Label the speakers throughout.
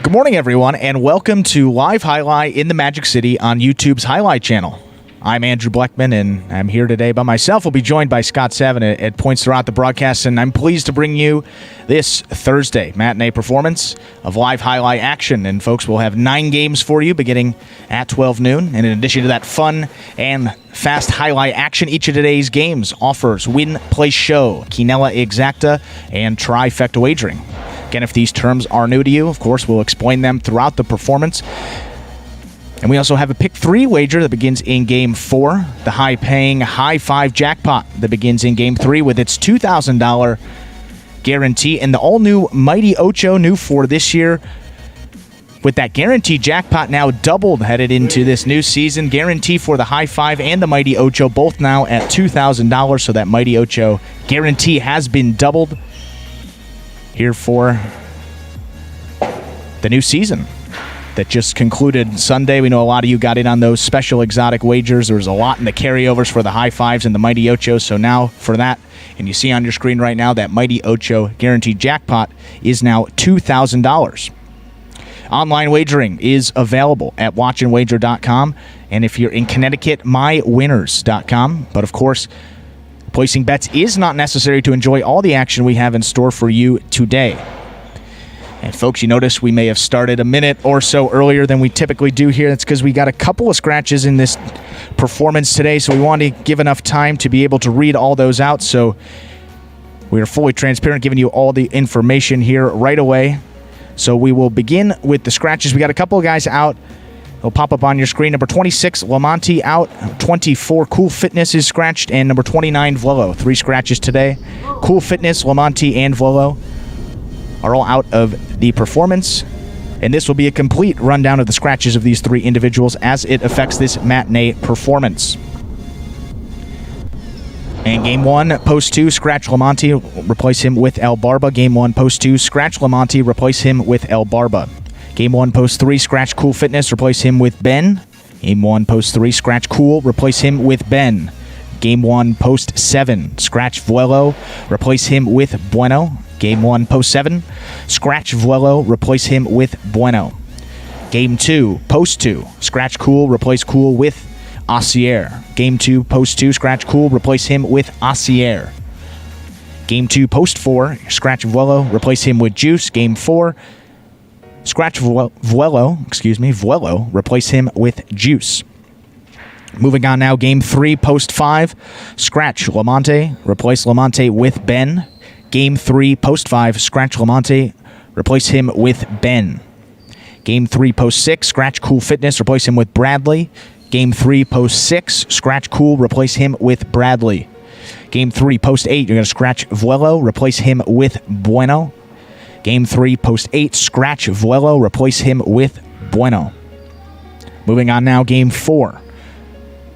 Speaker 1: Good morning, everyone, and welcome to Live Jai-Alai in the Magic City on YouTube's Jai-Alai Channel. I'm Andrew Bleckman, and I'm here today by myself. We'll be joined by Scott Savin at points throughout the broadcast, and I'm pleased to bring you this Thursday matinee performance of Live Jai-Alai action. And, folks, we'll have 9 games for you beginning at 12 noon. And in addition to that fun and fast Jai-Alai action, each of today's games offers win, place, show, quinella exacta, and trifecta wagering. Again, if these terms are new to you, of course, we'll explain them throughout the performance. And we also have a pick 3 wager that begins in Game 4, the high-paying High 5 jackpot that begins in Game 3 with its $2,000 guarantee, and the all-new Mighty Ocho, new for this year, with that guaranteed jackpot now doubled headed into this new season. Guarantee for the High 5 and the Mighty Ocho, both now at $2,000, so that Mighty Ocho guarantee has been doubled here for the new season that just concluded Sunday. We know a lot of you got in on those special exotic wagers. There was a lot in the carryovers for the High 5s and the Mighty Ochos. So now for that, and you see on your screen right now, that Mighty Ocho guaranteed jackpot is now $2,000. Online wagering is available at watchandwager.com. And if you're in Connecticut, mywinners.com. But of course, placing bets is not necessary to enjoy all the action we have in store for you today. And folks, you notice we may have started a minute or so earlier than we typically do here. That's because we got a couple of scratches in this performance today, so we wanted to give enough time to be able to read all those out. So we are fully transparent, giving you all the information here right away. So we will begin with the scratches. We got a couple of guys out. It'll pop up on your screen. Number 26, Lamonti out. 24, Cool Fitness is scratched. And number 29, Vlelo. 3 scratches today. Cool Fitness, Lamonti, and Vlelo are all out of the performance. And this will be a complete rundown of the scratches of these 3 individuals as it affects this matinee performance. And Game 1, Post 2, scratch Lamonti, replace him with El Barba. Game 1, Post 2, scratch Lamonti, replace him with El Barba. Game 1, Post 3, scratch Cool Fitness, replace him with Ben. Game 1, Post 3, scratch Cool, replace him with Ben. Game 1, Post 7, scratch Vlelo, replace him with Bueno. Game 1, Post 7, scratch Vlelo, replace him with Bueno. Game 2, Post 2, scratch Cool, replace Cool with Acier. Game 2, Post 2, scratch Cool, replace him with Acier. Game 2, Post 4, scratch Vlelo, replace him with Juice. Game 4, scratch Vlelo, replace him with Juice. Moving on now, Game 3, Post 5, scratch Lamonti, replace Lamonti with Ben. Game 3, Post 5, scratch Lamonti, replace him with Ben. Game 3, Post 6, scratch Cool Fitness, replace him with Bradley. Game 3, Post 6, scratch Cool, replace him with Bradley. Game 3, Post 8, you're going to scratch Vlelo, replace him with Bueno. Game 3, Post 8, scratch Vlelo, replace him with Bueno. Moving on now, Game 4.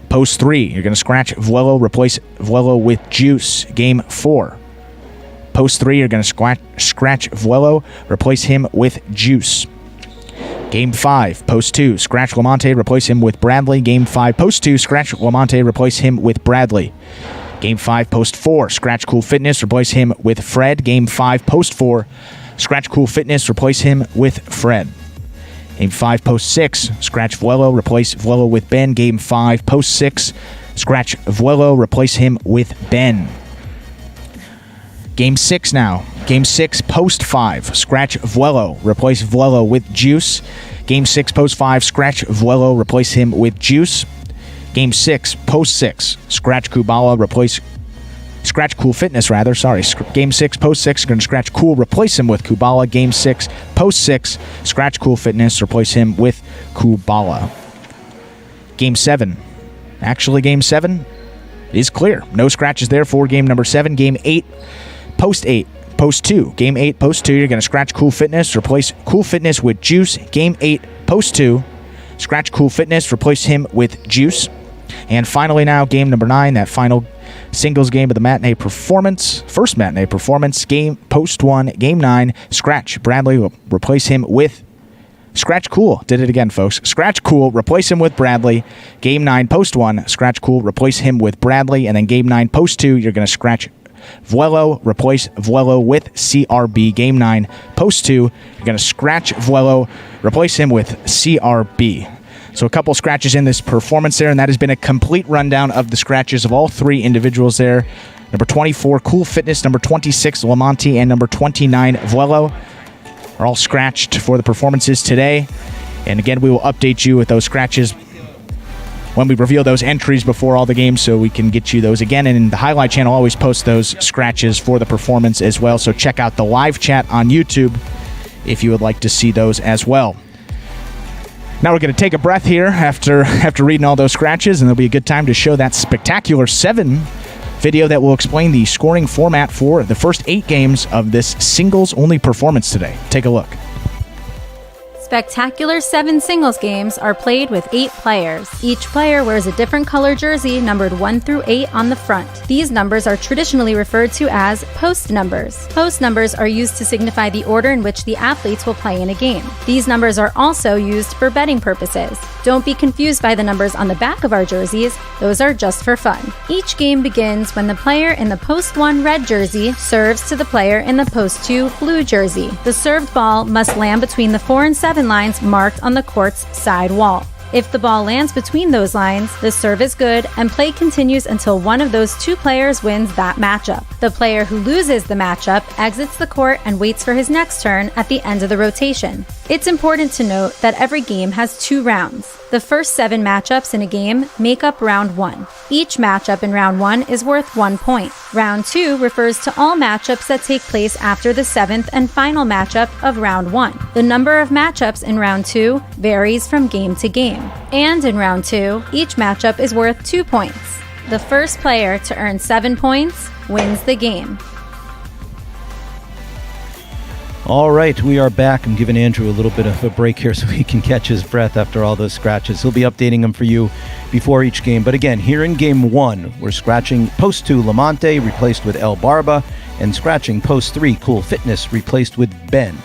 Speaker 1: Post 3, you're going to scratch Vlelo, replace Vlelo with Juice. Game 4. Post 3, you're going to scratch Vlelo, replace him with Juice. Game 5, Post 2, scratch Lamonti, replace him with Bradley. Game 5, Post 2, scratch Lamonti, replace him with Bradley. Game 5, Post 4, scratch Cool Fitness, replace him with Fred. Game 5, Post 4, scratch Cool Fitness, replace him with Fred. Game 5, Post 6, scratch Vlelo, replace Vlelo with Ben. Game 5, Post 6, scratch Vlelo, replace him with Ben. Game 6 now. Game 6, Post 5, scratch Vlelo, replace Vlelo with Juice. Game 6, Post 5, scratch Vlelo, replace him with Juice. Game 6, Post 6, scratch Cool Fitness, rather. Sorry. Game 6, Post 6, going to scratch Cool, replace him with Kubala. Game 6, Post 6, scratch Cool Fitness, replace him with Kubala. Game 7. Actually, Game 7 is clear. No scratches there for game number 7. Game 8, Post 8, Post 2. Game 8, Post 2, you're going to scratch Cool Fitness, replace Cool Fitness with Juice. Game 8, Post 2, scratch Cool Fitness, replace him with Juice. And finally now, game number 9, that final singles game of the matinee performance, first matinee performance, game Post 1, Game 9, scratch Bradley, replace him with Scratch Cool. Did it again, folks. Scratch Cool, replace him with Bradley. Game 9, Post 1, scratch Cool, replace him with Bradley. And then Game 9, Post 2, you're going to scratch Vuelo, replace Vuelo with CRB. Game 9, post 2, you're going to scratch Vuelo, replace him with CRB. So a couple scratches in this performance there, and that has been a complete rundown of the scratches of all three individuals there. Number 24, Cool Fitness, number 26, Lamonti, and number 29, Vuelo are all scratched for the performances today. And again, we will update you with those scratches when we reveal those entries before all the games, so we can get you those again. And the Highlight Channel always posts those scratches for the performance as well, so check out the live chat on YouTube if you would like to see those as well. Now we're going to take a breath here after reading all those scratches, and there'll be a good time to show that Spectacular 7 video that will explain the scoring format for the first 8 games of this singles-only performance today. Take a look.
Speaker 2: Spectacular 7 singles games are played with 8 players. Each player wears a different color jersey numbered 1 through 8 on the front. These numbers are traditionally referred to as post numbers. Post numbers are used to signify the order in which the athletes will play in a game. These numbers are also used for betting purposes. Don't be confused by the numbers on the back of our jerseys. Those are just for fun. Each game begins when the player in the post 1 red jersey serves to the player in the post 2 blue jersey. The served ball must land between the 4 and 7 lines marked on the court's side wall. If the ball lands between those lines, the serve is good and play continues until one of those 2 players wins that matchup. The player who loses the matchup exits the court and waits for his next turn at the end of the rotation. It's important to note that every game has 2 rounds. The first 7 matchups in a game make up round 1. Each matchup in round 1 is worth 1 point. Round 2 refers to all matchups that take place after the 7th and final matchup of round 1. The number of matchups in round 2 varies from game to game. And in round 2, each matchup is worth 2 points. The first player to earn 7 points wins the game.
Speaker 3: All right, we are back. I'm giving Andrew a little bit of a break here so he can catch his breath after all those scratches. He'll be updating them for you before each game. But again, here in game 1, we're scratching post 2 Lamonte, replaced with El Barba, and scratching post 3 Cool Fitness, replaced with Ben.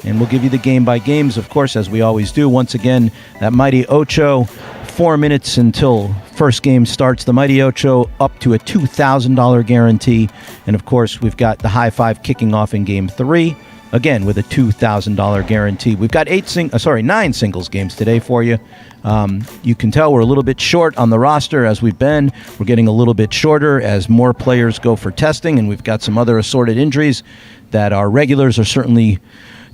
Speaker 3: And we'll give you the game by games, of course, as we always do. Once again, that Mighty Ocho, 4 minutes until first game starts. The Mighty Ocho up to a $2,000 guarantee. And of course, we've got the High Five kicking off in game 3. Again, with a $2,000 guarantee. We've got 9 singles games today for you. You can tell we're a little bit short on the roster as we've been. We're getting a little bit shorter as more players go for testing, and we've got some other assorted injuries that our regulars are certainly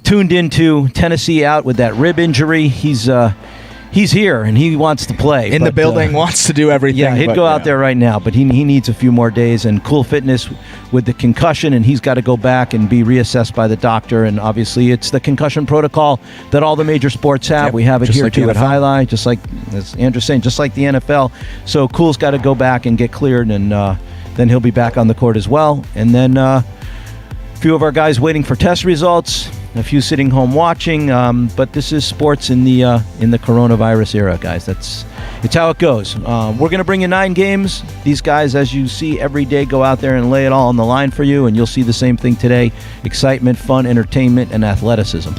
Speaker 3: tuned into. Tennessee out with that rib injury. He's here, and he wants to play.
Speaker 1: In the building, wants to do everything.
Speaker 3: Yeah, he'd go out there right now, but he needs a few more days. And Cool Fitness with the concussion, and he's got to go back and be reassessed by the doctor. And obviously, it's the concussion protocol that all the major sports have. Yep, we have it here like too at Highlight, just like, as Andrew's saying, just like the NFL. So Cool's got to go back and get cleared, and then he'll be back on the court as well. And then a few of our guys waiting for test results. A few sitting home watching, but this is sports in the coronavirus era, guys. It's how it goes. We're going to bring you 9 games. These guys, as you see every day, go out there and lay it all on the line for you, and you'll see the same thing today: excitement, fun, entertainment, and athleticism.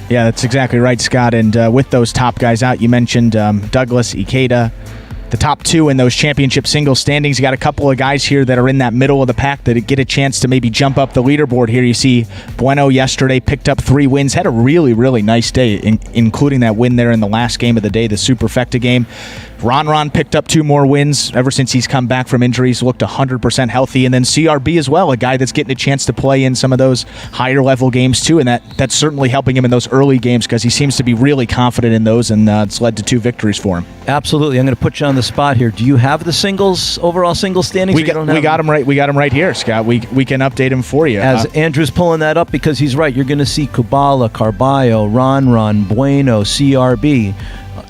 Speaker 1: Yeah, that's exactly right, Scott. And with those top guys out, you mentioned Douglas, Ikeda. The top 2 in those championship singles standings. You got a couple of guys here that are in that middle of the pack that get a chance to maybe jump up the leaderboard here. You see Bueno yesterday picked up 3 wins, had a really, really nice day, including that win there in the last game of the day, the Superfecta game. Ron picked up 2 more wins ever since he's come back from injuries, looked 100% healthy. And then CRB as well, a guy that's getting a chance to play in some of those higher level games too. And that's certainly helping him in those early games because he seems to be really confident in those, and it's led to 2 victories for him.
Speaker 3: Absolutely. I'm going to put you on the spot here. Do you have the overall singles standings?
Speaker 1: We got him right. We got him right here, Scott. We can update him for you.
Speaker 3: As Andrew's pulling that up, because he's right. You're going to see Kubala, Carballo, Ron, Bueno, CRB,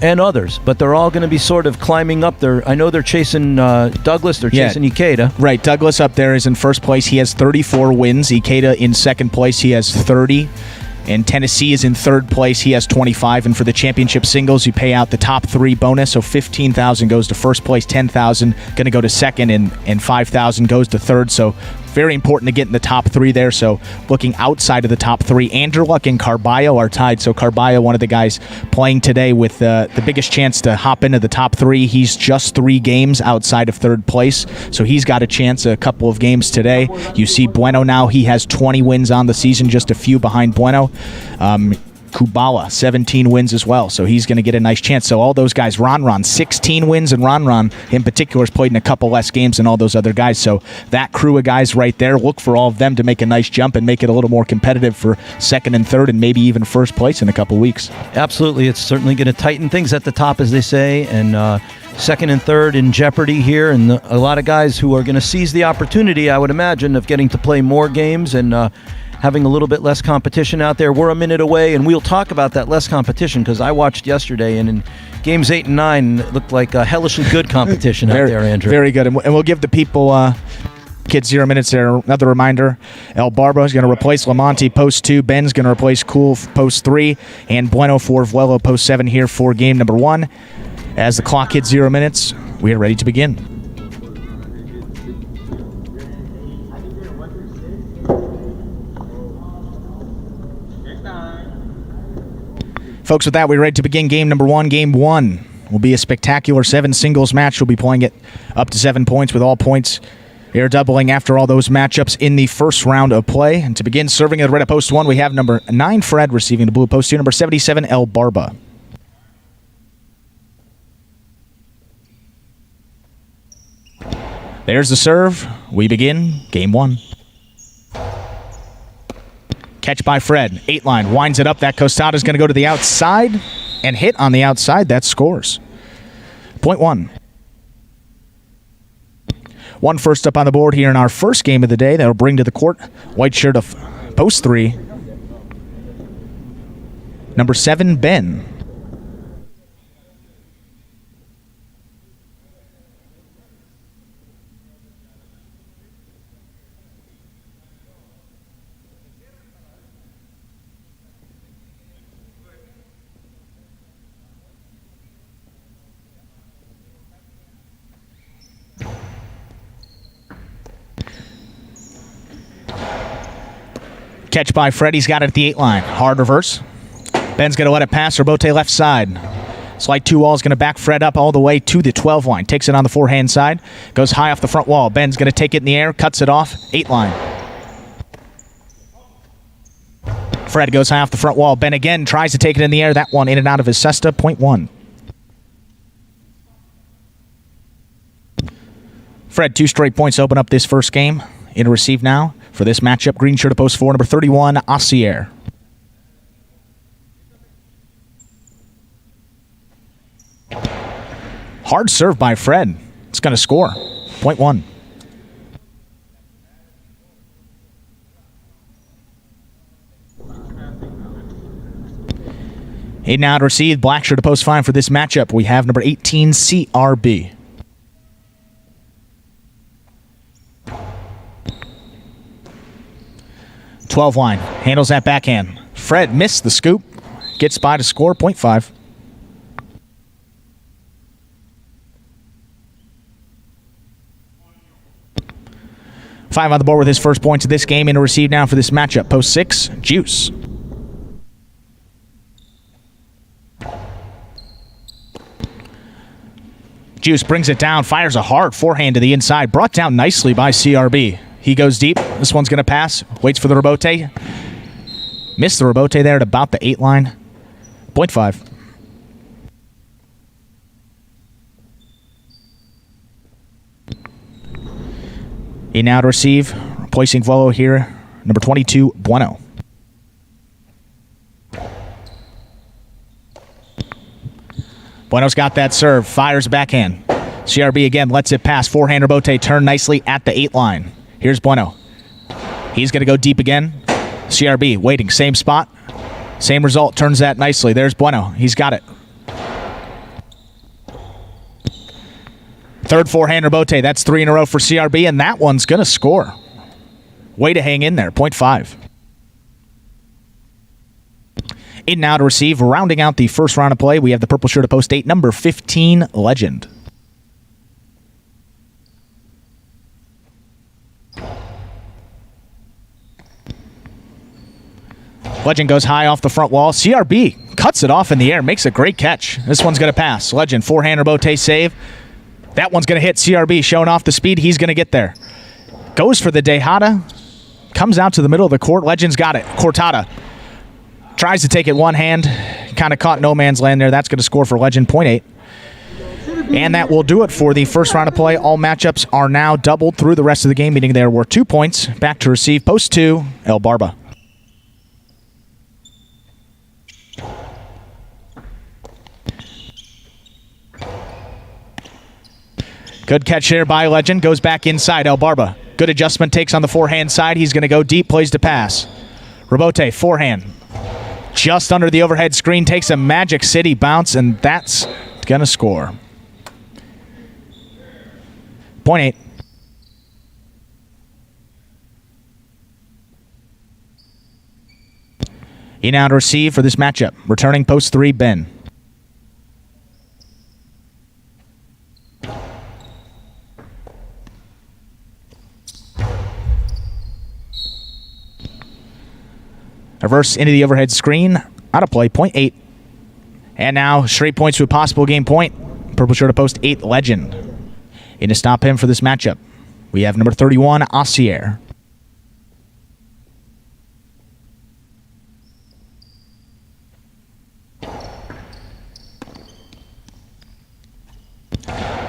Speaker 3: and others, but they're all going to be sort of climbing up there. I know they're chasing Douglas, they're chasing Ikeda.
Speaker 1: Right, Douglas up there is in first place. He has 34 wins. Ikeda in second place, he has 30. And Tennessee is in third place. He has 25. And for the championship singles, you pay out the top 3 bonus. So $15,000 goes to first place, $10,000 going to go to second, and $5,000 goes to third. So very important to get in the top 3 there. So looking outside of the top 3, Andrew Luck and Carballo are tied. So Carballo, one of the guys playing today with the biggest chance to hop into the top 3. He's just 3 games outside of 3rd place. So he's got a chance a couple of games today. You see Bueno now. He has 20 wins on the season, just a few behind Bueno. Kubala, 17 wins as well, so he's going to get a nice chance. So all those guys, Ron, 16 wins, and Ron in particular has played in a couple less games than all those other guys. So that crew of guys right there, look for all of them to make a nice jump and make it a little more competitive for 2nd and 3rd and maybe even 1st place in a couple weeks.
Speaker 3: Absolutely. It's certainly going to tighten things at the top, as they say, and 2nd and 3rd in jeopardy here, and a lot of guys who are going to seize the opportunity, I would imagine, of getting to play more games and having a little bit less competition out there. We're a minute away, and we'll talk about that less competition, because I watched yesterday, and in games 8 and 9, it looked like a hellishly good competition out there, Andrew.
Speaker 1: Very good. And we'll give the people, kids, 0 minutes there. Another reminder, El Barba is going to replace Lamonte post 2. Ben's going to replace Cool post 3. And Bueno for Vuelo post 7 here for game number 1. As the clock hits 0 minutes, we are ready to begin. Folks, with that, we're ready to begin game number 1. Game 1 will be a spectacular 7 singles match. We'll be playing it up to 7 points, with all points air doubling after all those matchups in the first round of play. And to begin serving at the red at post 1, we have number 9, Fred, receiving the blue at post 2, number 77, El Barba. There's the serve. We begin game 1. Catch by Fred. 8 line. Winds it up. That Costado is going to go to the outside and hit on the outside. That scores. Point 1. 1 first up on the board here in our first game of the day. That'll bring to the court white shirt of post 3. Number 7, Ben. Catch by Fred. He's got it at the 8 line. Hard reverse. Ben's going to let it pass. Robote left side. Slight 2-wall is going to back Fred up all the way to the 12 line. Takes it on the forehand side. Goes high off the front wall. Ben's going to take it in the air. Cuts it off. 8 line. Fred goes high off the front wall. Ben again tries to take it in the air. That one in and out of his cesta. Point 1. Fred, 2 straight points open up this first game. In to receive now for this matchup. Green shirt of post 4, number 31, Asier. Hard serve by Fred. It's going to score. Point 1. In now to receive, black shirt of post 5 for this matchup. We have number 18, CRB. .12 line. Handles that backhand. Fred missed the scoop. Gets by to score. Point 5. Five on the board with his first points of this game. In to receive now for this matchup. Post 6, Juice. Juice brings it down. Fires a hard forehand to the inside. Brought down nicely by CRB. He goes deep. This one's going to pass. Waits for the rebote. Missed the rebote there at about the 8 line. Point 5. In now to receive. Replacing Volo here. Number 22, Bueno. Bueno's got that serve. Fires backhand. CRB again lets it pass. Forehand rebote. Turn nicely at the 8 line. Here's Bueno. He's going to go deep again. CRB waiting. Same spot. Same result. Turns that nicely. There's Bueno. He's got it. Third forehand rebote. That's 3 in a row for CRB, and that one's going to score. Way to hang in there. Point 5. In now to receive. Rounding out the first round of play, we have the purple shirt of post 8, number 15, Legend. Legend goes high off the front wall. CRB cuts it off in the air, makes a great catch. This one's going to pass. Legend, forehand rebote save. That one's going to hit CRB, showing off the speed. He's going to get there. Goes for the Dejada. Comes out to the middle of the court. Legend's got it. Cortada tries to take it one hand. Kind of caught no man's land there. That's going to score for Legend, 0.8. And that will do it for the first round of play. All matchups are now doubled through the rest of the game, meaning there were 2 points. Back to receive, post 2, El Barba. Good catch there by Legend. Goes back inside, El Barba. Good adjustment, takes on the forehand side. He's going to go deep, plays to pass. Rebote, forehand. Just under the overhead screen, takes a Magic City bounce, and that's going to score. 0.8. In now to receive for this matchup. Returning post 3, Ben. Reverse into the overhead screen. Out of play, 0.8. And now straight points to a possible game point. Purple shirt to post 8, Legend. In to stop him for this matchup, we have number 31, Asier.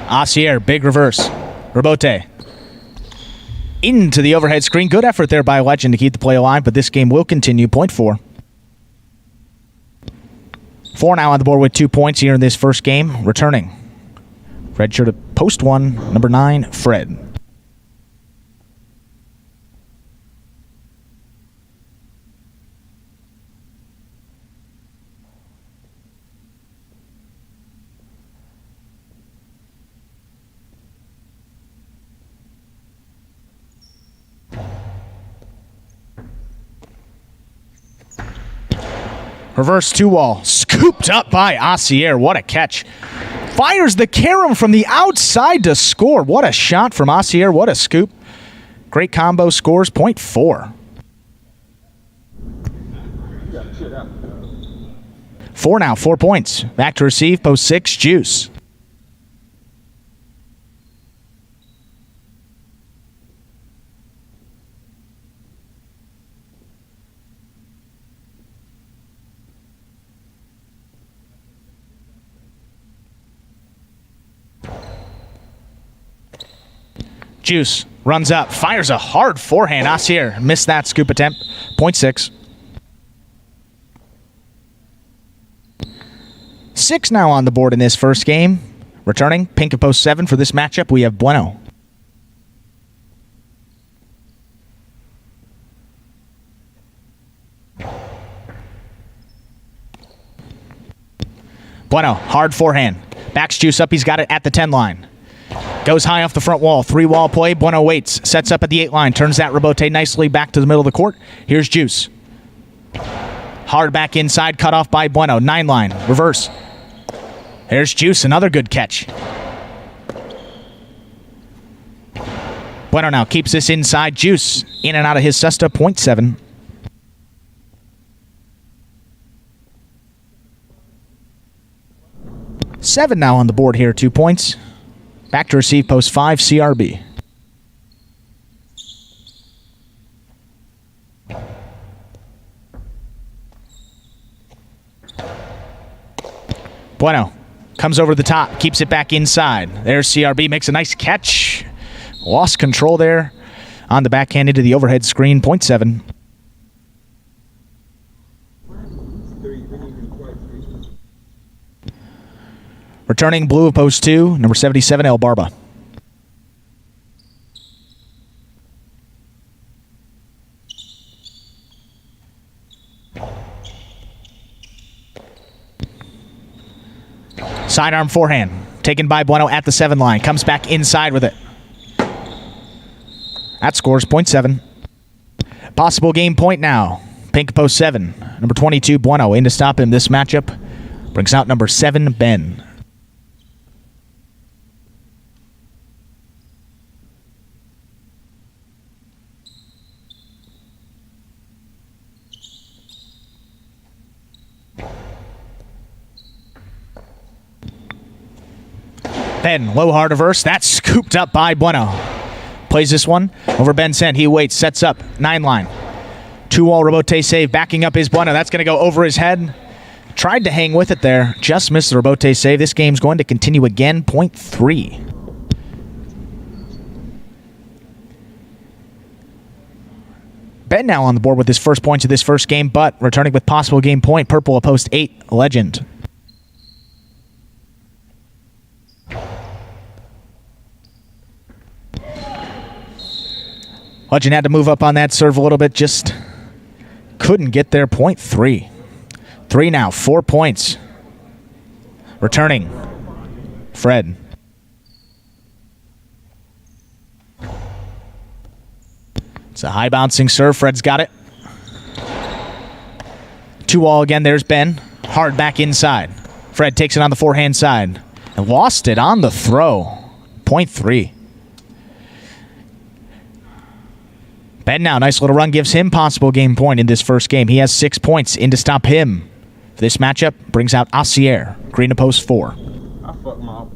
Speaker 1: Asier, big reverse. Rebote. Into the overhead screen. Good effort there by Legend to keep the play alive, but this game will continue. 0.4. 4 now on the board with 2 points here in this first game. Returning. Red shirt at post 1, number 9, Fred. Reverse 2-wall. Scooped up by Asier. What a catch. Fires the carom from the outside to score. What a shot from Asier. What a scoop. Great combo, scores 0.4. 4 now, 4 points. Back to receive, post 6, Juice. Juice runs up, fires a hard forehand. Asier missed that scoop attempt. 0.6. 6 now on the board in this first game. Returning, pink at post 7 for this matchup, we have Bueno. Bueno, hard forehand. Backs Juice up, he's got it at the 10 line. Goes high off the front wall. 3-wall play. Bueno waits. Sets up at the 8 line. Turns that rebote nicely back to the middle of the court. Here's Juice. Hard back inside. Cut off by Bueno. 9 line. Reverse. There's Juice. Another good catch. Bueno now keeps this inside. Juice in and out of his cesta. 0.7. Seven now on the board here. 2 points. Back to receive, post 5, CRB. Bueno comes over the top, keeps it back inside. There's CRB, makes a nice catch. Lost control there on the backhand into the overhead screen, 0.7. Returning blue of post 2, number 77, El Barba. Sidearm forehand, taken by Bueno at the 7 line. Comes back inside with it. That scores 0.7. Possible game point now. Pink post 7, number 22, Bueno in to stop him. This matchup brings out number 7, Ben. Ben, low hard reverse. That's scooped up by Bueno. Plays this one over Ben's head. He waits, sets up, 9-line. 2-wall rebote save, backing up his Bueno. That's going to go over his head. Tried to hang with it there. Just missed the rebote save. This game's going to continue again, point 3. Ben now on the board with his first points of this first game, but returning with possible game point, purple a post 8, Legend. Legend had to move up on that serve a little bit, just couldn't get there, point 3. 3 now, 4 points. Returning, Fred. It's a high bouncing serve. Fred's got it. 2-all again. There's Ben. Hard back inside. Fred takes it on the forehand side and lost it on the throw. Point 3. Ben now. Nice little run gives him possible game point in this first game. He has 6 points in to stop him. This matchup brings out Asier. Green to post 4.
Speaker 4: I fucked my up.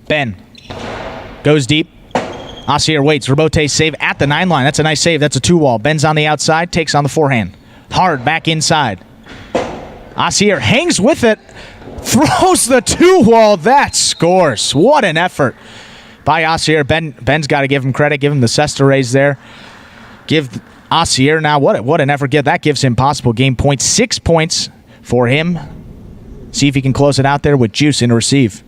Speaker 1: Ben goes deep. Asier waits. Rebote save at the 9-line. That's a nice save. That's a 2-wall. Ben's on the outside. Takes on the forehand. Hard back inside. Asier hangs with it. Throws the 2-wall. That scores. What an effort by Asier. Ben's got to give him credit. Give him the Cesta raise there. Give Asier now. What an effort. That gives him possible game point. 6 points for him. See if he can close it out there with Juice in receive.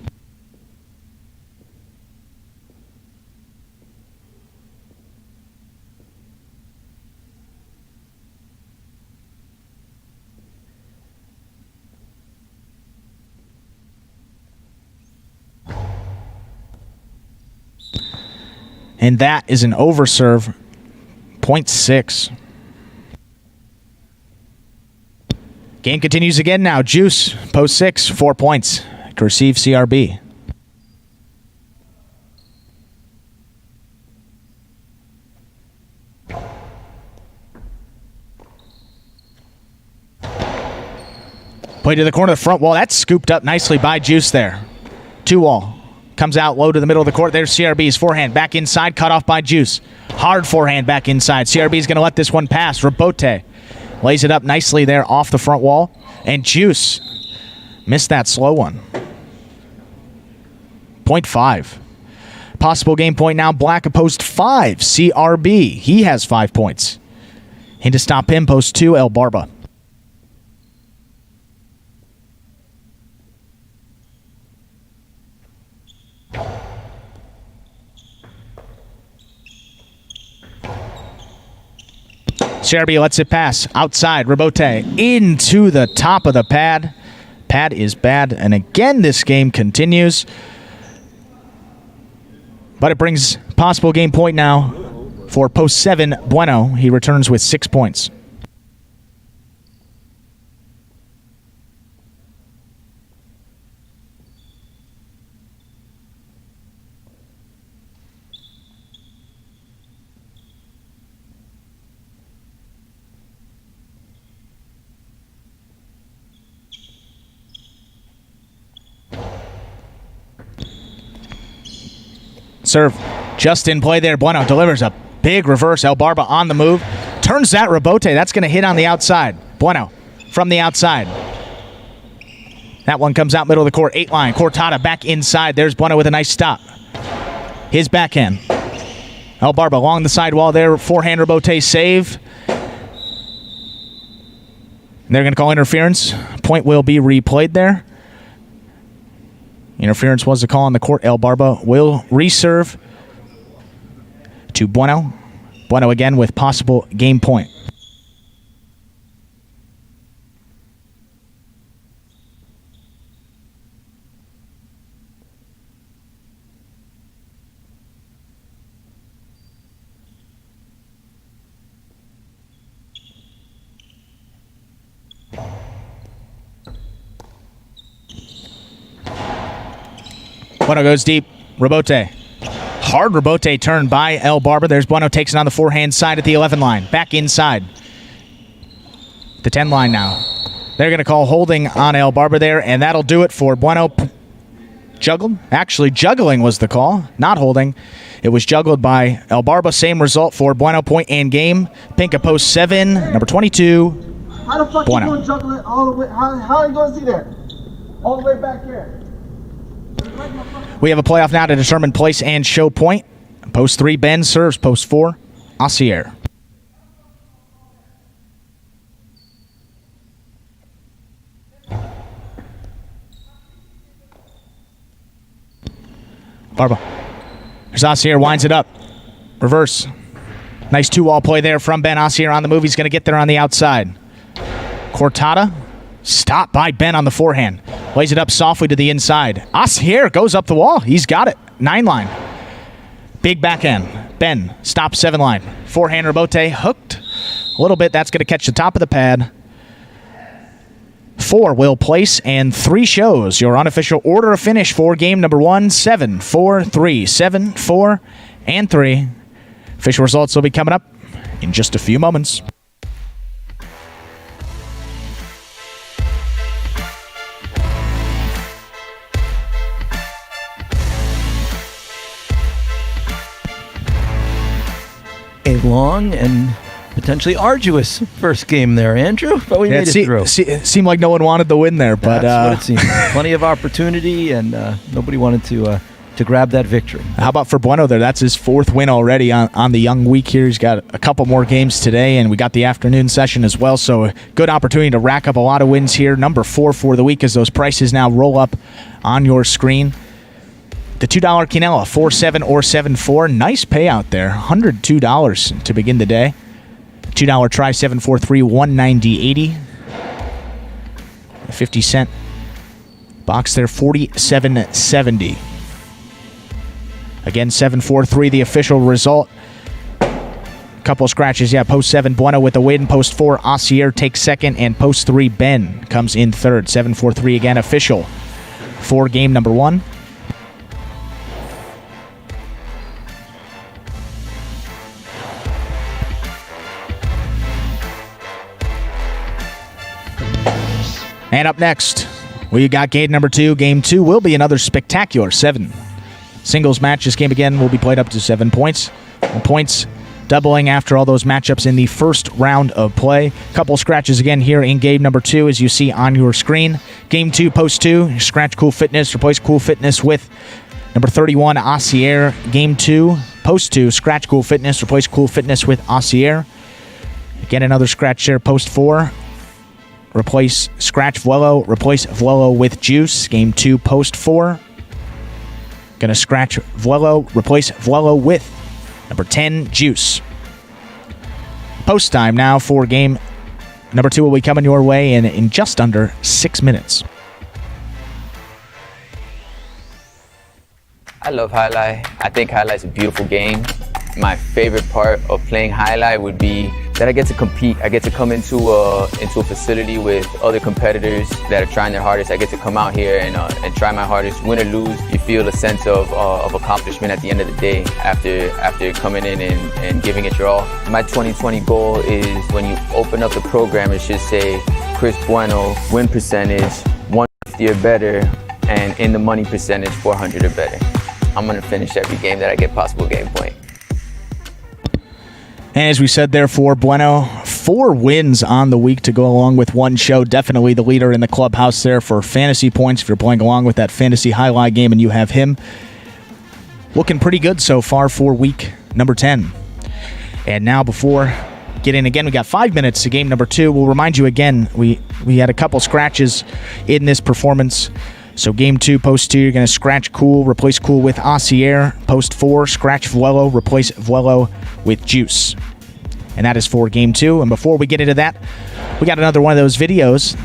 Speaker 1: And that is an overserve, point 6. Game continues again now. Juice, post 6, 4 points. Receive CRB. Play to the corner of the front wall. That's scooped up nicely by Juice there. 2-wall. Comes out low to the middle of the court. There's CRB's forehand. Back inside. Cut off by Juice. Hard forehand back inside. CRB's going to let this one pass. Rebote lays it up nicely there off the front wall. And Juice missed that slow one. Point 5. Possible game point now. Black a post 5. CRB. He has 5 points. And to stop him, post 2. El Barba. CRB lets it pass. Outside. Rebote into the top of the pad. Pad is bad. And again, this game continues. But it brings possible game point now for post 7, Bueno. He returns with 6 points. Serve just in play there. Bueno delivers a big reverse. El Barba on the move. Turns that Rebote. That's going to hit on the outside. Bueno from the outside. That one comes out middle of the court. 8-line. Cortada back inside. There's Bueno with a nice stop. His backhand. El Barba along the sidewall there. Forehand Rebote save. They're going to call interference. Point will be replayed there. Interference was the call on the court. El Barba will reserve to Bueno. Bueno again with possible game point. Bueno goes deep. Rebote. Hard rebote turn by El Barber. There's Bueno, takes it on the forehand side at the 11 line. Back inside. The 10 line now. They're going to call holding on El Barber there, and that'll do it for Bueno. Juggled? Actually, juggling was the call, not holding. It was juggled by El Barber. Same result for Bueno, point and game. Pinka post 7, number 22.
Speaker 4: How the fuck
Speaker 1: Bueno.
Speaker 4: you going to juggle it all the way? How are you going to see that? All the way back here.
Speaker 1: We have a playoff now to determine place and show point. Post 3, Ben serves. Post 4, Asier. Barba. There's Asier, winds it up. Reverse. Nice 2-wall play there from Ben. Asier on the move. He's going to get there on the outside. Cortada. Stopped by Ben on the forehand. Plays it up softly to the inside. Asier goes up the wall. He's got it. 9 line. Big backhand. Ben stops 7 line. Forehand rebote hooked. A little bit. That's going to catch the top of the pad. 4 will place, and 3 shows your unofficial order of finish for game number 1, 7, 4, 3, 7, 4, and 3. Official results will be coming up in just a few moments.
Speaker 3: A long and potentially arduous first game there, Andrew, but we made it through.
Speaker 1: It seemed like no one wanted the win there, but
Speaker 3: That's what it seemed. Plenty of opportunity, and nobody wanted to grab that victory.
Speaker 1: How about for Bueno there? That's his 4th win already on the young week here. He's got a couple more games today, and we got the afternoon session as well, so a good opportunity to rack up a lot of wins here. Number 4 for the week as those prices now roll up on your screen. The $2 Quinella, 4-7 or 7-4. Nice payout there. $102 to begin the day. $2 try, 7-4-3, $190.80. 50-cent box there, $47.70. Again, 7-4-3, the official result. Couple of scratches, yeah. Post 7, Bueno with the win. Post 4, Asier takes second. And post 3, Ben comes in third. 7-4-3 again, official for game number 1. And up next, we got game number 2. Game 2 will be another spectacular 7 singles match. This game again will be played up to 7 points. Points doubling after all those matchups in the first round of play. Couple scratches again here in game number 2 as you see on your screen. Game 2, post 2, scratch Cool Fitness, replace Cool Fitness with number 31, Asier. Game 2, post 2, scratch Cool Fitness, replace Cool Fitness with Asier. Again, another scratch there, post 4. Replace Scratch Vuelo, replace Vuelo with Juice. Game 2, post 4. Gonna scratch Vuelo, replace Vuelo with number 10, Juice. Post time now for game number 2 will be coming your way in just under 6 minutes.
Speaker 5: I love Jai-Alai. I think Jai-Alai's a beautiful game. My favorite part of playing Jai-Alai would be that I get to compete. I get to come into a facility with other competitors that are trying their hardest. I get to come out here and try my hardest. Win or lose, you feel a sense of accomplishment at the end of the day after coming in and giving it your all. My 2020 goal is when you open up the program, it should say Chris Bueno, win percentage 150 or better, and in the money percentage 400 or better. I'm gonna finish every game that I get possible game point.
Speaker 1: And as we said there for Bueno, 4 wins on the week to go along with 1 show. Definitely the leader in the clubhouse there for fantasy points if you're playing along with that fantasy highlight game and you have him. Looking pretty good so far for week number 10. And now before getting again, we got 5 minutes to game number 2. We'll remind you again, we had a couple scratches in this performance. So game 2, post 2, you're going to scratch Cool, replace Cool with Asier. Post 4, scratch Vuelo, replace Vuelo with Juice. And that is for game 2. And before we get into that, we got another one of those videos,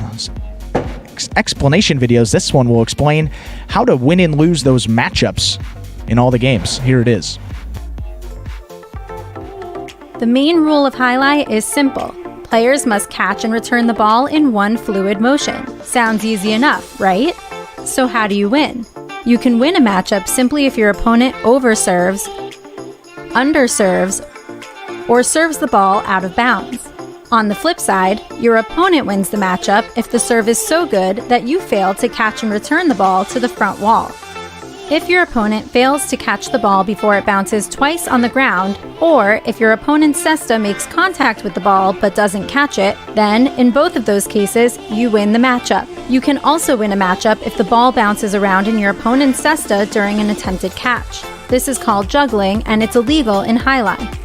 Speaker 1: explanation videos. This one will explain how to win and lose those matchups in all the games. Here it is.
Speaker 2: The main rule of Jai-Alai is simple. Players must catch and return the ball in one fluid motion. Sounds easy enough, right? So how do you win? You can win a matchup simply if your opponent overserves, underserves, or serves the ball out of bounds. On the flip side, your opponent wins the matchup if the serve is so good that you fail to catch and return the ball to the front wall. If your opponent fails to catch the ball before it bounces twice on the ground, or if your opponent's cesta makes contact with the ball but doesn't catch it, then, in both of those cases, you win the matchup. You can also win a matchup if the ball bounces around in your opponent's cesta during an attempted catch. This is called juggling, and it's illegal in highlight.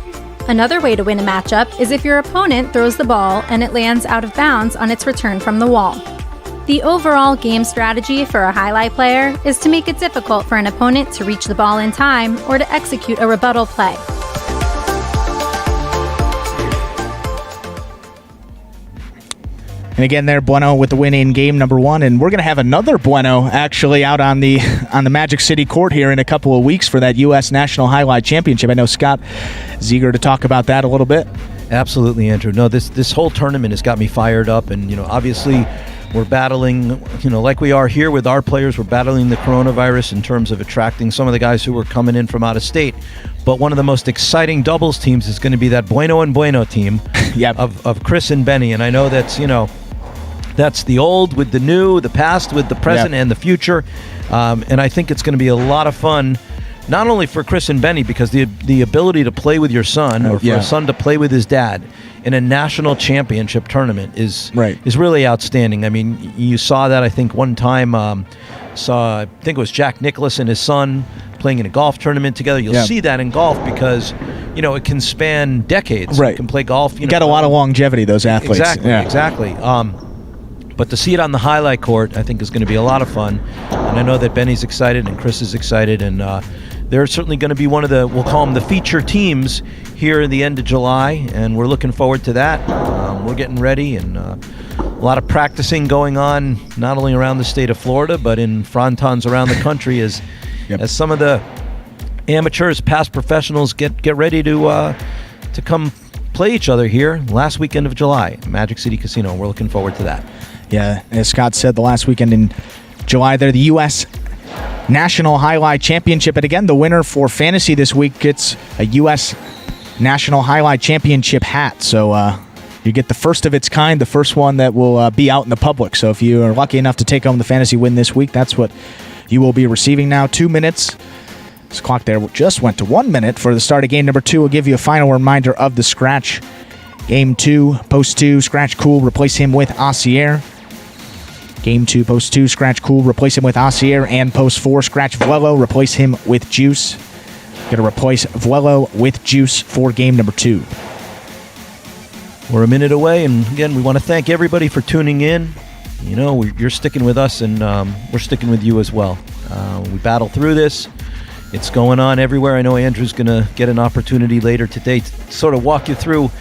Speaker 2: Another way to win a matchup is if your opponent throws the ball and it lands out of bounds on its return from the wall. The overall game strategy for a highlight player is to make it difficult for an opponent to reach the ball in time or to execute a rebuttal play.
Speaker 1: And again, there, Bueno with the win in game number 1, and we're going to have another Bueno actually out on the Magic City court here in a couple of weeks for that U.S. National Highlight Championship. I know Scott is eager to talk about that a little bit.
Speaker 3: Absolutely, Andrew. No, this whole tournament has got me fired up, and obviously we're battling, like we are here with our players, we're battling the coronavirus in terms of attracting some of the guys who are coming in from out of state. But one of the most exciting doubles teams is going to be that Bueno and Bueno team
Speaker 1: Yep.
Speaker 3: of Chris and Benny. And I know that's, that's the old with the new, the past with the present and the future. And I think it's going to be a lot of fun, not only for Chris and Benny, because the ability to play with your son or for a son to play with his dad in a national championship tournament is really outstanding. I mean, you saw that, I think, one time. I think it was Jack Nicklaus and his son playing in a golf tournament together. You'll see that in golf because, it can span decades.
Speaker 1: Right.
Speaker 3: You can play golf.
Speaker 1: You got a lot of longevity, those athletes.
Speaker 3: Exactly. But to see it on the highlight court, I think is going to be a lot of fun. And I know that Benny's excited and Chris is excited, and they're certainly going to be one of the, we'll call them the feature teams here in the end of July, and we're looking forward to that. We're getting ready, and a lot of practicing going on, not only around the state of Florida, but in frontons around the country as some of the amateurs, past professionals get ready to come play each other here last weekend of July, Magic City Casino. We're looking forward to that.
Speaker 1: Yeah, as Scott said, the last weekend in July there, the U.S. National Highlight Championship. And again, the winner for fantasy this week gets a U.S. National Highlight Championship hat. So you get the first of its kind, the first one that will be out in the public. So if you are lucky enough to take home the fantasy win this week, that's what you will be receiving now. 2 minutes. This clock there just went to 1 minute for the start of game number 2. We'll give you a final reminder of the scratch. Game 2, post 2, scratch Cool, replace him with Assier. Game 2, post 2, scratch Cool, replace him with Assier. And post 4, scratch Vuelo, replace him with Juice. Going to replace Vuelo with Juice for game number 2.
Speaker 3: We're a minute away, and again, we want to thank everybody for tuning in. You're sticking with us, and we're sticking with you as well. We battle through this. It's going on everywhere. I know Andrew's going to get an opportunity later today to sort of walk you through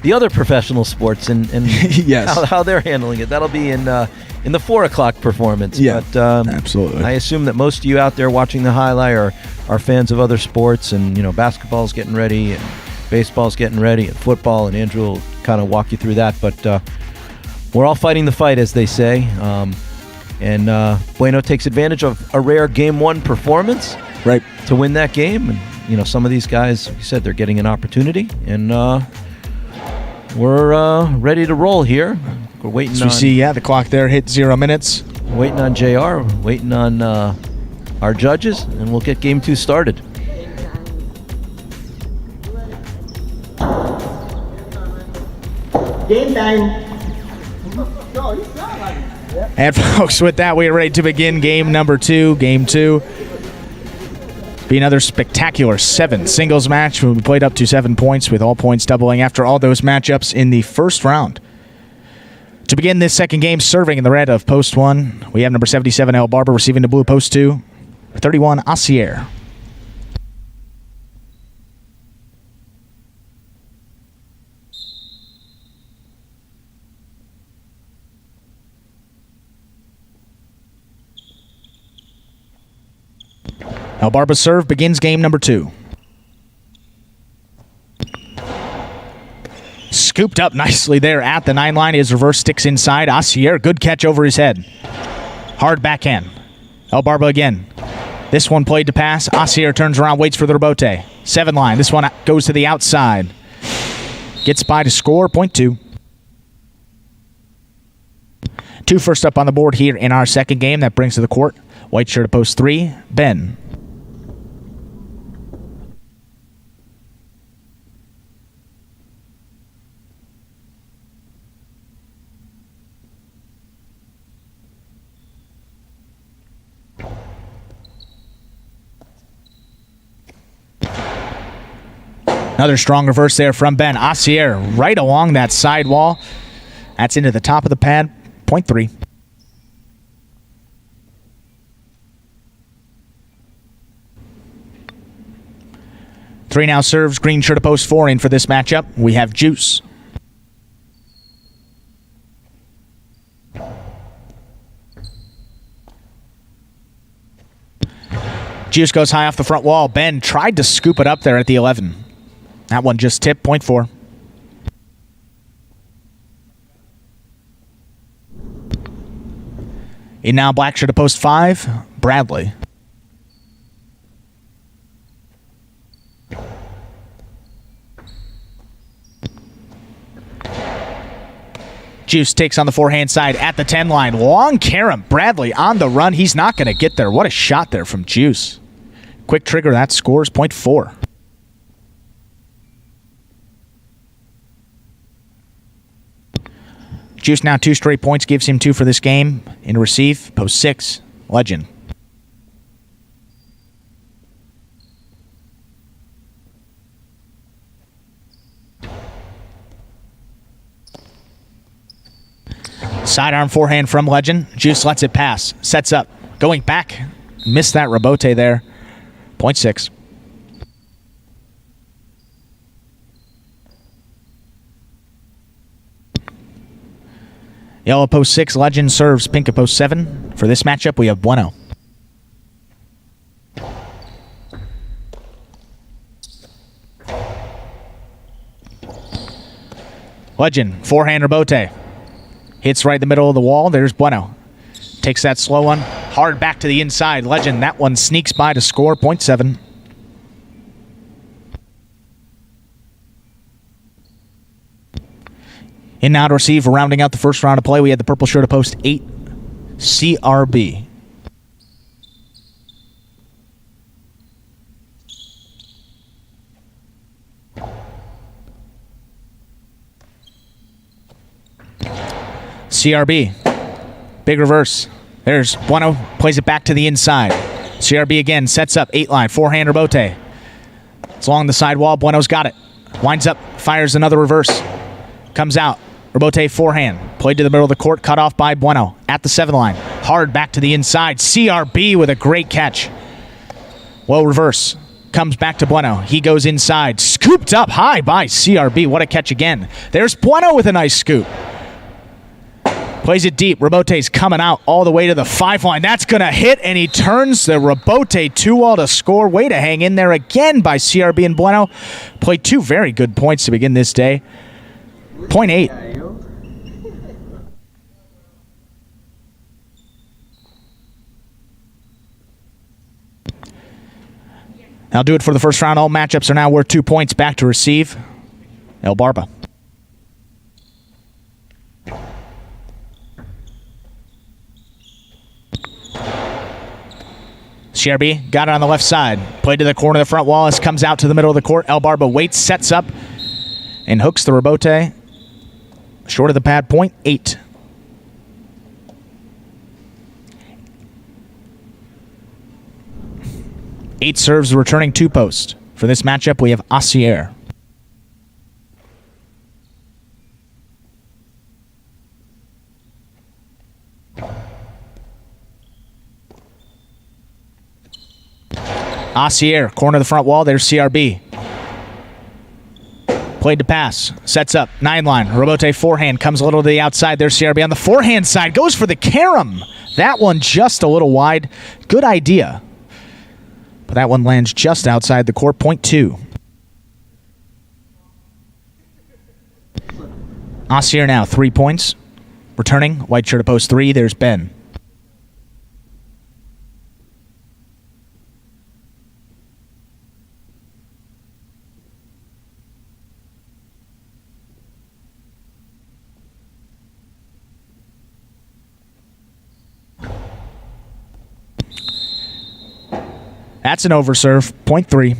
Speaker 3: the other professional sports and
Speaker 1: yes.
Speaker 3: how they're handling it. That'll be in the 4 o'clock performance.
Speaker 1: Yeah,
Speaker 3: but,
Speaker 1: absolutely.
Speaker 3: I assume that most of you out there watching the highlight are fans of other sports, and basketball's getting ready, and baseball's getting ready, and football, and Andrew will kind of walk you through that. But we're all fighting the fight, as they say. And Bueno takes advantage of a rare Game 1 performance to win that game. And, some of these guys, like you said, they're getting an opportunity. And we're ready to roll here. We're waiting
Speaker 1: so you see, the clock there hit 0 minutes.
Speaker 3: Waiting on JR, waiting on our judges, and we'll get Game 2 started.
Speaker 4: Game time.
Speaker 1: And folks, with that, we are ready to begin game number 2. Game 2 be another spectacular 7 singles match. We played up to 7 points, with all points doubling after all those matchups in the first round. To begin this second game, serving in the red of post 1, we have number 77, El Barber, receiving the blue post 2, 31, Assier. El Barba's serve begins game number 2. Scooped up nicely there at the 9 line. His reverse sticks inside. Assier, good catch over his head. Hard backhand. El Barba again. This one played to pass. Asier turns around, waits for the rebote. 7 line. This one goes to the outside. Gets by to score, point 2. 2 first up on the board here in our second game. That brings to the court white shirt at post 3, Ben. Another strong reverse there from Ben. Asier right along that side wall. That's into the top of the pad. Point 3. Three now serves. Green shirt to post 4 in for this matchup. We have Juice. Juice goes high off the front wall. Ben tried to scoop it up there at the 11. That one just tipped, point 4. In now, black shirt to post 5, Bradley. Juice takes on the forehand side at the 10 line. Long carom. Bradley on the run. He's not going to get there. What a shot there from Juice. Quick trigger. That scores, point 4. Juice now 2 straight points, gives him 2 for this game. In receive, post 6, Legend. Sidearm forehand from Legend. Juice lets it pass, sets up, going back. Missed that rebote there. Point 6. Yellow post 6, Legend serves pink at post 7. For this matchup, we have Bueno. Legend, forehand rebote. Hits right in the middle of the wall. There's Bueno. Takes that slow one. Hard back to the inside. Legend, that one sneaks by to score, point 7. In now to receive, rounding out the first round of play, we had the purple shirt of post 8, CRB. CRB, big reverse. There's Bueno, plays it back to the inside. CRB again, sets up, 8 line, forehand rebote. It's along the side wall, Bueno's got it. Winds up, fires another reverse. Comes out. Rebote forehand. Played to the middle of the court. Cut off by Bueno. At the 7 line. Hard back to the inside. CRB with a great catch. Low reverse. Comes back to Bueno. He goes inside. Scooped up high by CRB. What a catch again. There's Bueno with a nice scoop. Plays it deep. Rebote's coming out all the way to the 5 line. That's going to hit, and he turns the Rebote 2-all to score. Way to hang in there again by CRB and Bueno. Played 2 very good points to begin this day. Point 8. I'll do it for the first round. All matchups are now worth 2 points. Back to receive. El Barba. CRB got it on the left side. Played to the corner of the front wall. This comes out to the middle of the court. El Barba waits, sets up, and hooks the Rebote. Short of the pad, point 8. Eight serves, returning 2 post. For this matchup, we have Asier. Asier, corner of the front wall. There's CRB. Played to pass. Sets up. 9 line. Rebote forehand. Comes a little to the outside. There's CRB on the forehand side. Goes for the carom. That one just a little wide. Good idea. But that one lands just outside the court. Point 2. Asier now 3 points. Returning. White shirt to post 3. There's Ben. That's an overserve. Point 3.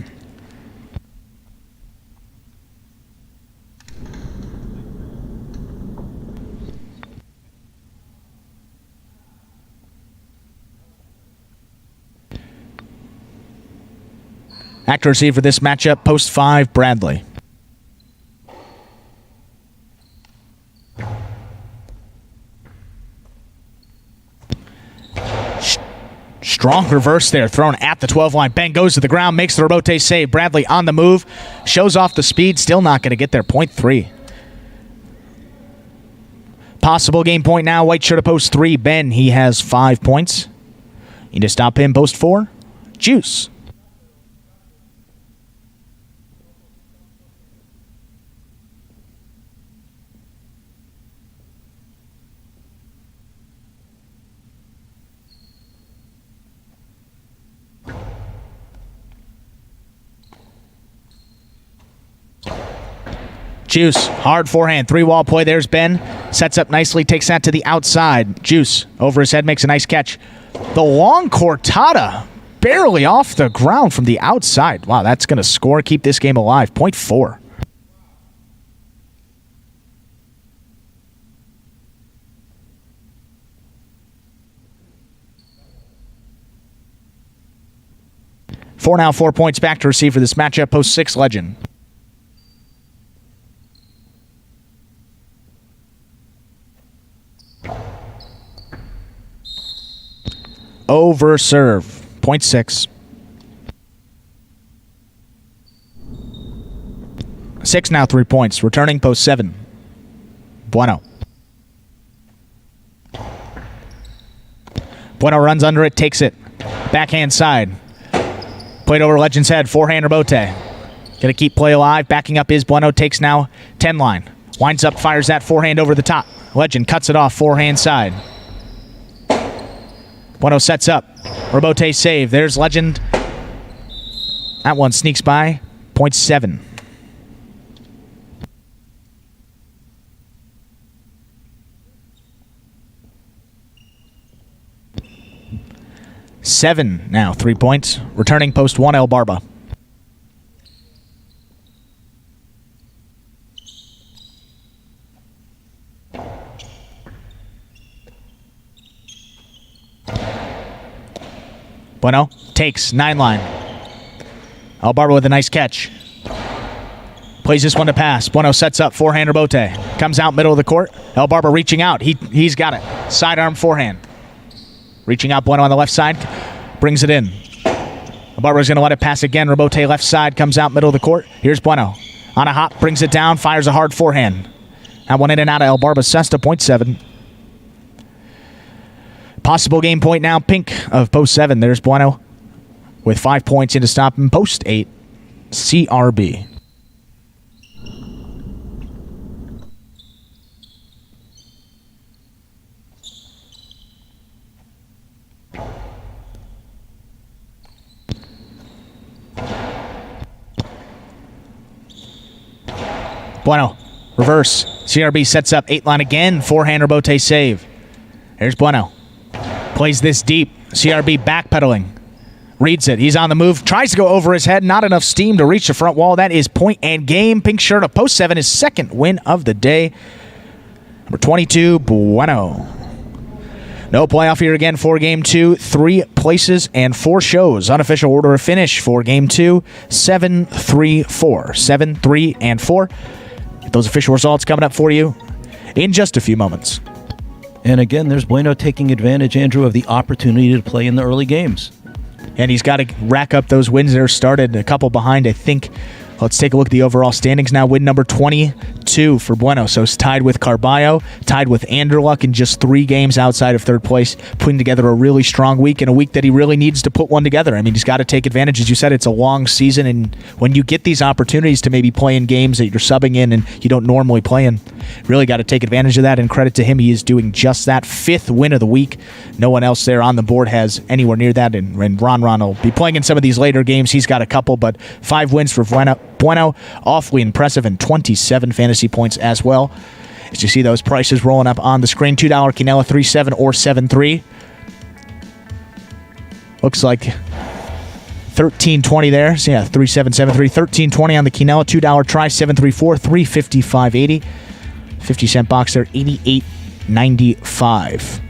Speaker 1: Accuracy for this matchup, post 5, Bradley. Strong reverse there, thrown at the 12 line. Ben goes to the ground, makes the rebote save. Bradley on the move, shows off the speed, still not going to get there. Point 3. Possible game point now, white shirt at post 3. Ben, he has 5 points. Need to stop him, post 4. Juice. Juice, hard forehand, 3-wall play. There's Ben. Sets up nicely, takes that to the outside. Juice, over his head, makes a nice catch. The long cortada, barely off the ground from the outside. Wow, that's going to score, keep this game alive. Point 4. Four now, 4 points back to receive for this matchup. Post 6, Legend. Over serve. Point 6. 6 now, 3 points. Returning post 7. Bueno. Bueno runs under it, takes it. Backhand side. Played over Legend's head. Forehand rebote. Gonna keep play alive. Backing up is Bueno. Takes now 10 line. Winds up, fires that forehand over the top. Legend cuts it off. Forehand side. Bueno sets up. Rebote save. There's Legend. That one sneaks by. Point 7. Seven now, 3 points. Returning post 1, El Barba. Bueno takes 9 line. El Barba with a nice catch. Plays this one to pass. Bueno sets up, forehand rebote. Comes out middle of the court. El Barba reaching out. He's got it. Sidearm forehand. Reaching out, Bueno on the left side. Brings it in. El Barba's going to let it pass again. Rebote left side. Comes out middle of the court. Here's Bueno. On a hop. Brings it down. Fires a hard forehand. That one in and out of El Barba's cesta. Point 7. Possible game point now. Pink of post 7. There's Bueno with 5 points in to stop him. Post 8. CRB. Bueno, reverse. CRB sets up 8 line again. Forehand rebote save. There's Bueno. Plays this deep. CRB backpedaling. Reads it. He's on the move. Tries to go over his head. Not enough steam to reach the front wall. That is point and game. Pink shirt of post 7. His second win of the day. Number 22, Bueno. No playoff here again for Game 2. 3 places and 4 shows. Unofficial order of finish for Game 2. 7, 3, 4. 7, 3, and 4. Get those official results coming up for you in just a few moments.
Speaker 3: And again, there's Bueno taking advantage, Andrew, of the opportunity to play in the early games.
Speaker 1: And he's got to rack up those wins that are started. A couple behind, I think. Let's take a look at the overall standings now. Win number 22 for Bueno. So it's tied with Carballo, tied with Anderluck in just 3 games outside of third place, putting together a really strong week and a week that he really needs to put one together. I mean, he's got to take advantage. As you said, it's a long season, and when you get these opportunities to maybe play in games that you're subbing in and you don't normally play in, really got to take advantage of that, and credit to him, he is doing just that. 5th win of the week. No one else there on the board has anywhere near that, and Ron will be playing in some of these later games. He's got a couple, but 5 wins for Bueno, awfully impressive, and 27 fantasy points as well. As you see those prices rolling up on the screen, $2 Quinella, 3-7 or 7-3. Looks like 13.20 there. So yeah, 3773. 13.20 on the Quinella. $2 try. 734. 355.80. 50-cent box there. 88.95.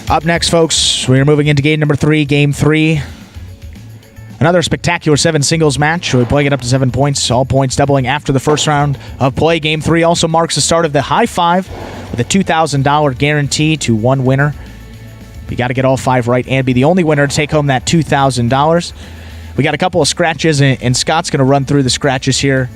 Speaker 1: Up next, folks, we are moving into game number 3, game 3. Another spectacular 7 singles match. We play it up to 7 points, all points doubling after the first round of play. Game 3 also marks the start of the high five with a $2,000 guarantee to one winner. You got to get all 5 right and be the only winner to take home that $2,000. We got a couple of scratches, and Scott's going to run through the scratches here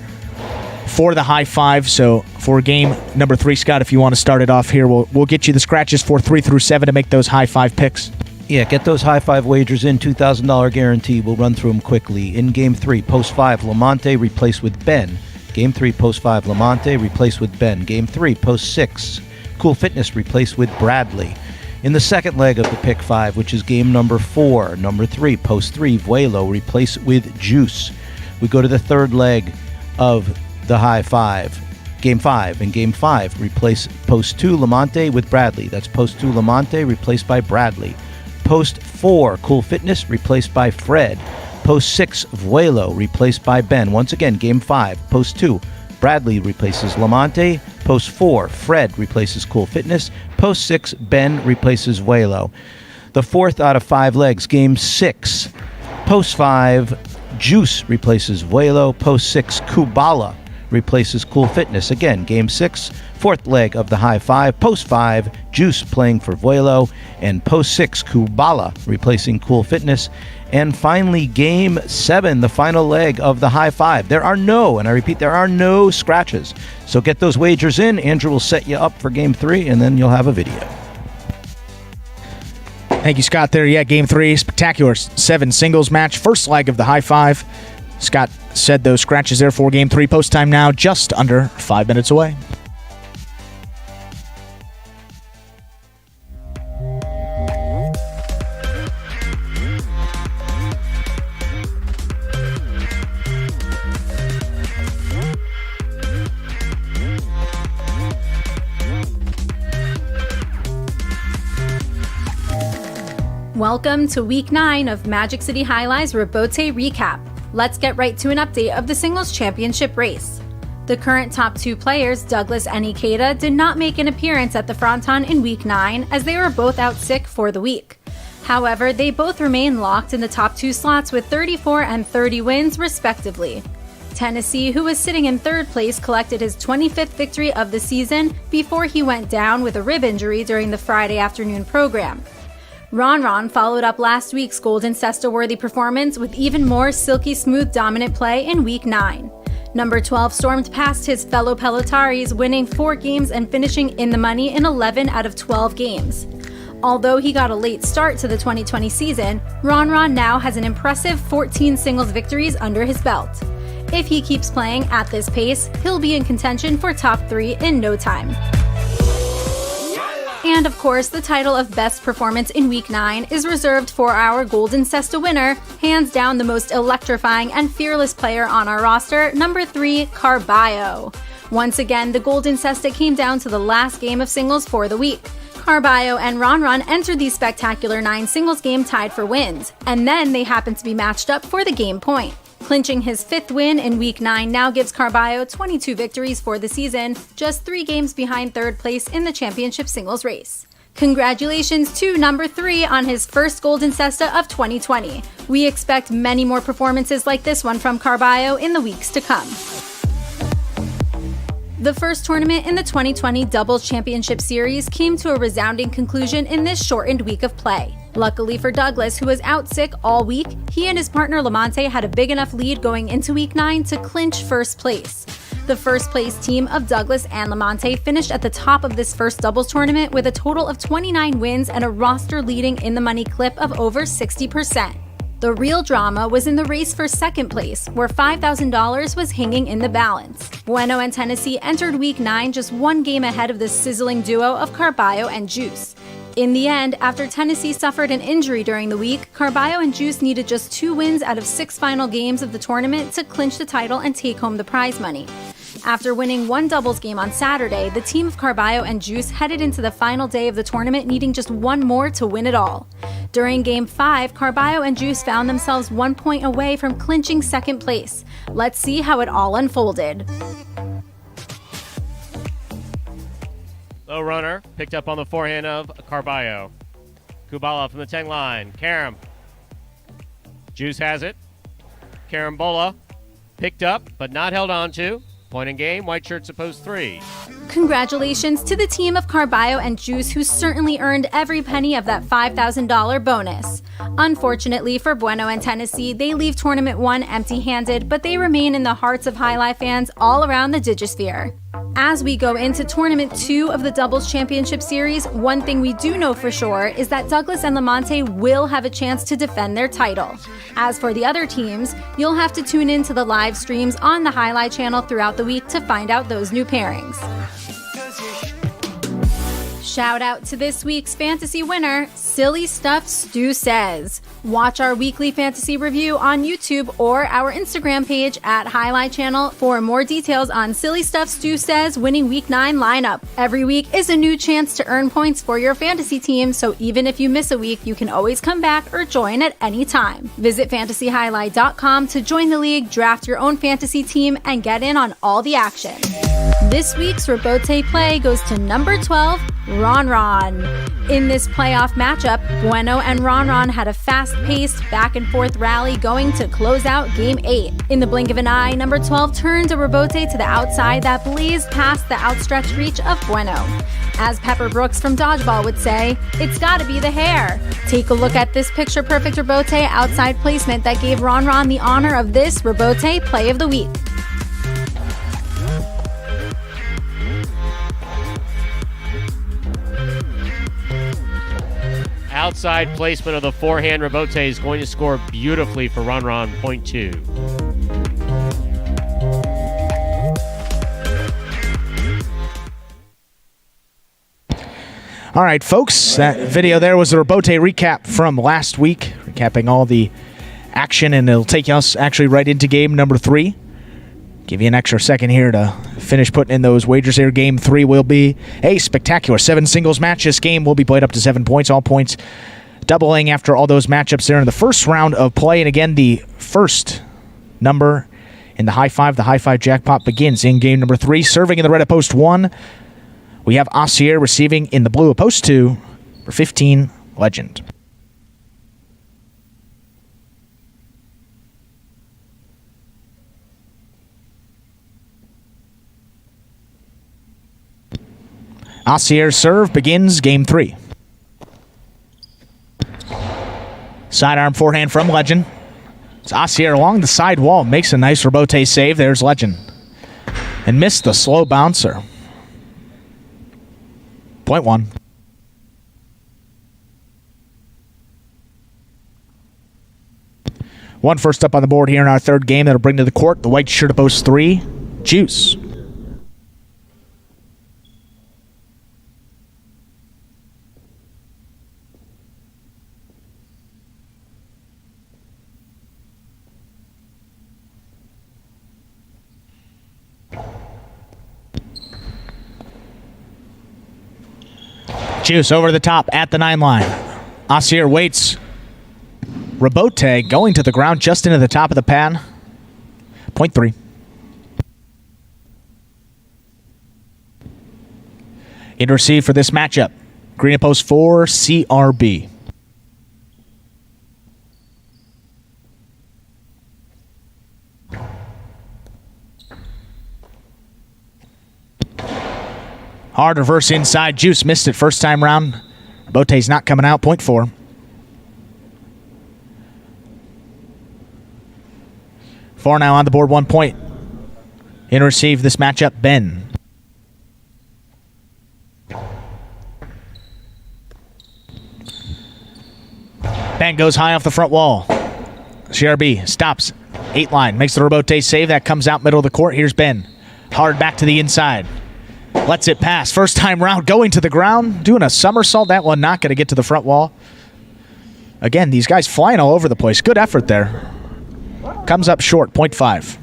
Speaker 1: for the high five. So for game number 3, Scott, if you want to start it off here, we'll get you the scratches for 3 through 7 to make those high five picks.
Speaker 3: Yeah, get those high five wagers in. $2,000 guarantee. We'll run through them quickly. In game 3, post 5, Lamonte replaced with Ben. Game 3, post 5, Lamonte replaced with Ben. Game 3, post 6, Cool Fitness replaced with Bradley. In the second leg of the pick 5, which is game number 4, number 3, post 3, Vuelo replaced with Juice. We go to the third leg of the high five. Game 5. In game 5, replace post 2 Lamonte with Bradley. That's post 2 Lamonte replaced by Bradley. Post 4 Cool Fitness replaced by Fred. Post 6 Vuelo replaced by Ben. Once again, game 5. Post 2 Bradley replaces Lamonte. Post 4 Fred replaces Cool Fitness. Post 6 Ben replaces Vuelo. The fourth out of 5 legs, game 6. Post 5 Juice replaces Vuelo. Post 6 Kubala replaces Cool Fitness. Again, game 6, fourth leg of the high five. Post 5, Juice playing for Vuelo. And post 6, Kubala replacing Cool Fitness. And finally, game 7, the final leg of the high five. There are no, and I repeat, there are no scratches. So get those wagers in. Andrew will set you up for game 3, and then you'll have a video.
Speaker 1: Thank you, Scott, there. Yeah, game 3, spectacular 7 singles match. First leg of the high five. Scott said those scratches there for game 3. Post time now, just under 5 minutes away.
Speaker 2: Welcome to Week 9 of Magic City Jai-Alai's Rebote Recap. Let's get right to an update of the Singles Championship race. The current top 2 players, Douglas and Ikeda, did not make an appearance at the Fronton in Week 9 as they were both out sick for the week. However, they both remain locked in the top 2 slots with 34 and 30 wins respectively. Tennessee, who was sitting in 3rd place, collected his 25th victory of the season before he went down with a rib injury during the Friday afternoon program. Ron followed up last week's Golden Cesta-worthy performance with even more silky smooth dominant play in Week 9. Number 12 stormed past his fellow Pelotaris, winning 4 games and finishing in the money in 11 out of 12 games. Although he got a late start to the 2020 season, Ron now has an impressive 14 singles victories under his belt. If he keeps playing at this pace, he'll be in contention for top 3 in no time. And of course, the title of Best Performance in Week 9 is reserved for our Golden Cesta winner, hands down the most electrifying and fearless player on our roster, number 3, Carballo. Once again, the Golden Cesta came down to the last game of singles for the week. Carballo and Ron entered the spectacular 9 singles game tied for wins, and then they happened to be matched up for the game point. Clinching his 5th win in Week 9 now gives Carballo 22 victories for the season, just 3 games behind 3rd place in the championship singles race. Congratulations to number 3 on his first Golden Cesta of 2020. We expect many more performances like this one from Carballo in the weeks to come. The first tournament in the 2020 Doubles Championship Series came to a resounding conclusion in this shortened week of play. Luckily for Douglas, who was out sick all week, he and his partner Lamonte had a big enough lead going into Week 9 to clinch first place. The first place team of Douglas and Lamonte finished at the top of this first doubles tournament with a total of 29 wins and a roster leading in the money clip of over 60%. The real drama was in the race for second place, where $5,000 was hanging in the balance. Bueno and Tennessee entered Week 9 just one game ahead of the sizzling duo of Carballo and Juice. In the end, after Tennessee suffered an injury during the week, Carballo and Juice needed just 2 wins out of 6 final games of the tournament to clinch the title and take home the prize money. After winning one doubles game on Saturday, the team of Carballo and Juice headed into the final day of the tournament needing just one more to win it all. During Game 5, Carballo and Juice found themselves 1 point away from clinching second place. Let's see how it all unfolded.
Speaker 6: Low runner, picked up on the forehand of Carballo. Kubala from the 10 line. Karam. Juice has it. Carambola picked up, but not held on to. Point in game, white shirt supposed 3.
Speaker 2: Congratulations to the team of Carballo and Juice, who certainly earned every penny of that $5,000 bonus. Unfortunately for Bueno and Tennessee, they leave Tournament 1 empty-handed, but they remain in the hearts of Jai-Alai fans all around the Digisphere. As we go into Tournament 2 of the Doubles Championship Series, one thing we do know for sure is that Douglas and Lamonte will have a chance to defend their title. As for the other teams, you'll have to tune in to the live streams on the Jai-Alai Channel throughout the week to find out those new pairings. Shout out to this week's fantasy winner, Silly Stuff Stu Says. Watch our weekly fantasy review on YouTube or our Instagram page at Jai-Alai Channel for more details on Silly Stuff Stu Says winning Week 9 lineup. Every week is a new chance to earn points for your fantasy team, so even if you miss a week, you can always come back or join at any time. Visit fantasyhighlight.com to join the league, draft your own fantasy team, and get in on all the action. This week's Rebote play goes to number 12, Ron Ron. In this playoff matchup, Bueno and Ron Ron had a fast-paced, back-and-forth rally going to close out Game 8. In the blink of an eye, number 12 turned a rebote to the outside that blazed past the outstretched reach of Bueno. As Pepper Brooks from Dodgeball would say, it's gotta be the hair. Take a look at this picture-perfect rebote outside placement that gave Ron Ron the honor of this Rebote Play of the Week.
Speaker 6: Outside placement of the forehand rebote is going to score beautifully for Ron Ron, point 2.
Speaker 1: All right, folks, that video there was the Rebote recap from last week, recapping all the action, and it'll take us actually right into game number 3. Give you an extra second here to finish putting in those wagers here. Game 3 will be a spectacular 7 singles match. This game will be played up to 7 points, all points doubling after all those matchups there in the first round of play. And again, the first number in the high five jackpot begins in game number 3. Serving in the red at post 1, we have Asier receiving in the blue at post 2 for 15, Legend. Asier's serve begins game 3. Sidearm forehand from Legend. It's Asier along the side wall. Makes a nice rebote save. There's Legend. And missed the slow bouncer. Point 1. One first up on the board here in our third game that'll bring to the court the white shirt at post 3, Juice. Juice over the top at the 9 line. Asier waits. Rebote going to the ground just into the top of the pad. Point 3. In receive for this matchup. Green at post 4, CRB. Hard reverse inside. Juice missed it first time round. Rebote's not coming out. Point 4. 4 now on the board. 1 point. In receive this matchup, Ben. Ben goes high off the front wall. CRB stops. 8 line. Makes the rebote save. That comes out middle of the court. Here's Ben. Hard back to the inside. Lets it pass. First time round going to the ground. Doing a somersault. That one not going to get to the front wall. Again, these guys flying all over the place. Good effort there. Comes up short. 0.5.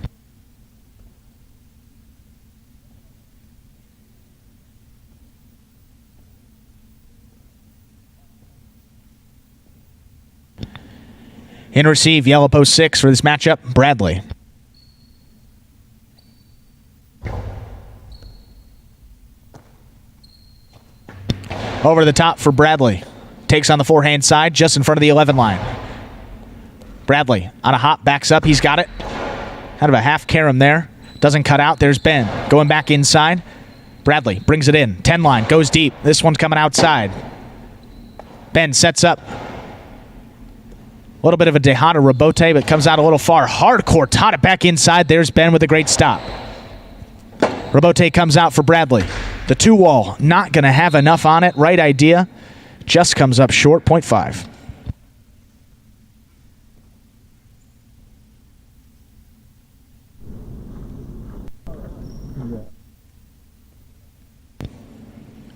Speaker 1: In receive, yellow post 6 for this matchup, Bradley. Over the top for Bradley. Takes on the forehand side, just in front of the 11 line. Bradley on a hop, backs up, he's got it. Kind of a half carom there. Doesn't cut out, there's Ben. Going back inside. Bradley brings it in. 10 line, goes deep. This one's coming outside. Ben sets up. A little bit of a Tejada rebote, but comes out a little far. Hardcore, taught it back inside. There's Ben with a great stop. Rebote comes out for Bradley. The 2-wall, not going to have enough on it. Right idea. Just comes up short, 0.5.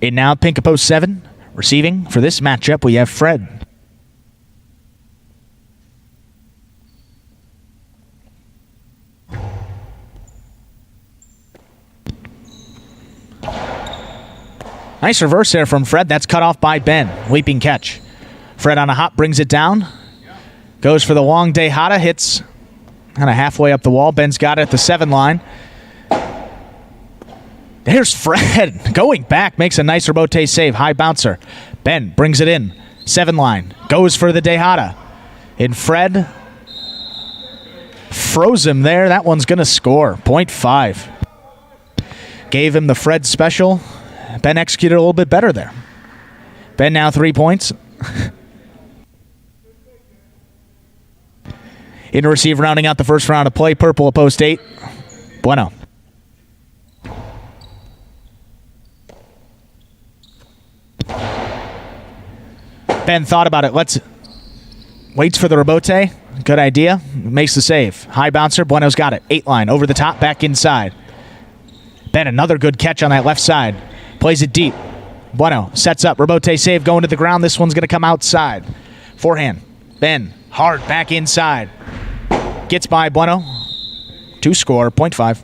Speaker 1: And now, pink of post 7. Receiving for this matchup, we have Fred. Nice reverse there from Fred. That's cut off by Ben. Leaping catch. Fred on a hop brings it down. Goes for the long Tejada. Hits kind of halfway up the wall. Ben's got it at the 7 line. There's Fred. Going back. Makes a nice rebote save. High bouncer. Ben brings it in. 7 line. Goes for the Tejada. And Fred froze him there. That one's going to score. 0.5. Gave him the Fred special. Ben executed a little bit better there. Ben now 3 points. In receive, rounding out the first round of play. Purple at post 8. Bueno. Ben thought about it. Waits for the rebote. Good idea. Makes the save. High bouncer. Bueno's got it. 8 line. Over the top. Back inside. Ben, another good catch on that left side. Plays it deep. Bueno sets up. Rebote save going to the ground. This one's going to come outside. Forehand. Ben. Hard back inside. Gets by Bueno. 2 score. 0.5.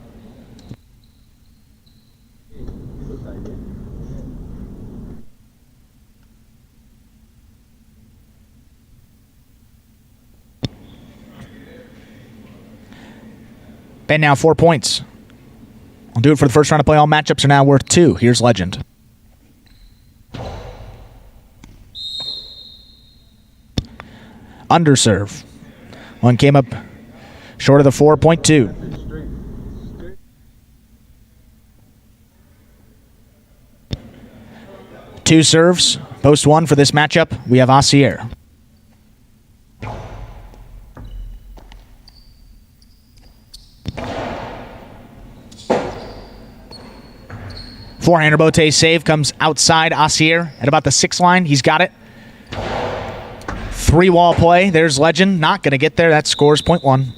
Speaker 1: Ben now 4 points. I'll do it for the first round of play. All matchups are now worth 2. Here's Legend. Underserve. One came up short of the 4.2. 2 serves. Post 1 for this matchup. We have Asier. Forehand rebote save comes outside. Asier at about the 6 line. He's got it. 3-wall play. There's Legend. Not going to get there. That scores 0.1.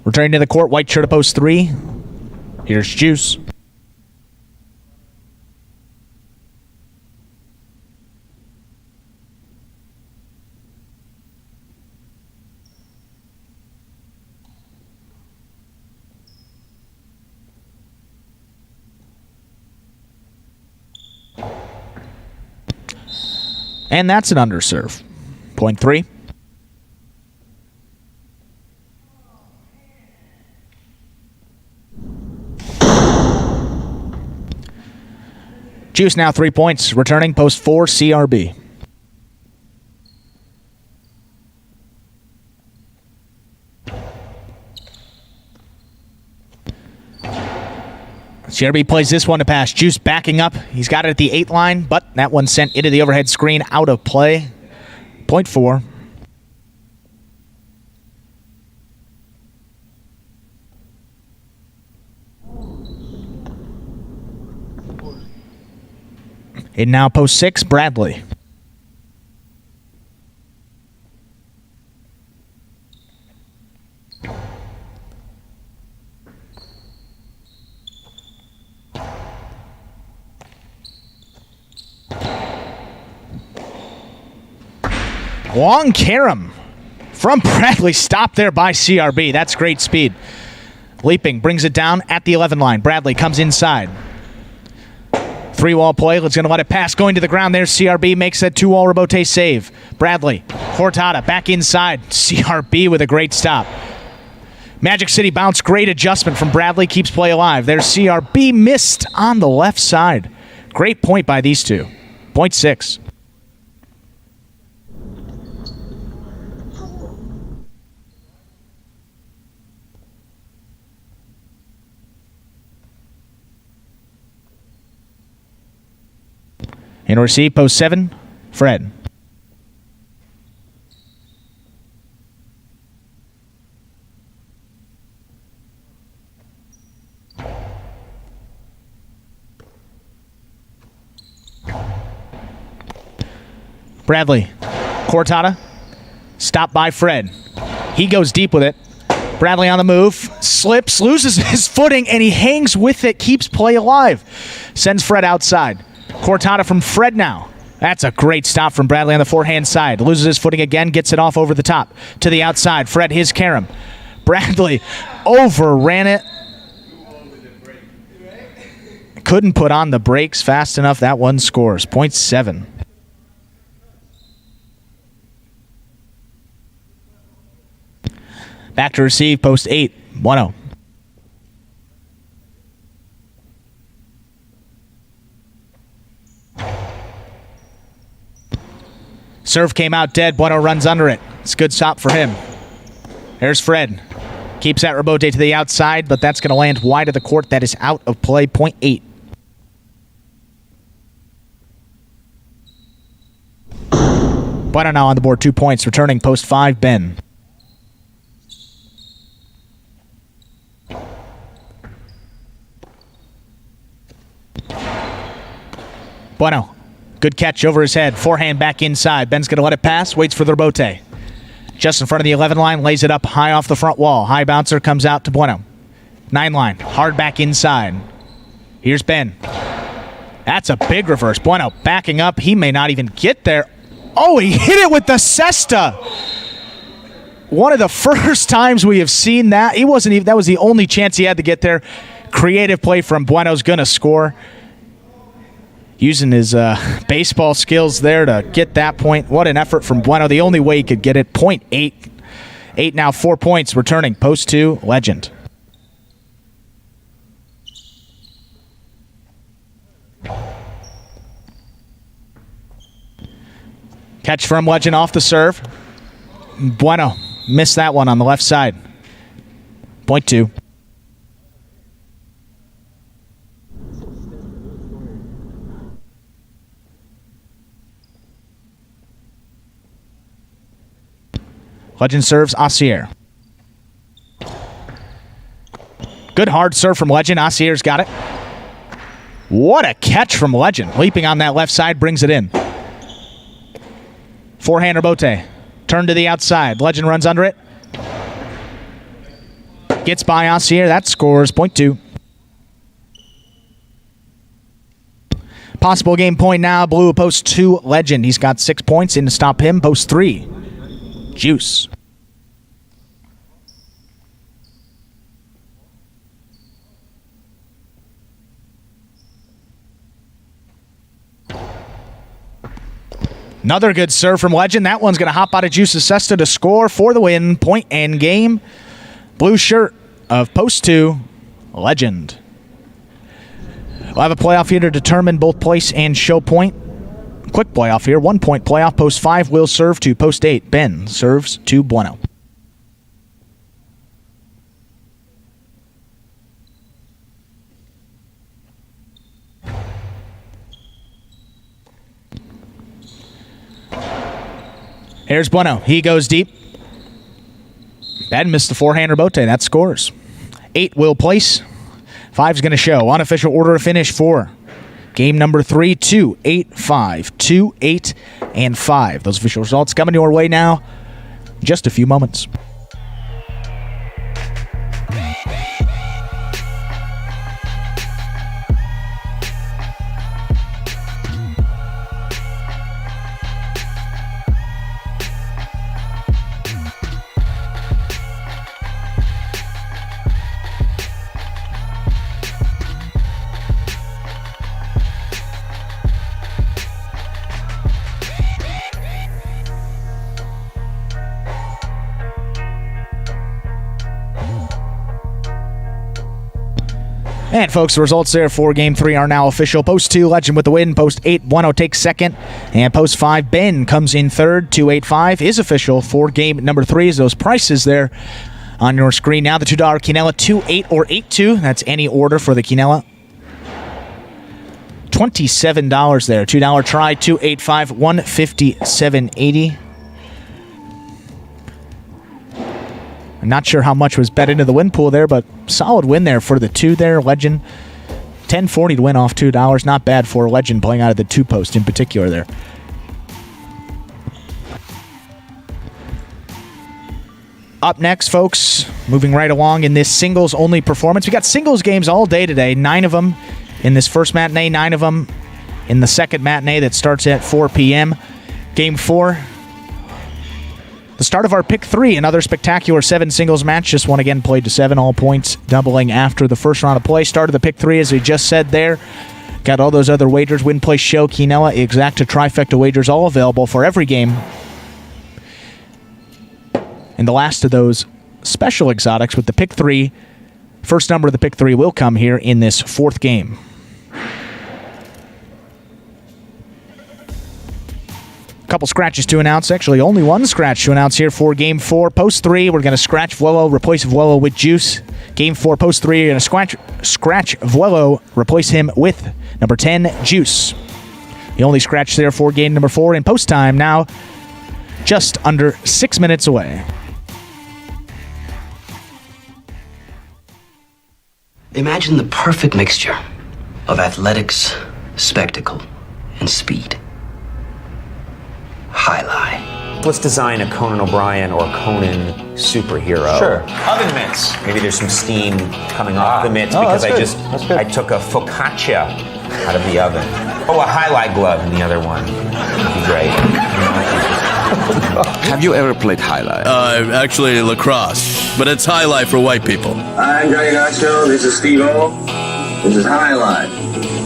Speaker 1: Returning to the court. White shirt at post 3. Here's Juice. And that's an underserve. 0.3. Juice now 3 points. Returning post 4 CRB. CRB plays this one to pass. Juice backing up. He's got it at the 8 line, but that one sent into the overhead screen, out of play. 0.4. And now post 6, Bradley. Long carom from Bradley. Stopped there by CRB. That's great speed. Leaping, brings it down at the 11 line. Bradley comes inside. 3-wall play. Let's going to let it pass. Going to the ground there. CRB makes that 2-wall rebote save. Bradley, Cortada back inside. CRB with a great stop. Magic City bounce. Great adjustment from Bradley. Keeps play alive. There's CRB missed on the left side. Great point by these two. Point 6. In receive, post 7, Fred. Bradley, Cortada, stopped by Fred. He goes deep with it. Bradley on the move, slips, loses his footing, and he hangs with it, keeps play alive. Sends Fred outside. Cortada from Fred now. That's a great stop from Bradley on the forehand side. Loses his footing again, gets it off over the top. To the outside, Fred, his carom. Bradley overran it. Couldn't put on the brakes fast enough. That one scores. Point 7. Back to receive, post 8, 1-0. Serve came out dead. Bueno runs under it. It's a good stop for him. There's Fred. Keeps that rebote to the outside, but that's going to land wide of the court. That is out of play. Point 8. Bueno now on the board. 2 points. Returning post 5, Ben. Bueno. Good catch over his head. Forehand back inside. Ben's going to let it pass. Waits for the rebote. Just in front of the 11 line. Lays it up high off the front wall. High bouncer comes out to Bueno. 9 line. Hard back inside. Here's Ben. That's a big reverse. Bueno backing up. He may not even get there. Oh, he hit it with the cesta. One of the first times we have seen that. He wasn't even. That was the only chance he had to get there. Creative play from Bueno's going to score. Using his baseball skills there to get that point. What an effort from Bueno. The only way he could get it. Point 8. 8 now, 4 points. Returning post 2, Legend. Catch from Legend off the serve. Bueno missed that one on the left side. Point 2. Legend serves Asier. Good hard serve from Legend. Asier's got it. What a catch from Legend. Leaping on that left side, brings it in. Forehand rebote. Turn to the outside. Legend runs under it. Gets by Asier. That scores. Point 2. Possible game point now. Blue post 2, Legend. He's got 6 points in to stop him. Post 3. Juice. Another good serve from Legend. That one's going to hop out of Juice's cesta to score for the win. Point and game. Blue shirt of post 2, Legend. We'll have a playoff here to determine both place and show point. Quick playoff here. 1 point playoff. Post 5 will serve to post 8. Ben serves to Bueno. Here's Bueno. He goes deep. Ben missed the forehand rebote. That scores. 8 will place. 5's going to show. Unofficial order of finish for game number 3, 2, 8, 5, 2, 8, and 5. Those official results coming your way now. Just a few moments. And folks, the results there for Game 3 are now official. Post 2, Legend with the win. Post 8, Bueno takes second. And Post 5, Ben comes in third. 285 is official for Game number 3. As those prices there on your screen now. The $2 Quinella, 2-8 or 8-2. That's any order for the Quinella. $27 there. $2 try, 285, 157.80. I'm not sure how much was bet into the win pool there, but solid win there for the 2 there. Legend, 1040 to win off $2. Not bad for Legend playing out of the 2 post in particular there. Up next, folks, moving right along in this singles-only performance. We got singles games all day today, 9 of them in this first matinee, 9 of them in the second matinee that starts at 4 p.m. Game 4. The start of our pick 3, another spectacular 7 singles match. Just one again played to 7, all points doubling after the first round of play. Started the pick 3, as we just said there. Got all those other wagers, win, play, show, Quinella, exacta, trifecta wagers, all available for every game. And the last of those special exotics with the pick 3. First number of the pick 3 will come here in this 4th game. Couple scratches to announce. Actually, only one scratch to announce here for Game 4. Post 3, we're going to scratch Vuelo, replace Vuelo with Juice. Game 4, Post 3, you're going to scratch Vuelo, replace him with number 10, Juice. The only scratch there for game number 4 in post time now, just under 6 minutes away.
Speaker 7: Imagine the perfect mixture of athletics, spectacle, and speed. Jai-Alai.
Speaker 8: Let's design a Conan O'Brien or Conan superhero.
Speaker 9: Sure. Oven mitts.
Speaker 8: Maybe there's some steam coming off the mitts because I took a focaccia out of the oven. Oh, a highlight glove in the other one. That'd be great.
Speaker 10: Have you ever played Jai-Alai?
Speaker 11: Actually lacrosse, but it's Jai-Alai for white people.
Speaker 12: I'm Johnny Nacho, this is Steve-O, this is Jai-Alai.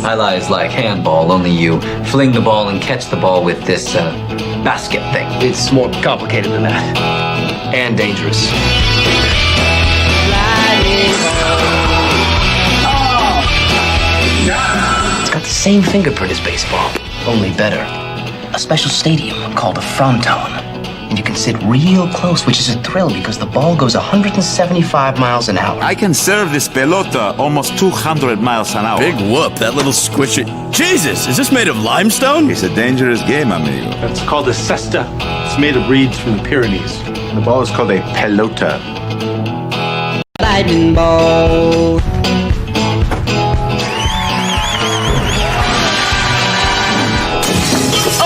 Speaker 7: Jai-Alai is like handball, only you fling the ball and catch the ball with this basket thing. It's more complicated than that. And dangerous. It's got the same fingerprint as baseball, only better. A special stadium called a fronton. And you can sit real close, which is a thrill because the ball goes 175 miles an hour.
Speaker 10: I can serve this pelota almost 200 miles an hour.
Speaker 11: Big whoop, that little squishy. Jesus, is this made of limestone?
Speaker 10: It's a dangerous game, amigo.
Speaker 9: That's called a cesta. It's made of reeds from the Pyrenees.
Speaker 10: The ball is called a pelota.
Speaker 13: Lightning ball.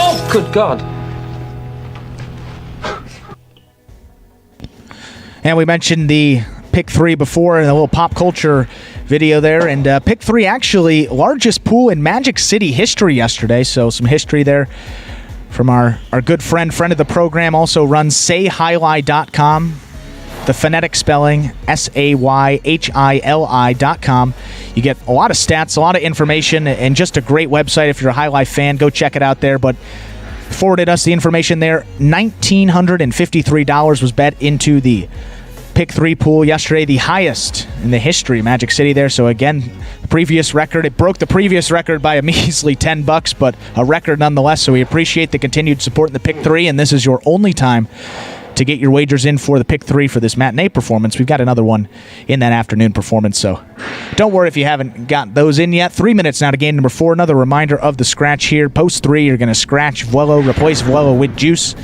Speaker 7: Oh, good God.
Speaker 1: And we mentioned the pick 3 before in a little pop culture video there. And pick 3 actually largest pool in Magic City history yesterday. So some history there from our good friend of the program. Also runs sayhili.com. The phonetic spelling, SAYHILI.com. You get a lot of stats, a lot of information, and just a great website. If you're a Jai-Alai fan, go check it out there. But forwarded us the information there. $1,953 was bet into the pick 3 pool yesterday, the highest in the history of Magic City there. So again, the previous record, it broke the previous record by a measly $10, but a record nonetheless. So we appreciate the continued support in the pick 3, and this is your only time to get your wagers in for the pick 3 for this matinee performance. We've got another one in that afternoon performance, so don't worry if you haven't got those in yet. 3 minutes now to game number 4. Another reminder of the scratch here. Post 3, you're going to scratch Vuelo, replace Vuelo with Juice.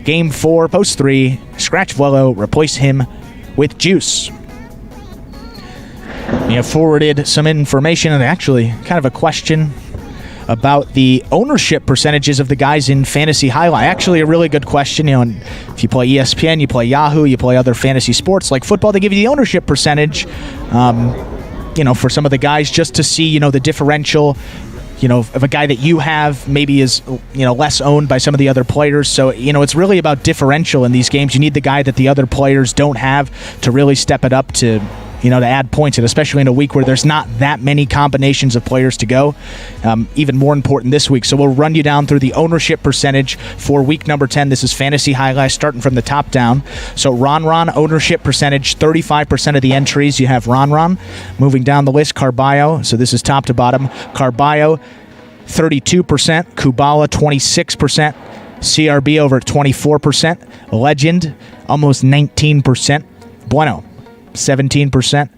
Speaker 1: Game 4, post 3, scratch Vuelo, replace him with Juice. We have forwarded some information, and actually kind of a question about the ownership percentages of the guys in fantasy Jai-Alai. Actually, a really good question. You know, if you play ESPN, you play Yahoo, you play other fantasy sports like football, they give you the ownership percentage. For some of the guys, just to see, the differential. If a guy that you have maybe is, less owned by some of the other players. So, it's really about differential in these games. You need the guy that the other players don't have to really step it up to, to add points, and especially in a week where there's not that many combinations of players to go. Even more important this week. So we'll run you down through the ownership percentage for week number 10. This is Fantasy Highlights starting from the top down. So Ron ownership percentage, 35% of the entries. You have Ron. Moving down the list, Carballo. So this is top to bottom. Carballo, 32%. Kubala, 26%. CRB over at 24%. Legend, almost 19%. Bueno, 17%.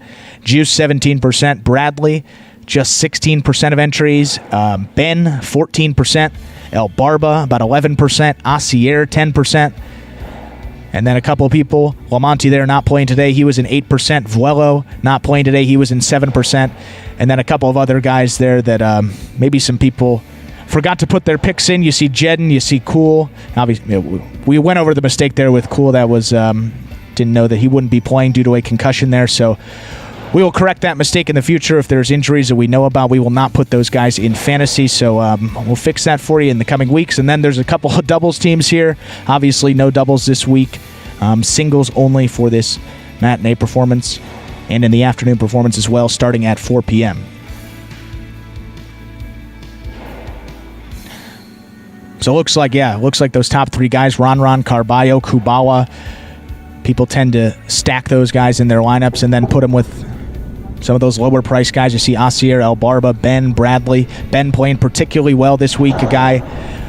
Speaker 1: Juice, 17%. Bradley, just 16% of entries. Ben, 14%. El Barba, about 11%. Asier, 10%. And then a couple of people, Lamonti there not playing today. He was in 8%. Vuelo not playing today. He was in 7%. And then a couple of other guys there that maybe some people forgot to put their picks in. You see Jedden, you see Cool. Obviously, we went over the mistake there with Cool. That was didn't know that he wouldn't be playing due to a concussion there. So we will correct that mistake in the future. If there's injuries that we know about, we will not put those guys in fantasy. So we'll fix that for you in the coming weeks. And then there's a couple of doubles teams here. Obviously, no doubles this week. Singles only for this matinee performance and in the afternoon performance as well, starting at 4 p.m. So it looks like those top three guys, Ron, Carballo, Kubala, people tend to stack those guys in their lineups and then put them with some of those lower price guys. You see Asier, El Barba, Ben, Bradley. Ben playing particularly well this week. A guy,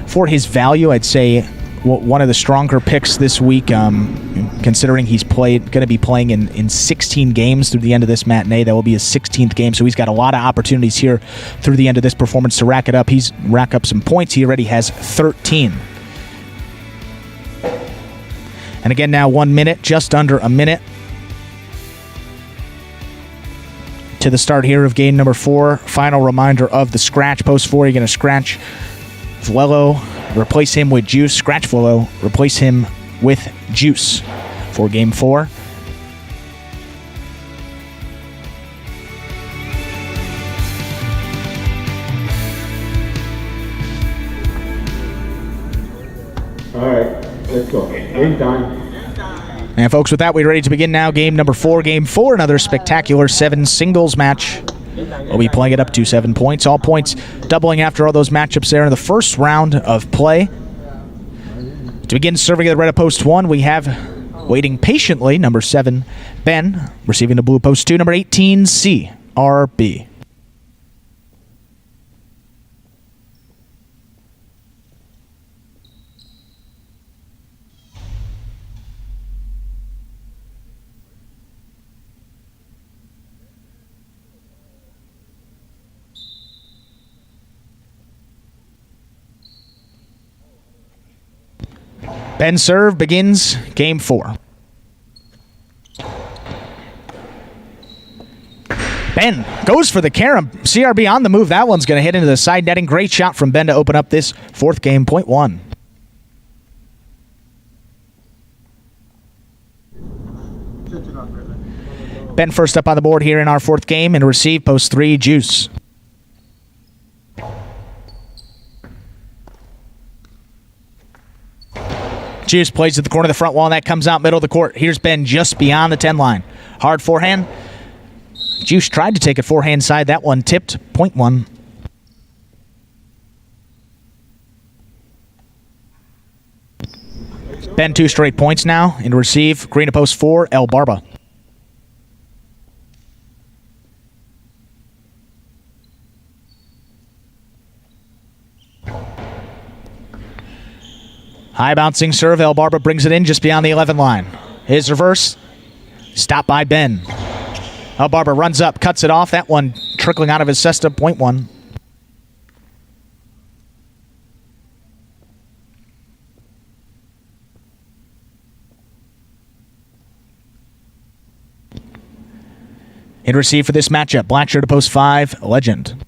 Speaker 1: for his value, I'd say one of the stronger picks this week, considering he's going to be playing in 16 games through the end of this matinee. That will be his 16th game, so he's got a lot of opportunities here through the end of this performance to rack it up. He's rack up some points. He already has 13. And again, now 1 minute, just under a minute to the start here of game number 4. Final reminder of the scratch. Post 4, you're going to scratch Vuelo, replace him with Juice. Scratch Vuelo, replace him with Juice for game 4.
Speaker 4: All right, let's go. Game time.
Speaker 1: And folks, with that, we're ready to begin now. Game number 4. Game 4, another spectacular 7 singles match. We'll be playing it up to 7 points. All points doubling after all those matchups there in the first round of play. To begin serving the red of post 1, we have waiting patiently number 7, Ben, receiving the blue post 2, number 18, CRB. Ben serve begins game 4. Ben goes for the carom. CRB on the move. That one's going to hit into the side netting. Great shot from Ben to open up this 4th game, point 1. Ben first up on the board here in our 4th game, and receive post 3, Juice. Juice plays at the corner of the front wall, and that comes out middle of the court. Here's Ben just beyond the 10 line. Hard forehand. Juice tried to take it forehand side. That one tipped, point 1. Ben 2 straight points now. In receive, green to post 4, El Barba. High bouncing serve. El Barba brings it in just beyond the 11 line. His reverse. Stopped by Ben. El Barba runs up, cuts it off. That one trickling out of his cesta, point 1. In receive for this matchup, Blackshirt to post 5, Legend.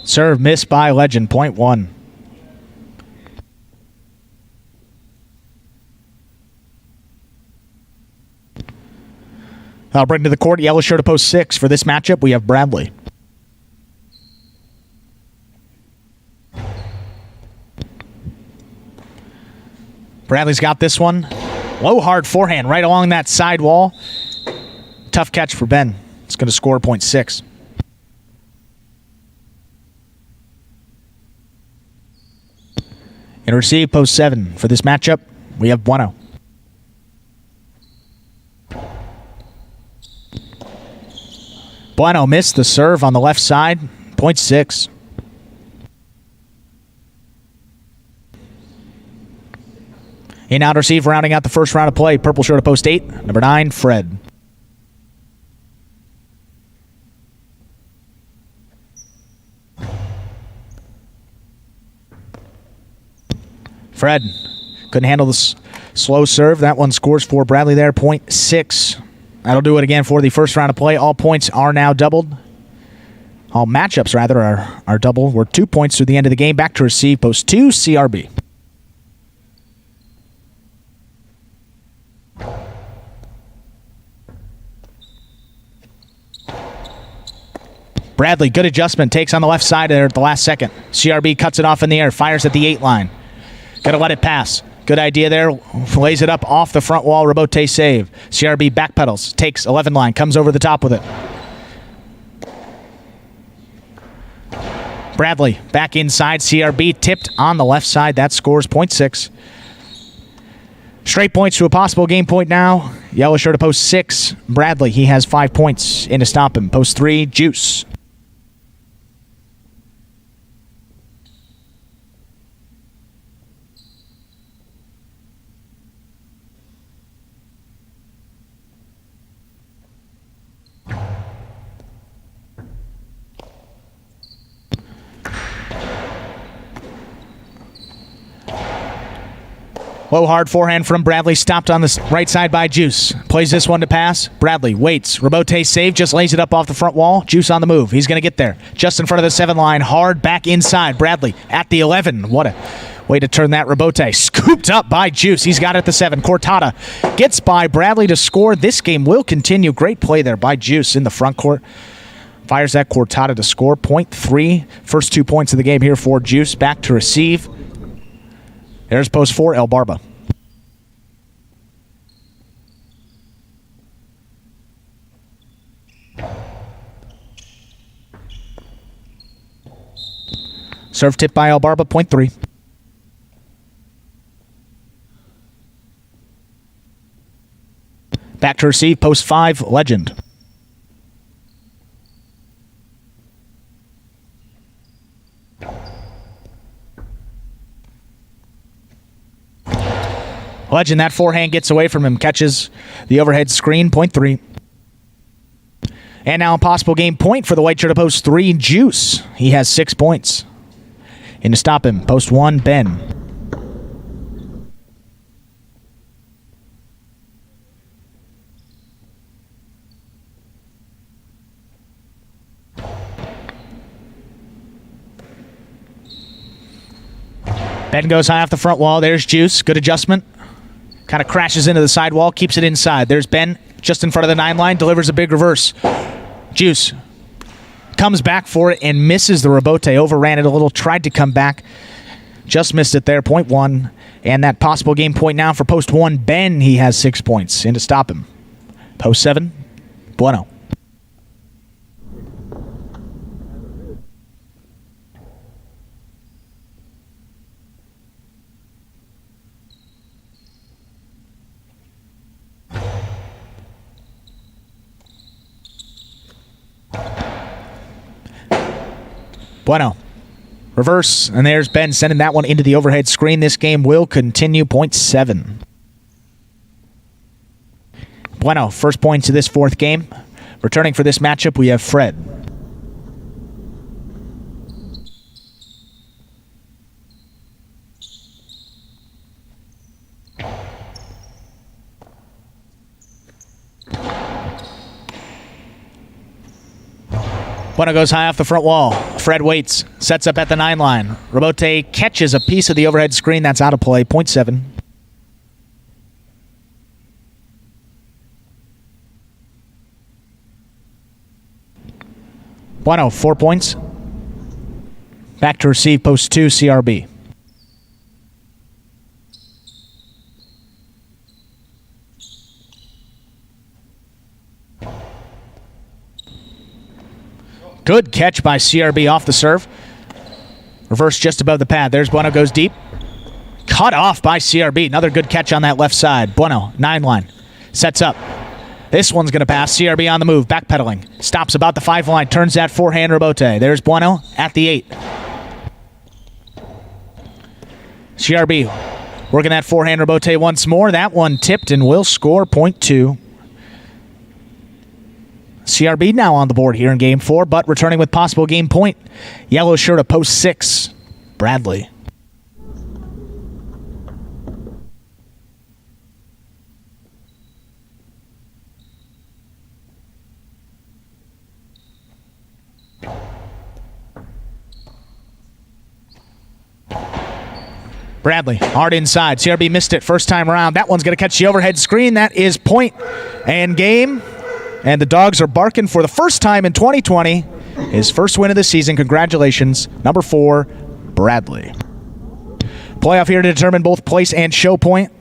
Speaker 1: Serve missed by Legend, point 1. I'll bring to the court yellow shirt to post 6. For this matchup, we have Bradley. Bradley's got this one. Low, hard forehand right along that side wall. Tough catch for Ben. It's going to score .6. In receive, post 7. For this matchup, we have Bueno. Bueno missed the serve on the left side. .6. In out receive, rounding out the first round of play. Purple shirt of post 8. Number 9, Fred. Fred couldn't handle the slow serve. That one scores for Bradley there, .6. That'll do it again for the first round of play. All points are now doubled. All matchups, rather, are double. We're 2 points through the end of the game. Back to receive, post 2, CRB. Bradley, good adjustment, takes on the left side there at the last second. CRB cuts it off in the air, fires at the 8 line. Got to let it pass. Good idea there. Lays it up off the front wall. Rabote save. CRB backpedals. Takes 11 line. Comes over the top with it. Bradley back inside. CRB tipped on the left side. That scores .6. Straight points to a possible game point now. Yellow shirt to post 6. Bradley, he has 5 points in to stop him. Post 3, Juice. Low hard forehand from Bradley, stopped on the right side by Juice. Plays this one to pass. Bradley waits. Rabote save, just lays it up off the front wall. Juice on the move. He's going to get there. Just in front of the 7 line. Hard back inside. Bradley at the 11. What a way to turn that. Rabote scooped up by Juice. He's got it at the 7. Cortada gets by Bradley to score. This game will continue. Great play there by Juice in the front court. Fires that Cortada to score. .3. First 2 points of the game here for Juice. Back to receive. There's post 4, El Barba. Serve tip by El Barba, .3. Back to receive, post 5, Legend. Legend, that forehand gets away from him, catches the overhead screen, .3. And now a possible game point for the white shirt of post 3, Juice. He has 6 points. In to stop him, post 1, Ben. Ben goes high off the front wall. There's Juice. Good adjustment. Kind of crashes into the sidewall, keeps it inside. There's Ben, just in front of the 9 line, delivers a big reverse. Juice comes back for it and misses the Rabote. Overran it a little, tried to come back. Just missed it there, .1. And that possible game point now for post 1, Ben, he has 6 points. In to stop him. Post 7, Bueno. Bueno. Reverse, and there's Ben sending that one into the overhead screen. This game will continue, .7. Bueno, first points of this 4th game. Returning for this matchup, we have Fred. Bueno goes high off the front wall. Fred waits, sets up at the 9 line. Rabote catches a piece of the overhead screen. That's out of play, .7. Bueno, 4 points. Back to receive, post 2, CRB. Good catch by CRB off the serve. Reverse just above the pad. There's Bueno, goes deep. Cut off by CRB. Another good catch on that left side. Bueno, 9 line. Sets up. This one's going to pass. CRB on the move. Backpedaling. Stops about the 5 line. Turns that forehand rebote. There's Bueno at the 8. CRB working that forehand rebote once more. That one tipped and will score point 2. CRB now on the board here in Game 4, but returning with possible game point. Yellow shirt of post 6. Bradley. Bradley, hard inside. CRB missed it first time around. That one's going to catch the overhead screen. That is point and game. And the Dogs are barking for the first time in 2020. His first win of the season. Congratulations. Number 4, Bradley. Playoff here to determine both place and show point.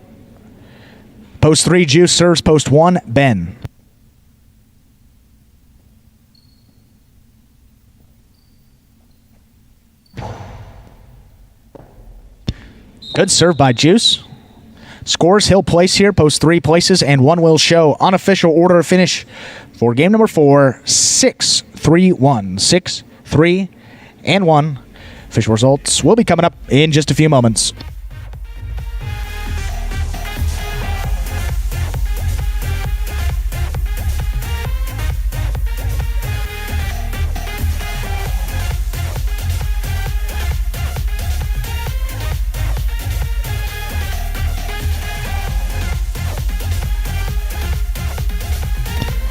Speaker 1: Post 3, Juice serves. Post 1, Ben. Good serve by Juice. Scores he'll place here, post 3 places, and 1 will show. Unofficial order of finish for game number 4, 6-3-1. 6-3 and 1. Official results will be coming up in just a few moments.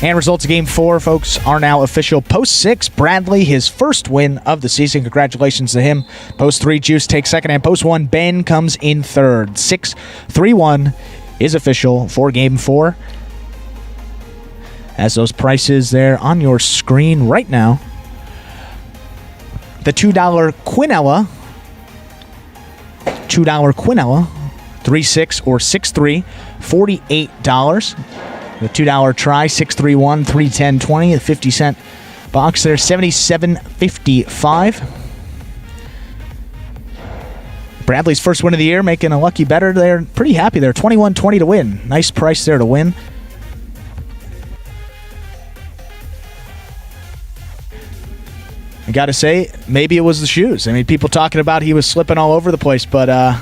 Speaker 1: And results of Game 4, folks, are now official. Post 6, Bradley, his first win of the season. Congratulations to him. Post 3, Juice takes second. And post 1, Ben comes in third. 6-3-1 is official for Game 4. As those prices there on your screen right now. The $2 Quinella. $2 Quinella. 3-6 or 6-3. $48. The $2 try, 6-3-1, 3-10-20, the 50-cent box there, 77.55. Bradley's first win of the year, making a lucky better there. Pretty happy there, 21.20 to win. Nice price there to win. I got to say, maybe it was the shoes. I mean, people talking about he was slipping all over the place, but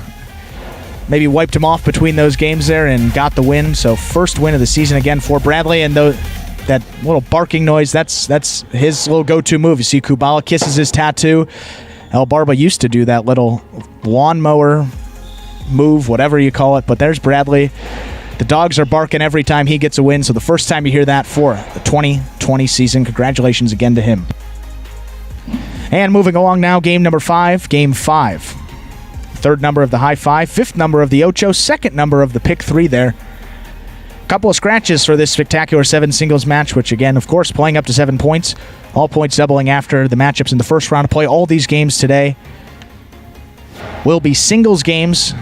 Speaker 1: maybe wiped him off between those games there and got the win. So first win of the season again for Bradley. And that little barking noise, that's his little go-to move. You see Kubala kisses his tattoo. El Barba used to do that little lawnmower move, whatever you call it. But there's Bradley. The Dogs are barking every time he gets a win. So the first time you hear that for the 2020 season, congratulations again to him. And moving along now, game number 5, Game 5. Third number of the high 5, 5th number of the ocho, 2nd number of the pick 3 there. Couple of scratches for this spectacular 7 singles match, which again, of course, playing up to 7 points. All points doubling after the matchups in the first round to play. All these games today will be singles games.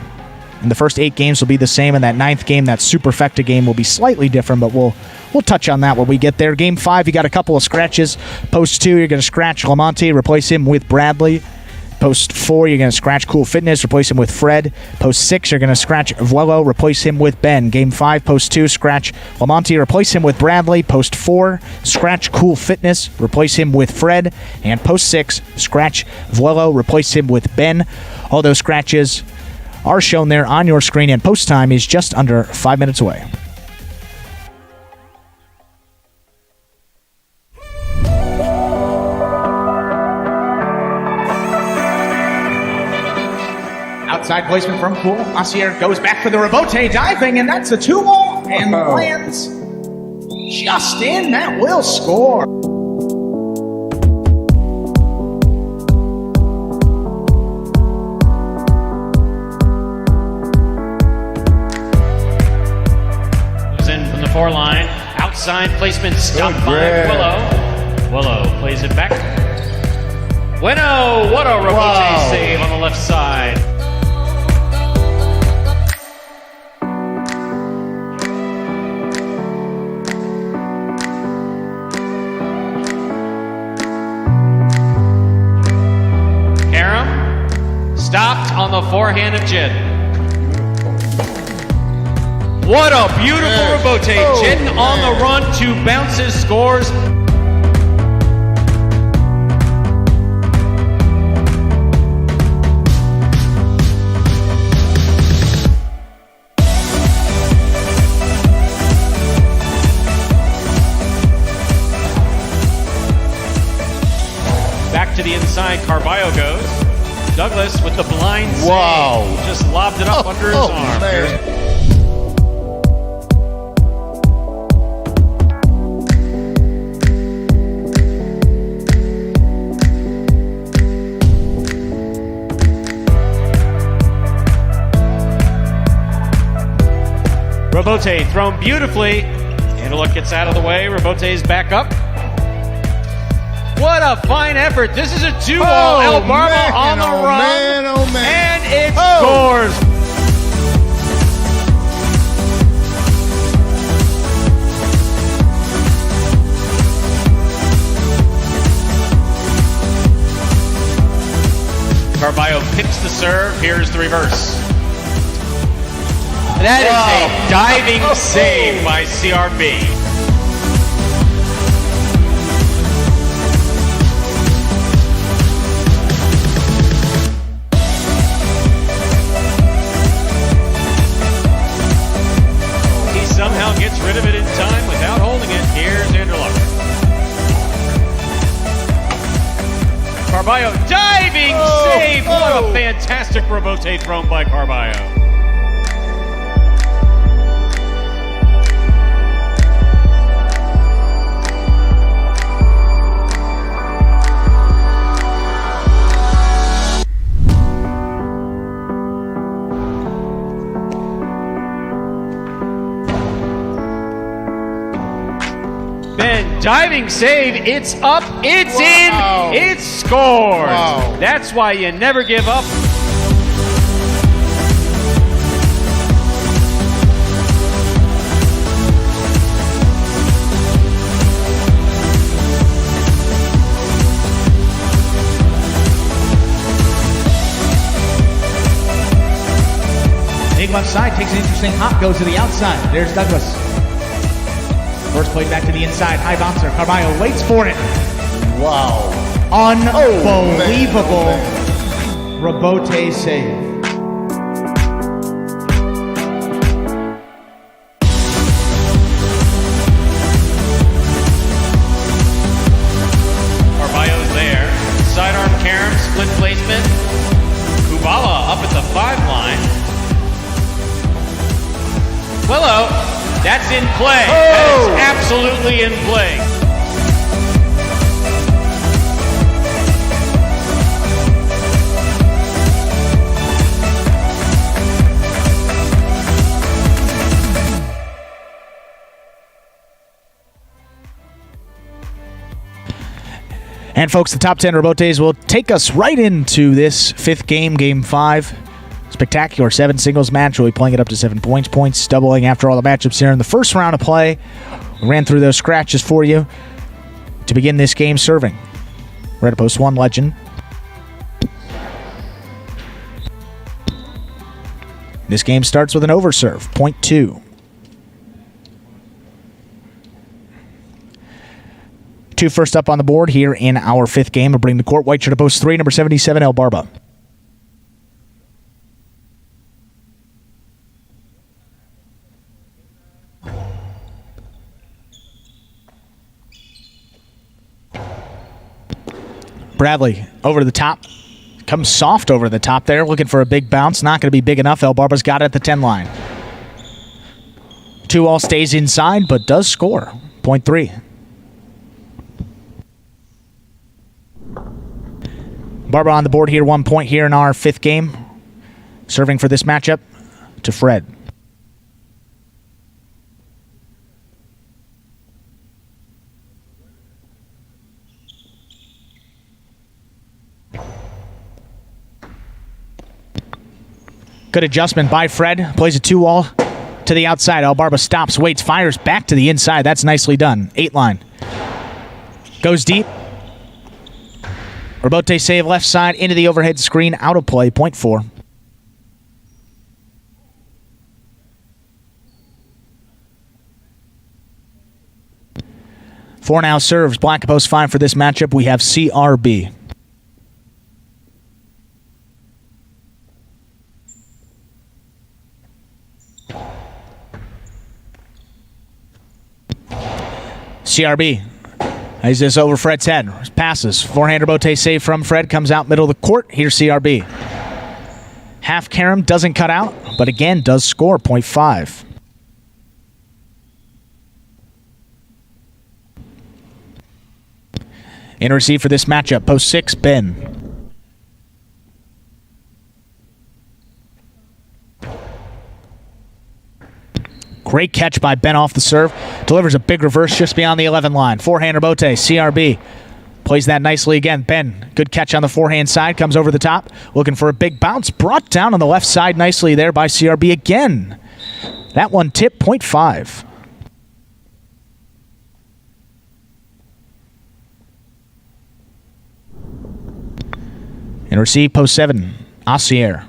Speaker 1: And the first 8 games will be the same. And that 9th game, that superfecta game, will be slightly different, but we'll touch on that when we get there. Game 5, you got a couple of scratches. Post 2, you're going to scratch Lamonte, replace him with Bradley. Post 4, you're going to scratch Cool Fitness, replace him with Fred. Post 6, you're going to scratch Vuelo, replace him with Ben. Game 5, Post 2, scratch Lamonte, replace him with Bradley. Post 4, scratch Cool Fitness, replace him with Fred. And Post 6, scratch Vuelo, replace him with Ben. All those scratches are shown there on your screen, and post time is just under 5 minutes away. Outside placement from Cool. Asier goes back for the rebote, diving, and that's a 2-ball, and lands just in. That will score.
Speaker 13: Goes in from the 4 line. Outside placement stopped by Willow. Willow plays it back. Bueno, what a rebote save on the left side. forehand of Jin. What a beautiful rebote. Jin on the run, 2 bounces, scores. Back to the inside, Carballo goes. Douglas with the blind save.
Speaker 14: Wow.
Speaker 13: Just lobbed it up under his arm.
Speaker 14: Man.
Speaker 13: Rebote thrown beautifully. Antelope gets out of the way. Rebote's back up. What a fine effort. This is a 2-all. El Barba on the run.
Speaker 14: Man, oh man.
Speaker 13: And it scores. Carballo pips the serve. Here's the reverse. That is a diving save by CRB. He somehow gets rid of it in time without holding it. Here's Anderluck. Carballo diving save. What a fantastic rebote thrown by Carballo. Diving save, it's up, it's in, it's scored.
Speaker 14: Wow.
Speaker 13: That's why you never give up.
Speaker 1: Big left side, takes an interesting hop, goes to the outside. There's Douglas. First play back to the inside, high bouncer. Carballo waits for it.
Speaker 14: Wow.
Speaker 1: Unbelievable rebote save.
Speaker 13: Carballo's there. Sidearm carom, split placement. Kubala up at the 5 line. Willow. That's in play. That is absolutely in play.
Speaker 1: And folks, the top 10 rebotes will take us right into this 5th game, Game 5. Spectacular 7 singles match. We'll be playing it up to 7 points. Points doubling after all the matchups here in the first round of play. We ran through those scratches for you. To begin this game, serving. Red Post 1 Legend. This game starts with an overserve. Point 2. 2 first up on the board here in our 5th game. We'll bring the court. White shirt to post 3, number 77, El Barba. Bradley over the top. Comes soft over the top there. Looking for a big bounce. Not going to be big enough. El Barba's got it at the 10 line. 2-all stays inside, but does score. Point 3. Barba on the board here. 1 point here in our 5th game. Serving for this matchup to Fred. Good adjustment by Fred. Plays a 2-all to the outside. El Barba stops, waits, fires back to the inside. That's nicely done. 8 line. Goes deep. Rebote save left side into the overhead screen. Out of play. Point 4. Four now serves. Black at post 5 for this matchup. We have CRB. CRB. He's this over Fred's head. Passes. Forehand rebote save from Fred. Comes out middle of the court. Here's CRB. Half carom doesn't cut out, but again does score 0.5. In receive for this matchup, post 6, Ben. Great catch by Ben off the serve. Delivers a big reverse just beyond the 11 line. Forehand rebote, CRB. Plays that nicely again. Ben, good catch on the forehand side. Comes over the top. Looking for a big bounce. Brought down on the left side nicely there by CRB again. That one tipped 0.5. And receive post 7, Assier.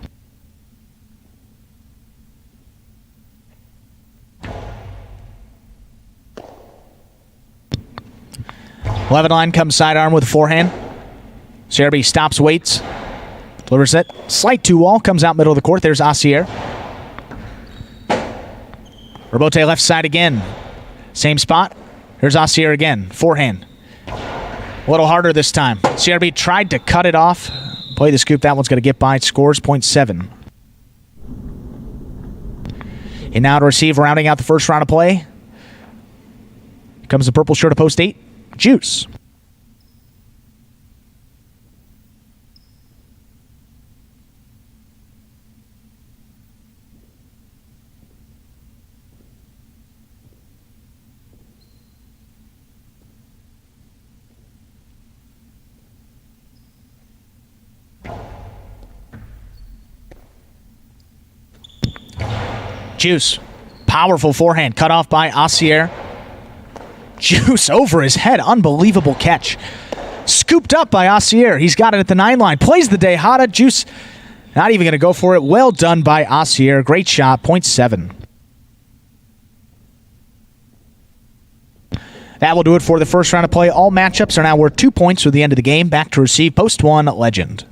Speaker 1: Levin line comes sidearm with a forehand. CRB stops, waits. Delivers it. Slight 2-wall. Comes out middle of the court. There's Assier. Rebote left side again. Same spot. Here's Assier again. Forehand. A little harder this time. CRB tried to cut it off. Play the scoop. That one's going to get by. Scores 0.7. And now to receive, rounding out the first round of play. Comes the purple shirt of post 8. Juice. Juice. Powerful forehand cut off by Assier. Juice over his head. Unbelievable catch. Scooped up by Assier. He's got it at the 9 line. Plays the Dejada. Juice not even going to go for it. Well done by Assier. Great shot. 0.7. That will do it for the first round of play. All matchups are now worth 2 points through the end of the game. Back to receive post 1, Legend.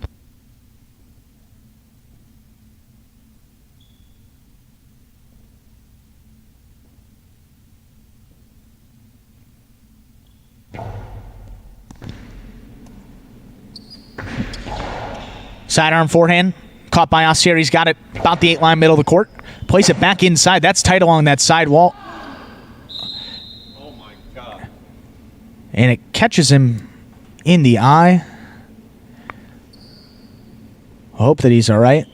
Speaker 1: Sidearm forehand. Caught by Assier. He's got it about the 8 line middle of the court. Plays it back inside. That's tight along that side wall.
Speaker 14: Oh my God.
Speaker 1: And it catches him in the eye. I hope that he's all right.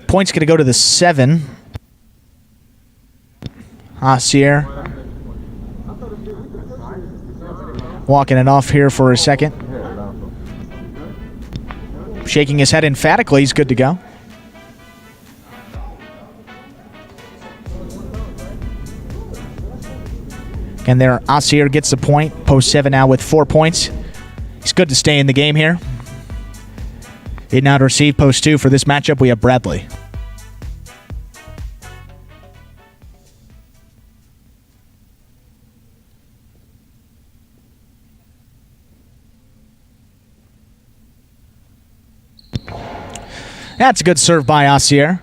Speaker 1: Point's going to go to the 7. Assier walking it off here for a second. Shaking his head emphatically. He's good to go. And there, Assier gets the point. Post 7 now with 4 points. He's good to stay in the game here. In now to receive post 2 for this matchup, we have Bradley. That's a good serve by Assier.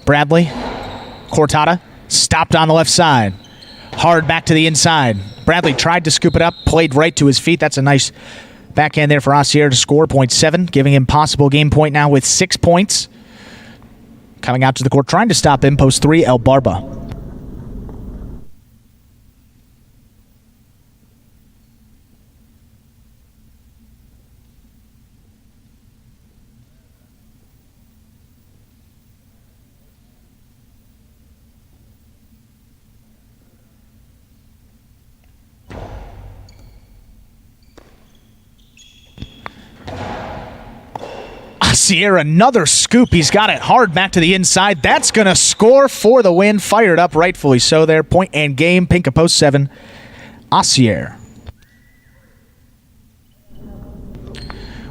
Speaker 1: Bradley. Cortada. Stopped on the left side. Hard back to the inside. Bradley tried to scoop it up. Played right to his feet. That's a nice backhand there for Assier to score 0.7. Giving him possible game point now with 6 points. Coming out to the court. Trying to stop him. Post 3, El Barba. Assier, another scoop. He's got it hard back to the inside. That's going to score for the win. Fired up, rightfully so there. Point and game. Pink of post 7. Assier.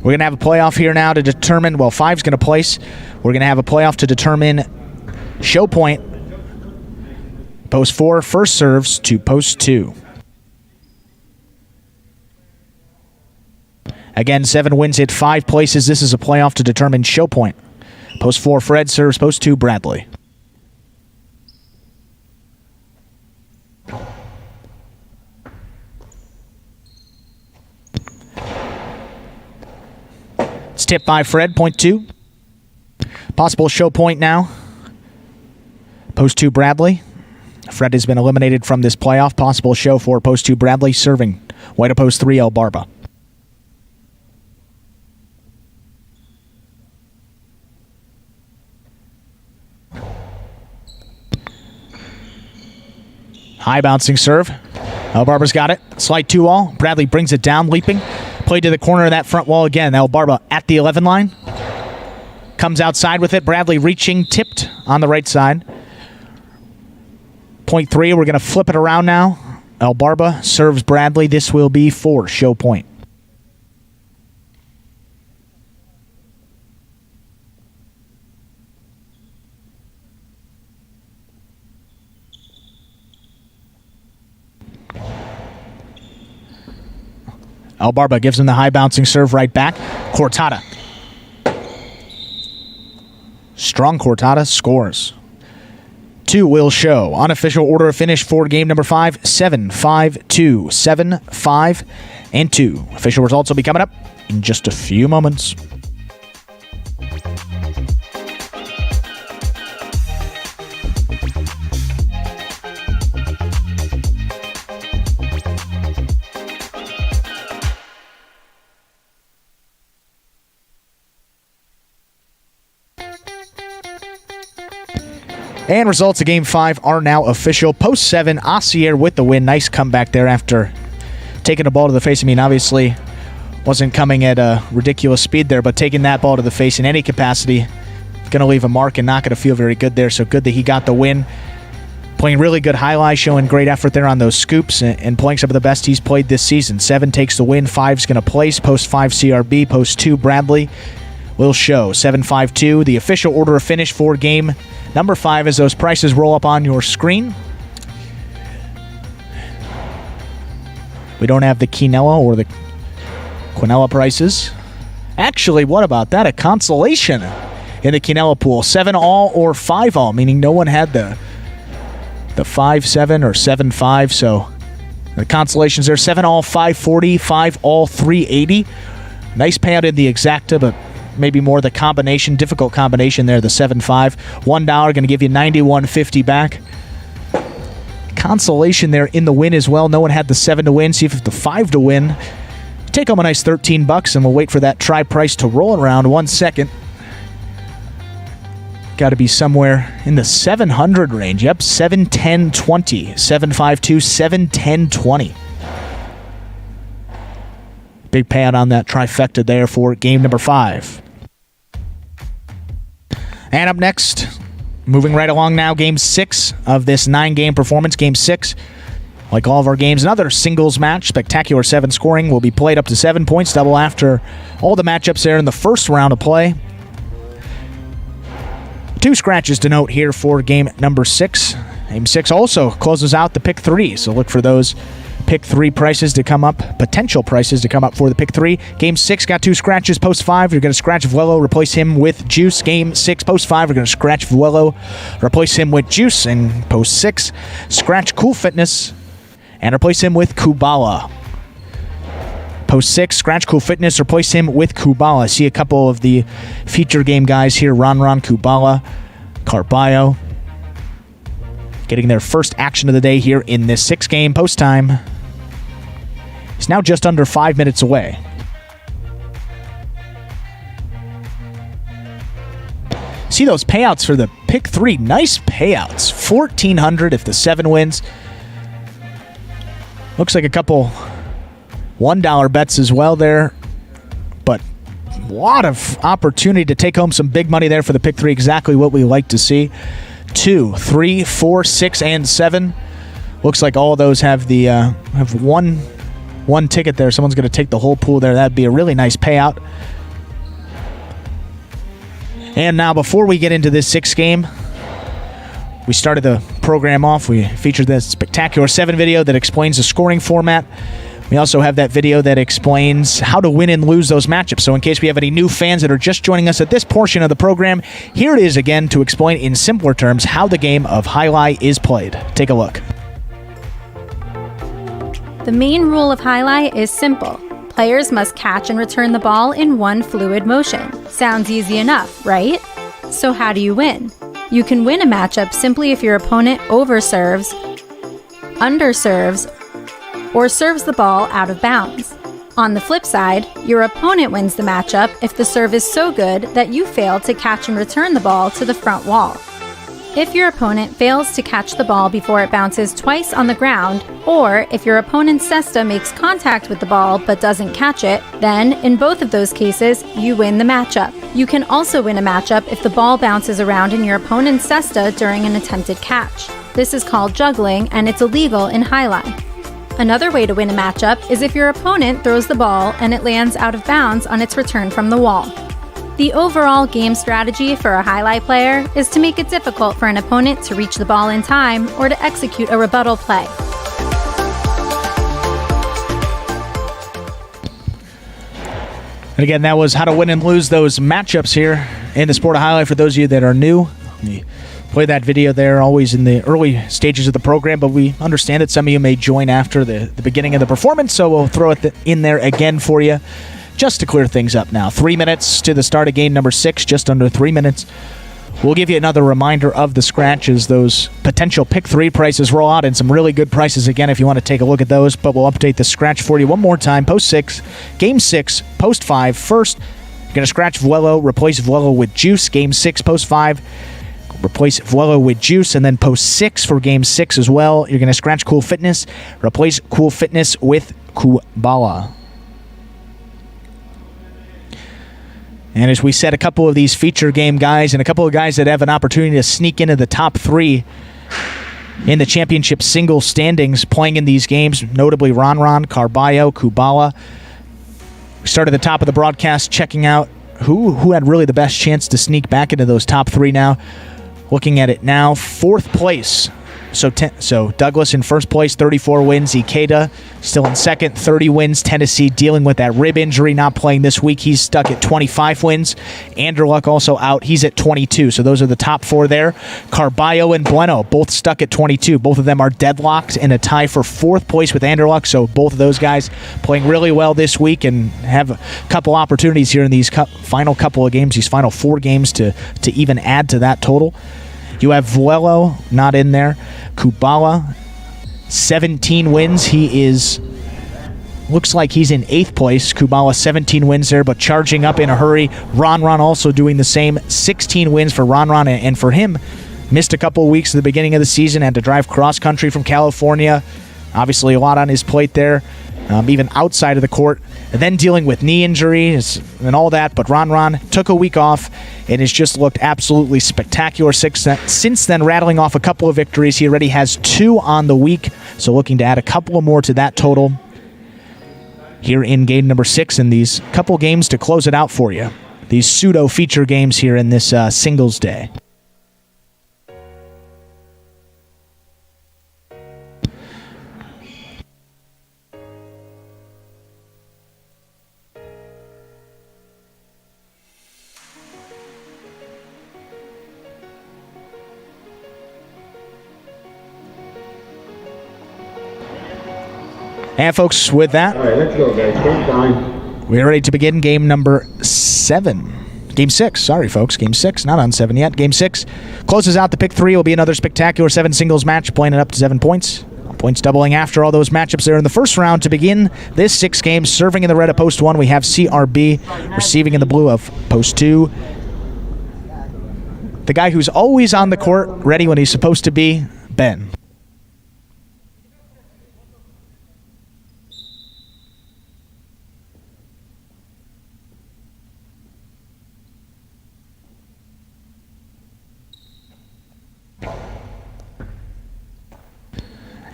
Speaker 1: We're going to have a playoff here now to determine, well, 5's going to place. We're going to have a playoff to determine show point. Post 4 first serves to post 2. Again, 7 wins hit 5 places. This is a playoff to determine show point. Post 4 Fred serves post 2 Bradley. It's tipped by Fred, point 2. Possible show point now. Post 2 Bradley. Fred has been eliminated from this playoff. Possible show for post 2 Bradley serving. White to post 3 El Barba. High bouncing serve. El Barba's got it. Slight 2-all. Bradley brings it down, leaping. Played to the corner of that front wall again. El Barba at the 11 line. Comes outside with it. Bradley reaching, tipped on the right side. Point 3, we're going to flip it around now. El Barba serves Bradley. This will be for show point. El Barba gives him the high bouncing serve right back. Cortada. Strong Cortada scores. 2 will show. Unofficial order of finish for game number 5, 7-5-2, 7-5, and 2. Official results will be coming up in just a few moments. And results of Game 5 are now official. Post 7, Asier with the win. Nice comeback there after taking a ball to the face. I mean, obviously wasn't coming at a ridiculous speed there, but taking that ball to the face in any capacity, going to leave a mark and not going to feel very good there. So good that he got the win. Playing really good highlight, showing great effort there on those scoops and playing some of the best he's played this season. 7 takes the win. 5's going to place. Post 5 CRB. Post 2 Bradley will show. 7-5-2. The official order of finish for game number 5 as those prices roll up on your screen. We don't have the Quinella or the Quinella prices. Actually, what about that? A consolation in the Quinella pool. 7-all or 5-all, meaning no one had the 5-7 or 7-5. So the consolations there. 7-all 540, 5-all 380. Nice payout in the exacta, but maybe more the combination, difficult combination there, the 7-5. $1 going to give you $91.50 back. Consolation there in the win as well. No one had the 7 to win. See if the 5 to win. Take home a nice $13, and we'll wait for that try price to roll around 1 second. Got to be somewhere in the 700 range. Yep, 710.20. 752, 710.20. Big payout on that trifecta there for game number 5. And up next, moving right along now, game 6 of this 9-game performance. Game 6, like all of our games, another singles match. Spectacular 7 scoring will be played up to 7 points, double after all the matchups there in the first round of play. 2 scratches to note here for game number 6. Game 6 also closes out the pick 3, so look for those pick 3 prices to come up, potential prices to come up for the pick 3. Game 6 got 2 scratches. Post 5, you're going to scratch Vuelo, replace him with Juice. Game 6, post 5, you're going to scratch Vuelo, replace him with Juice. And post 6, scratch Cool Fitness and replace him with Kubala. Post 6, scratch Cool Fitness, replace him with Kubala. I see a couple of the feature game guys here, Ron, Kubala, Carballo, getting their first action of the day here in this 6-game post time. It's now just under 5 minutes away. See those payouts for the pick 3. Nice payouts. $1,400 if the 7 wins. Looks like a couple $1 bets as well there. But a lot of opportunity to take home some big money there for the pick 3. Exactly what we like to see. 2, 3, 4, 6, and 7. Looks like all of those have the have one one ticket there. Someone's going to take the whole pool there. That'd be a really nice payout. And now, before we get into this sixth game, we started the program off. We featured this Spectacular 7 video that explains the scoring format. We also have that video that explains how to win and lose those matchups. So in case we have any new fans that are just joining us at this portion of the program, here it is again to explain in simpler terms how the game of Jai-Alai is played. Take a look.
Speaker 2: The main rule of Jai-Alai is simple. Players must catch and return the ball in one fluid motion. Sounds easy enough, right? So how do you win? You can win a matchup simply if your opponent overserves, underserves, or serves the ball out of bounds. On the flip side, your opponent wins the matchup if the serve is so good that you fail to catch and return the ball to the front wall. If your opponent fails to catch the ball before it bounces twice on the ground, or if your opponent's cesta makes contact with the ball but doesn't catch it, then, in both of those cases, you win the matchup. You can also win a matchup if the ball bounces around in your opponent's cesta during an attempted catch. This is called juggling, and it's illegal in Jai-Alai. Another way to win a matchup is if your opponent throws the ball and it lands out of bounds on its return from the wall. The overall game strategy for a Jai-Alai player is to make it difficult for an opponent to reach the ball in time or to execute a rebuttal play.
Speaker 1: And again, that was how to win and lose those matchups here in the sport of Jai-Alai for those of you that are new. We play that video there always in the early stages of the program, but we understand that some of you may join after the beginning of the performance, so we'll throw it in there again for you just to clear things up now. 3 minutes to the start of game number 6, just under 3 minutes. We'll give you another reminder of the scratches. Those potential pick 3 prices roll out, and some really good prices again if you want to take a look at those, but we'll update the scratch for you one more time. Post 6, game 6, post 5. First, you're going to scratch Vuelo, replace Vuelo with Juice. Game 6, post 5. Replace Vuelo with Juice, and then post 6 for game 6 as well. You're going to scratch Cool Fitness, replace Cool Fitness with Kubala. And as we said, a couple of these feature game guys and a couple of guys that have an opportunity to sneak into the top 3 in the championship single standings playing in these games, notably Ron, Carballo, Kubala. We started at the top of the broadcast checking out who had really the best chance to sneak back into those top 3 now. Looking at it now, 4th place. So Douglas in first place, 34 wins. Ikeda still in second, 30 wins. Tennessee dealing with that rib injury, not playing this week. He's stuck at 25 wins. Anderluck also out. He's at 22. So those are the top 4 there. Carballo and Bueno both stuck at 22. Both of them are deadlocked in a tie for 4th place with Anderluck. So both of those guys playing really well this week and have a couple opportunities here in these final couple of games, these final 4 games to even add to that total. You have Vuelo not in there. Kubala, 17 wins. He looks like he's in 8th place. Kubala, 17 wins there, but charging up in a hurry. Ron also doing the same. 16 wins for Ron, and for him, missed a couple of weeks at the beginning of the season, had to drive cross-country from California. Obviously a lot on his plate there, even outside of the court. And then dealing with knee injuries and all that, but Ron took a week off and has just looked absolutely spectacular since then, rattling off a couple of victories. He already has 2 on the week, so looking to add a couple more to that total here in game number 6 in these couple games to close it out for you. These pseudo-feature games here in this singles day. And folks, with that,
Speaker 4: all right, let's go, guys. Take time.
Speaker 1: We're ready to begin game number 7. Game 6, sorry folks, game 6, not on 7 yet. Game 6 closes out the pick 3. Will be another spectacular 7 singles match, playing it up to 7 points. Points doubling after all those matchups there in the first round to begin this 6 games. Serving in the red of post 1, we have CRB. Receiving in the blue of post 2. The guy who's always on the court, ready when he's supposed to be, Ben.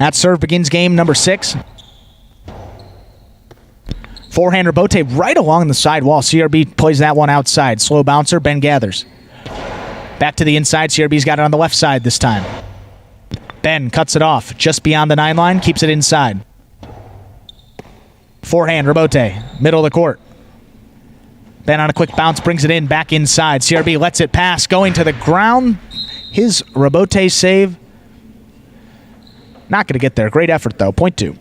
Speaker 1: At serve begins game number 6. Forehand rebote right along the side wall. CRB plays that one outside. Slow bouncer. Ben gathers. Back to the inside. CRB's got it on the left side this time. Ben cuts it off just beyond the 9 line. Keeps it inside. Forehand rebote. Middle of the court. Ben on a quick bounce brings it in. Back inside. CRB lets it pass. Going to the ground. His rebote save. Not going to get there. Great effort, though. Point 2.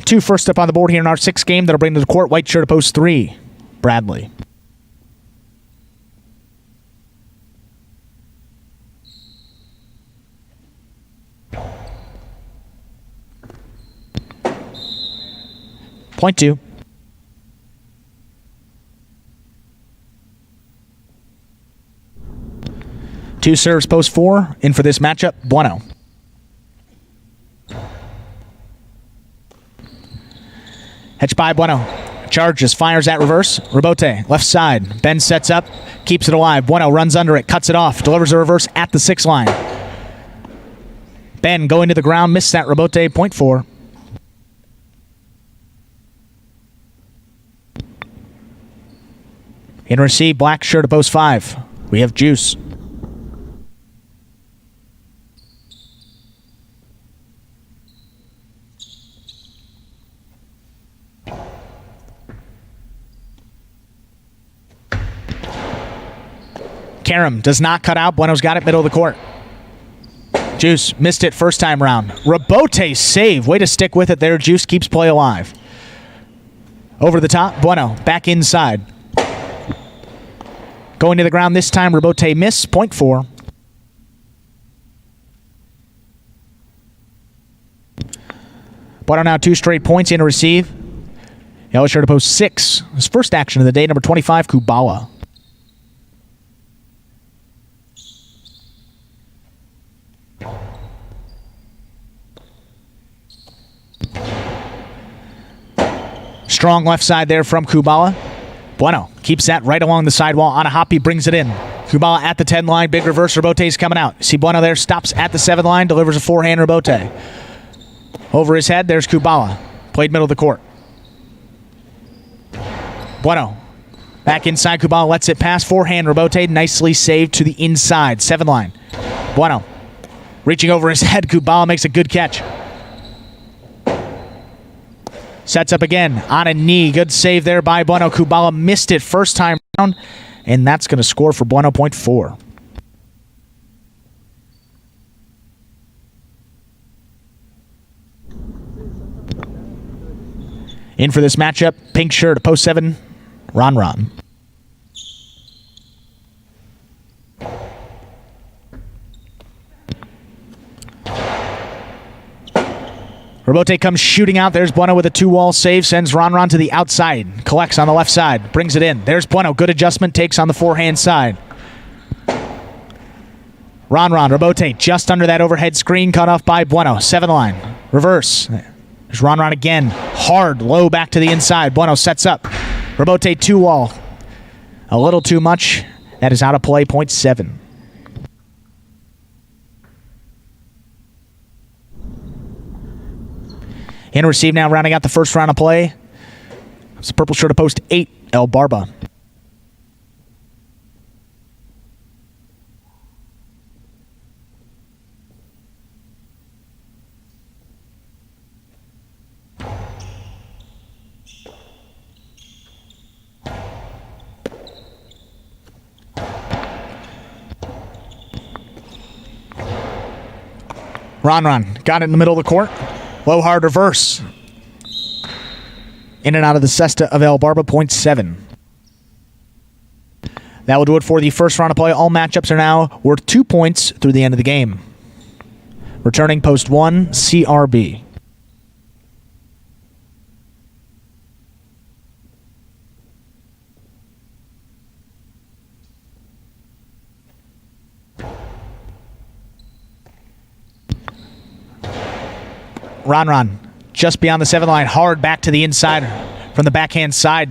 Speaker 1: 2 first up on the board here in our 6th game. That'll bring to the court. White shirt to post 3. Bradley. Point 2. Two serves post 4. In for this matchup, Bueno. Hedge by Bueno. Charges, fires at reverse. Rebote, left side. Ben sets up, keeps it alive. Bueno runs under it, cuts it off, delivers a reverse at the 6 line. Ben going to the ground, missed that rebote, point 4. In receive, black shirt to post 5. We have Juice. Karam does not cut out. Bueno's got it, middle of the court. Juice missed it first time round. Rebote save. Way to stick with it there. Juice keeps play alive. Over the top. Bueno back inside. Going to the ground this time. Rebote miss. Point 4. Bueno now 2 straight points in to receive. Yellow shirt to post 6. His first action of the day, number 25, Kubala. Strong left side there from Kubala. Bueno keeps that right along the sidewall. On a hop, he brings it in. Kubala at the 10 line. Big reverse. Rebote's coming out. See Bueno there. Stops at the 7 line. Delivers a forehand rebote. Over his head, there's Kubala. Played middle of the court. Bueno. Back inside. Kubala lets it pass. Forehand rebote. Nicely saved to the inside. 7 line. Bueno. Reaching over his head. Kubala makes a good catch. Sets up again on a knee. Good save there by Bueno. Kubala missed it first time round, and that's going to score for Bueno, point 4. In for this matchup, pink shirt, post 7, Ron. Rebote comes shooting out. There's Bueno with a 2-wall save. Sends Ron to the outside. Collects on the left side. Brings it in. There's Bueno. Good adjustment. Takes on the forehand side. Ron. Rebote just under that overhead screen. Cut off by Bueno. 7 line. Reverse. There's Ron again. Hard. Low back to the inside. Bueno sets up. Rebote 2-wall. A little too much. That is out of play. Point 7. In receive now, rounding out the first round of play. It's the purple shirt of post 8, El Barba. Ron. Got it in the middle of the court. Low hard reverse. In and out of the cesta of El Barba, point 7. That will do it for the first round of play. All matchups are now worth 2 points through the end of the game. Returning post 1, CRB. Ron. Just beyond the 7 line. Hard back to the inside from the backhand side.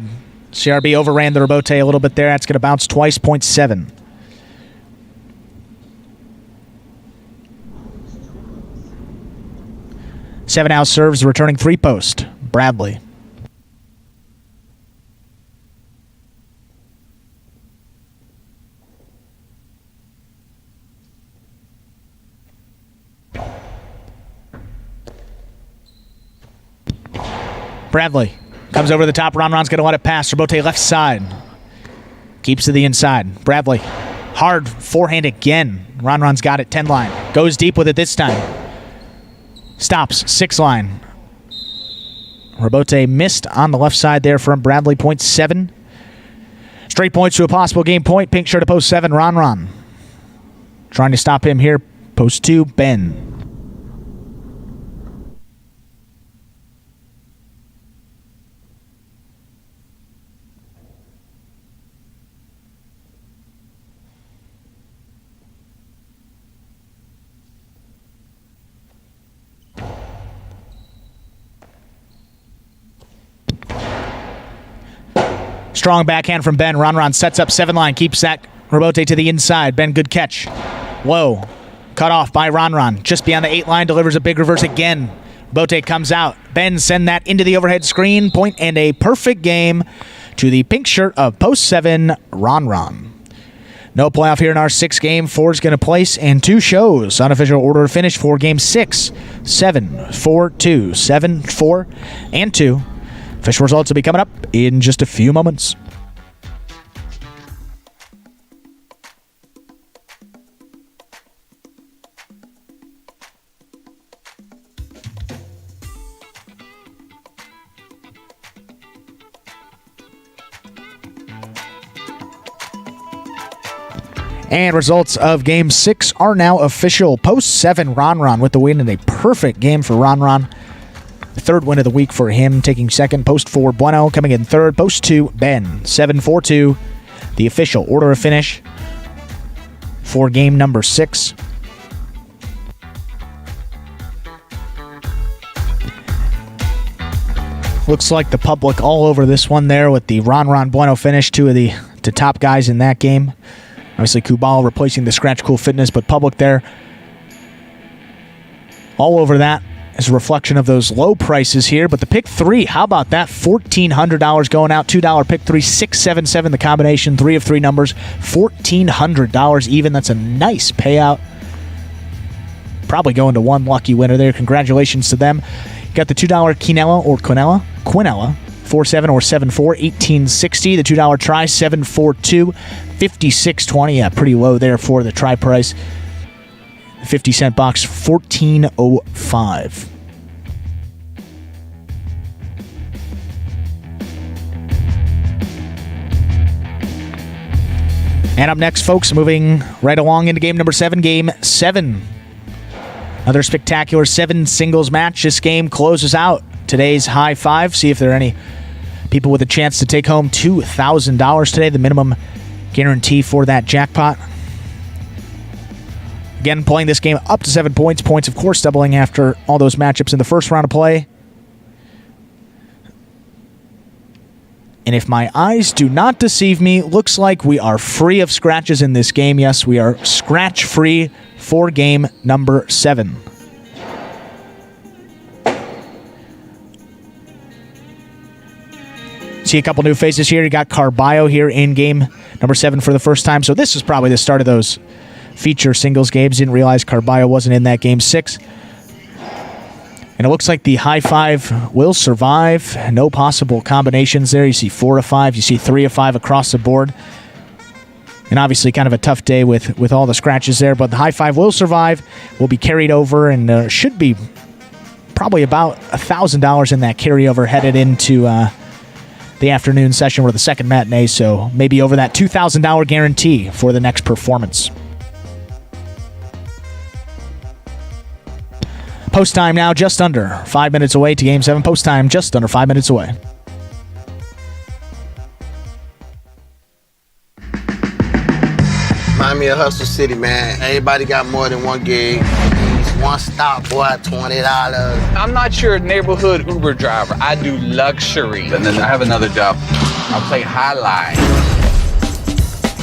Speaker 1: CRB overran the rebote a little bit there. That's going to bounce twice. Point 7. 7 now serves the returning 3-post, Bradley. Bradley comes over the top. Ronron's going to let it pass. Rabote left side. Keeps to the inside. Bradley, hard forehand again. Ronron's got it, 10 line. Goes deep with it this time. Stops, 6 line. Rabote missed on the left side there from Bradley, point 7. Straight points to a possible game point. Pink shirt to post 7, Ron. Trying to stop him here, post 2, Ben. Strong backhand from Ben. Ron sets up 7 line. Keeps that Rabote to the inside. Ben, good catch. Low. Cut off by Ron. Just beyond the 8 line. Delivers a big reverse again. Rabote comes out. Ben send that into the overhead screen. Point and a perfect game to the pink shirt of post 7, Ron. No playoff here in our 6th game. 4 is going to place, and 2 shows. Unofficial order of finish for game 6. 7, 4, 2, 7, 4, and 2. Official results will be coming up in just a few moments. And results of Game 6 are now official. Post 7, Ron with the win in a perfect game for Ron. The 3rd win of the week for him, taking 2nd. Post 4, Bueno coming in 3rd. Post 2, Ben. 7-4-2, the official order of finish for game number 6. Looks like the public all over this one there with the Ron Bueno finish. 2 of the top guys in that game. Obviously, Kubal replacing the Scratch Cool Fitness, but public there all over that is a reflection of those low prices here. But the pick 3, how about that? $1,400 going out. $2 pick 3, 677 the combination. 3 of 3 numbers, $1,400 even. That's a nice payout. Probably going to one lucky winner there. Congratulations to them. Got the $2 Quinella, 4-7 or 7-4, 1860. The $2 try, 7-4-2, 5620. Yeah, pretty low there for the try price. 50-cent box, 1405. And up next, folks, moving right along into game number 7, game 7. Another spectacular 7 singles match. This game closes out today's high 5. See if there are any people with a chance to take home $2,000 today, the minimum guarantee for that jackpot. Again, playing this game up to 7 points. Points, of course, doubling after all those matchups in the first round of play. And if my eyes do not deceive me, looks like we are free of scratches in this game. Yes, we are scratch-free for game number 7. See a couple new faces here. You got Carballo here in game number 7 for the first time. So this is probably the start of those feature singles games. Didn't realize Carballo wasn't in that game 6. And it looks like the high 5 will survive. No possible combinations there. You see 4 of 5. You see 3 of 5 across the board. And obviously kind of a tough day with all the scratches there. But the high 5 will survive. Will be carried over and should be probably about $1,000 in that carryover headed into the afternoon session or the second matinee. So maybe over that $2,000 guarantee for the next performance. Post time now just under 5 minutes away to game 7. Post time just under 5 minutes away.
Speaker 15: Remind me of Hustle City, man. Everybody got more than one gig. One stop, boy, $20.
Speaker 16: I'm not your neighborhood Uber driver. I do luxury.
Speaker 17: And then I have another job. I'll play highlight.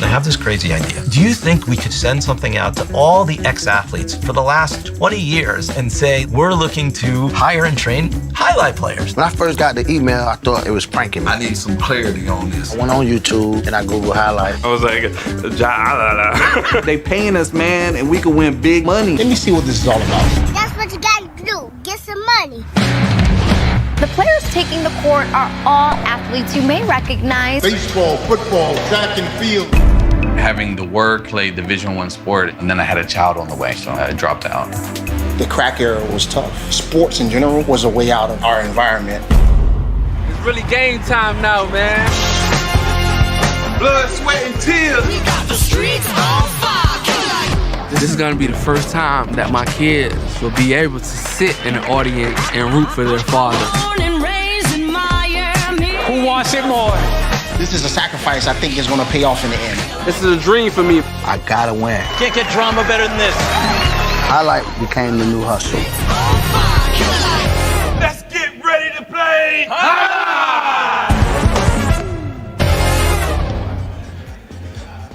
Speaker 17: I have this crazy idea. Do you think we could send something out to all the ex-athletes for the last 20 years and say, we're looking to hire and train highlight players?
Speaker 15: When I first got the email, I thought it was pranking me.
Speaker 18: I need some clarity on this.
Speaker 15: I went on YouTube and I Googled highlight.
Speaker 18: I was like, Jai-Alai. They paying us, man, and we can win big money.
Speaker 4: Let me see what this is all about.
Speaker 19: That's what you gotta do. Get some money.
Speaker 20: The players taking the court are all athletes you may recognize.
Speaker 4: Baseball, football, track and field.
Speaker 16: Having the work, played Division I sport, and then I had a child on the way, so I dropped out.
Speaker 4: The crack era was tough. Sports in general was a way out of our environment.
Speaker 16: It's really game time now, man.
Speaker 18: Blood, sweat, and tears.
Speaker 19: We got the streets on fire.
Speaker 16: This is gonna be the first time that my kids will be able to sit in the audience and root for their father.
Speaker 13: Who wants it more?
Speaker 4: This is a sacrifice I think is going to pay off in the end.
Speaker 16: This is a dream for me.
Speaker 15: I gotta win.
Speaker 13: Can't get drama better than this.
Speaker 15: Highlight became the new hustle.
Speaker 18: Let's get ready to play.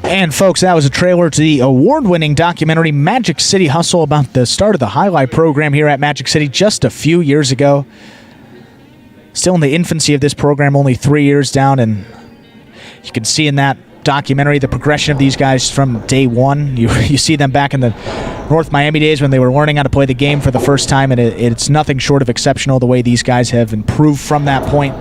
Speaker 1: And folks, that was a trailer to the award-winning documentary Magic City Hustle about the start of the highlight program here at Magic City just a few years ago. Still in the infancy of this program, only 3 years down, and you can see in that documentary the progression of these guys from day one. You see them back in the North Miami days when they were learning how to play the game for the first time, and it's nothing short of exceptional the way these guys have improved from that point.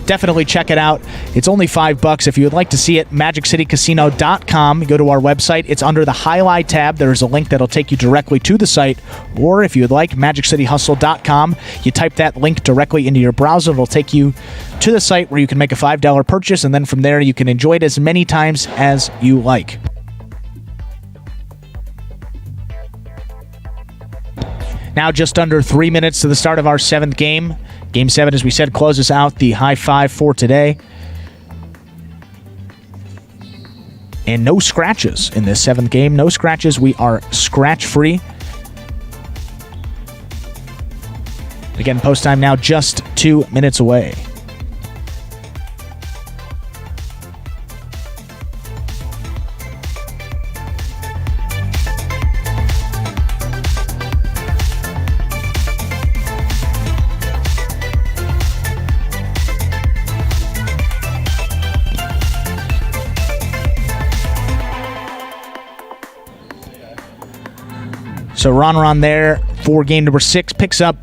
Speaker 1: Definitely check it out. It's only $5 if you would like to see it. MagicCityCasino.com. Go to our website. It's under the Highlight tab. There's a link that'll take you directly to the site. Or if you would like, MagicCityHustle.com. You type that link directly into your browser. It'll take you to the site where you can make a $5 purchase, and then from there you can enjoy it as many times as you like. Now just under 3 minutes to the start of our 7th game. Game 7, as we said, closes out the high five for today. And no scratches in this 7th game. No scratches. We are scratch-free. Again, post time now just 2 minutes away. So Ron there for game number 6 picks up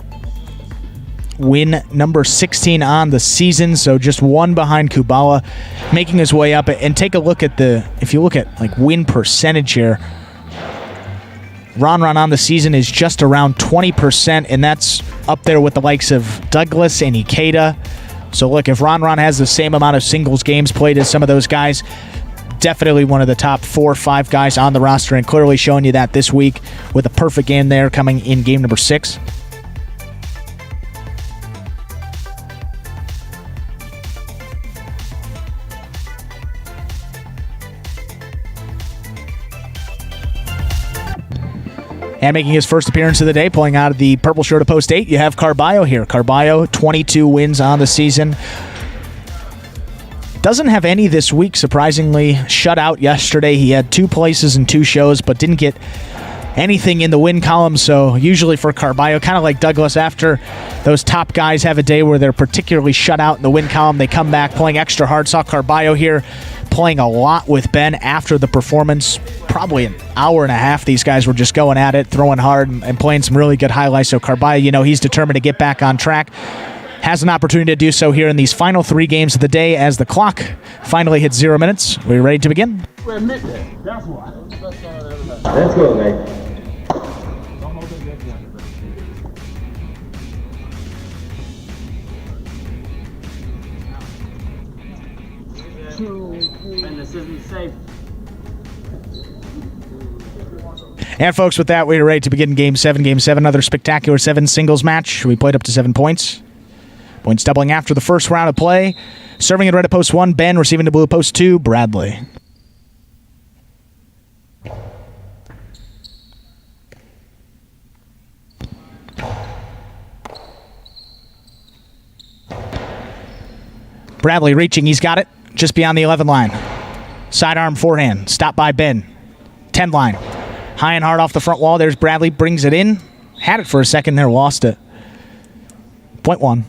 Speaker 1: win number 16 on the season. So just one behind Kubala, making his way up. And take a look at if you look at like win percentage here, Ron on the season is just around 20%, and that's up there with the likes of Douglas and Ikeda. So look, if Ron has the same amount of singles games played as some of those guys, definitely one of the top 4 or 5 guys on the roster, and clearly showing you that this week with a perfect game there coming in game number 6. And making his first appearance of the day, pulling out of the purple shirt of post 8, you have Carballo here. Carballo, 22 wins on the season. Doesn't have any this week, surprisingly. Shut out yesterday. He had 2 places and 2 shows, but didn't get anything in the win column. So usually for Carballo, kind of like Douglas, after those top guys have a day where they're particularly shut out in the win column, they come back playing extra hard. Saw Carballo here playing a lot with Ben after the performance. Probably an hour and a half these guys were just going at it, throwing hard and playing some really good highlights. So Carballo, he's determined to get back on track. Has an opportunity to do so here in these final 3 games of the day as the clock finally hits 0 minutes. We're ready to begin.
Speaker 4: We're midday. That's why.
Speaker 12: Let's go, man.
Speaker 13: And this isn't safe.
Speaker 1: And folks, with that, we're ready to begin Game 7. Game 7, another spectacular 7 singles match. We played up to 7 points. Points doubling after the first round of play. Serving in red at post 1, Ben. Receiving to blue at post 2, Bradley. Bradley reaching. He's got it just beyond the 11 line. Sidearm forehand. Stop by Ben. 10 line. High and hard off the front wall. There's Bradley. Brings it in. Had it for a second there. Lost it. Point 1.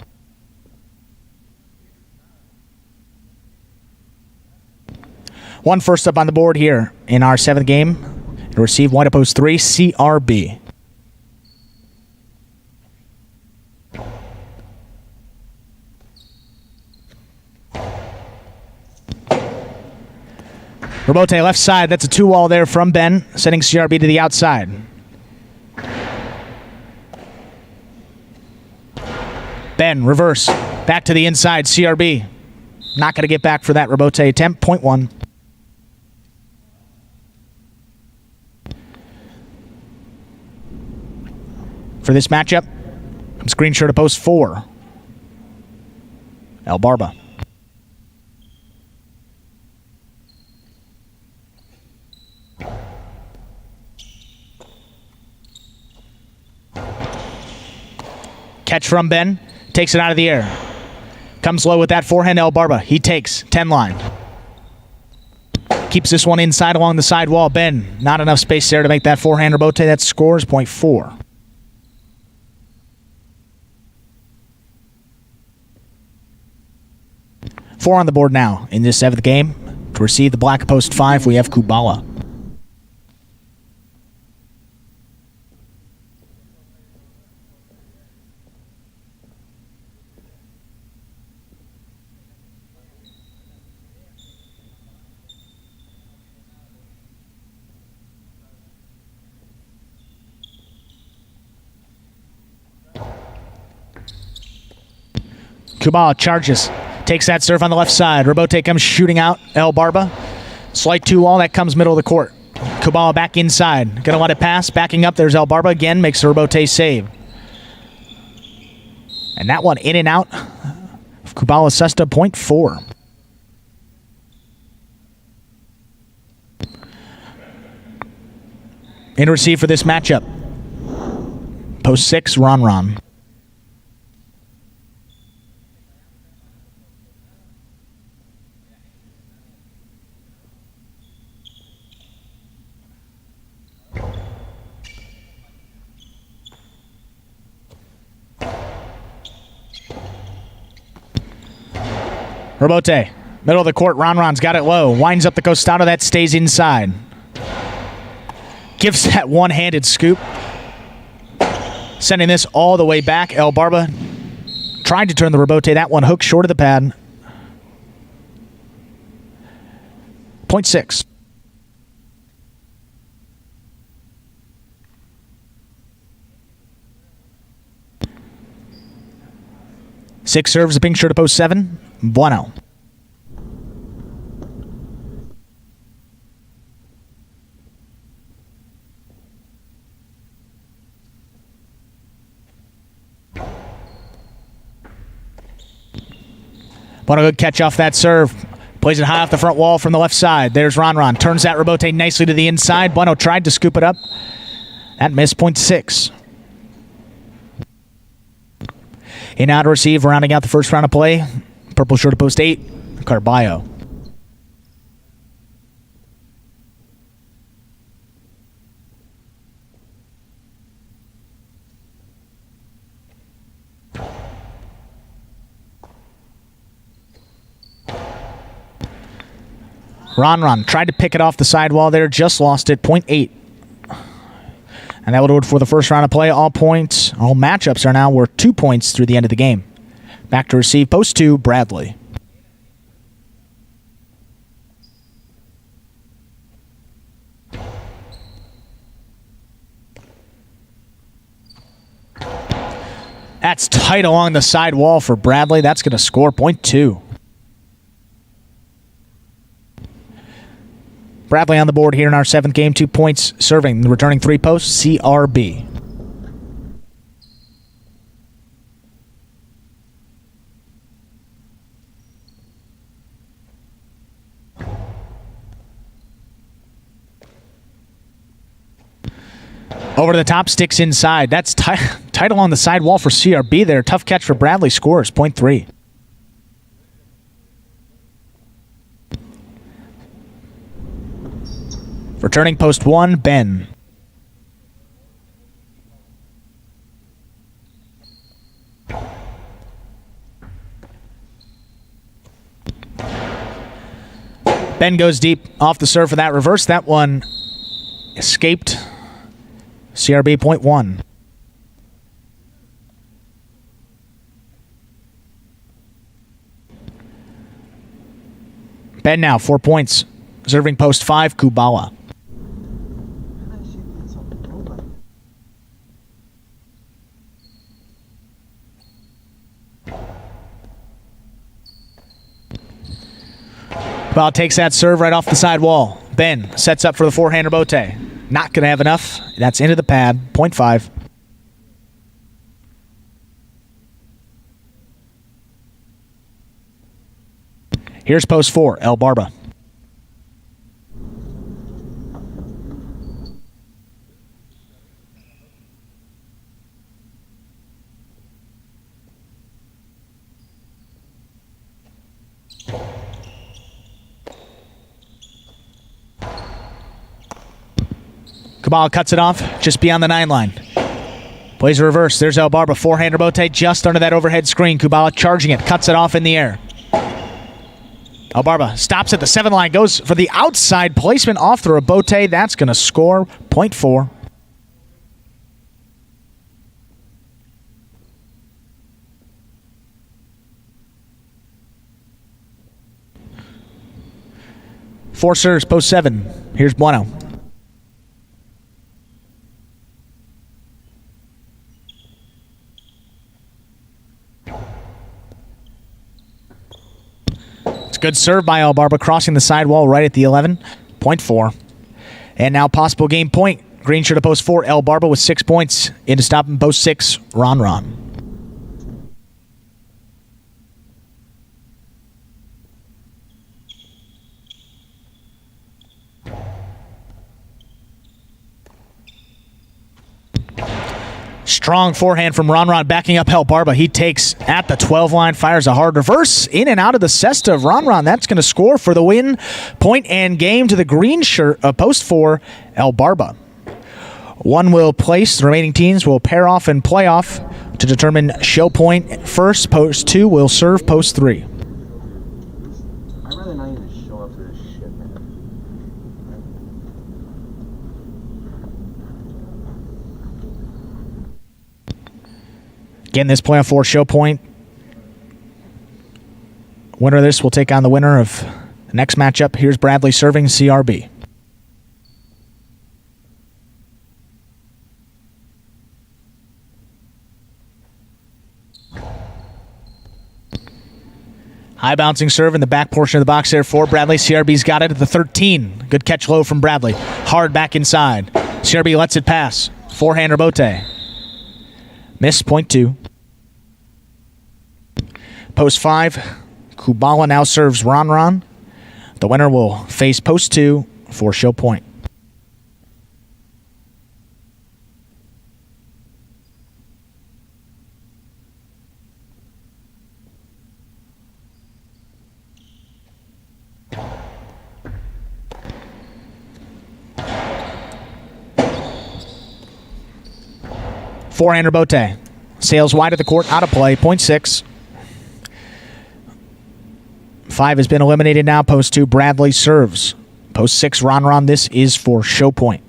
Speaker 1: One first up on the board here in our 7th game. To receive white post 3, CRB. Robote left side. That's a 2-wall there from Ben, sending CRB to the outside. Ben, reverse. Back to the inside. CRB. Not going to get back for that Robote attempt. Point 1. For this matchup, screen share to post 4. El Barba. Catch from Ben. Takes it out of the air. Comes low with that forehand, El Barba. He takes 10 line. Keeps this one inside along the side wall. Ben, not enough space there to make that forehand Robote. That scores point 4. Four on the board now in this 7th game. To receive the black post 5, we have Kubala. Kubala charges. Takes that serve on the left side. Robote comes shooting out. El Barba. Slight 2-wall. That comes middle of the court. Kubala back inside. Gonna let it pass. Backing up. There's El Barba again. Makes the Robote save. And that one in and out. Kubala Sesta, point 4. In receive for this matchup. Post 6, Ron. Robote, middle of the court. Ron's got it low. Winds up the costado. That stays inside. Gives that one-handed scoop. Sending this all the way back. El Barba tried to turn the Robote. That one hooked short of the pad. Point 6. Six serves, a pink shirt to post 7. Bueno. Bueno, good catch off that serve. Plays it high off the front wall from the left side. There's Ron. Turns that Robote nicely to the inside. Bueno tried to scoop it up. That missed. Point 6. In out to receive, rounding out the first round of play. Purple shirt to post 8, Carballo. Ron tried to pick it off the sidewall there, just lost it. Point 8. And that will do it for the first round of play. All points, all matchups are now worth 2 points through the end of the game. Back to receive, post 2, Bradley. That's tight along the side wall for Bradley. That's going to score point 2. Bradley on the board here in our 7th game. 2 points serving. The returning 3 posts, CRB. Over to the top, sticks inside. That's tight along the side wall for CRB there. Tough catch for Bradley. Scores, point 3. Returning post 1, Ben. Ben goes deep off the serve for that reverse. That one escaped. CRB point 1. Ben now, 4 points. Serving post 5, Kubala. Kubala takes that serve right off the side wall. Ben sets up for the forehander bote. Not going to have enough. That's into the pad, point 5. Here's post 4, El Barba. Kubala cuts it off just beyond the 9 line. Plays a reverse. There's El Barba. Forehander bote just under that overhead screen. Kubala charging it. Cuts it off in the air. El Barba stops at the 7 line. Goes for the outside placement off the rebote. That's going to score point 4. Four serves, post 7. Here's Bueno. It's a good serve by El Barba, crossing the sidewall right at the 11. Point 4. And now possible game point. Green shirt to post 4. El Barba with 6 points. Into stop in post 6. Ron. Strong forehand from Ron backing up El Barba. He takes at the 12 line, fires a hard reverse in and out of the cesta of Ron. That's going to score for the win. Point and game to the green shirt of post 4, El Barba. One will place. The remaining teams will pair off and play off to determine show point first. Post 2 will serve post 3.
Speaker 14: I'd rather not even show up for this shit, man.
Speaker 1: Again, this playoff 4 show point. Winner of this will take on the winner of the next matchup. Here's Bradley serving CRB. High bouncing serve in the back portion of the box there for Bradley. CRB's got it at the 13. Good catch low from Bradley. Hard back inside. CRB lets it pass. Forehander bote. Miss, point 2. Post 5, Kubala now serves Ron. The winner will face post 2 for show point. Forehander bote. Sails wide of the court, out of play, point 6. 5 has been eliminated now. Post 2, Bradley serves. Post 6, Ron. This is for show point.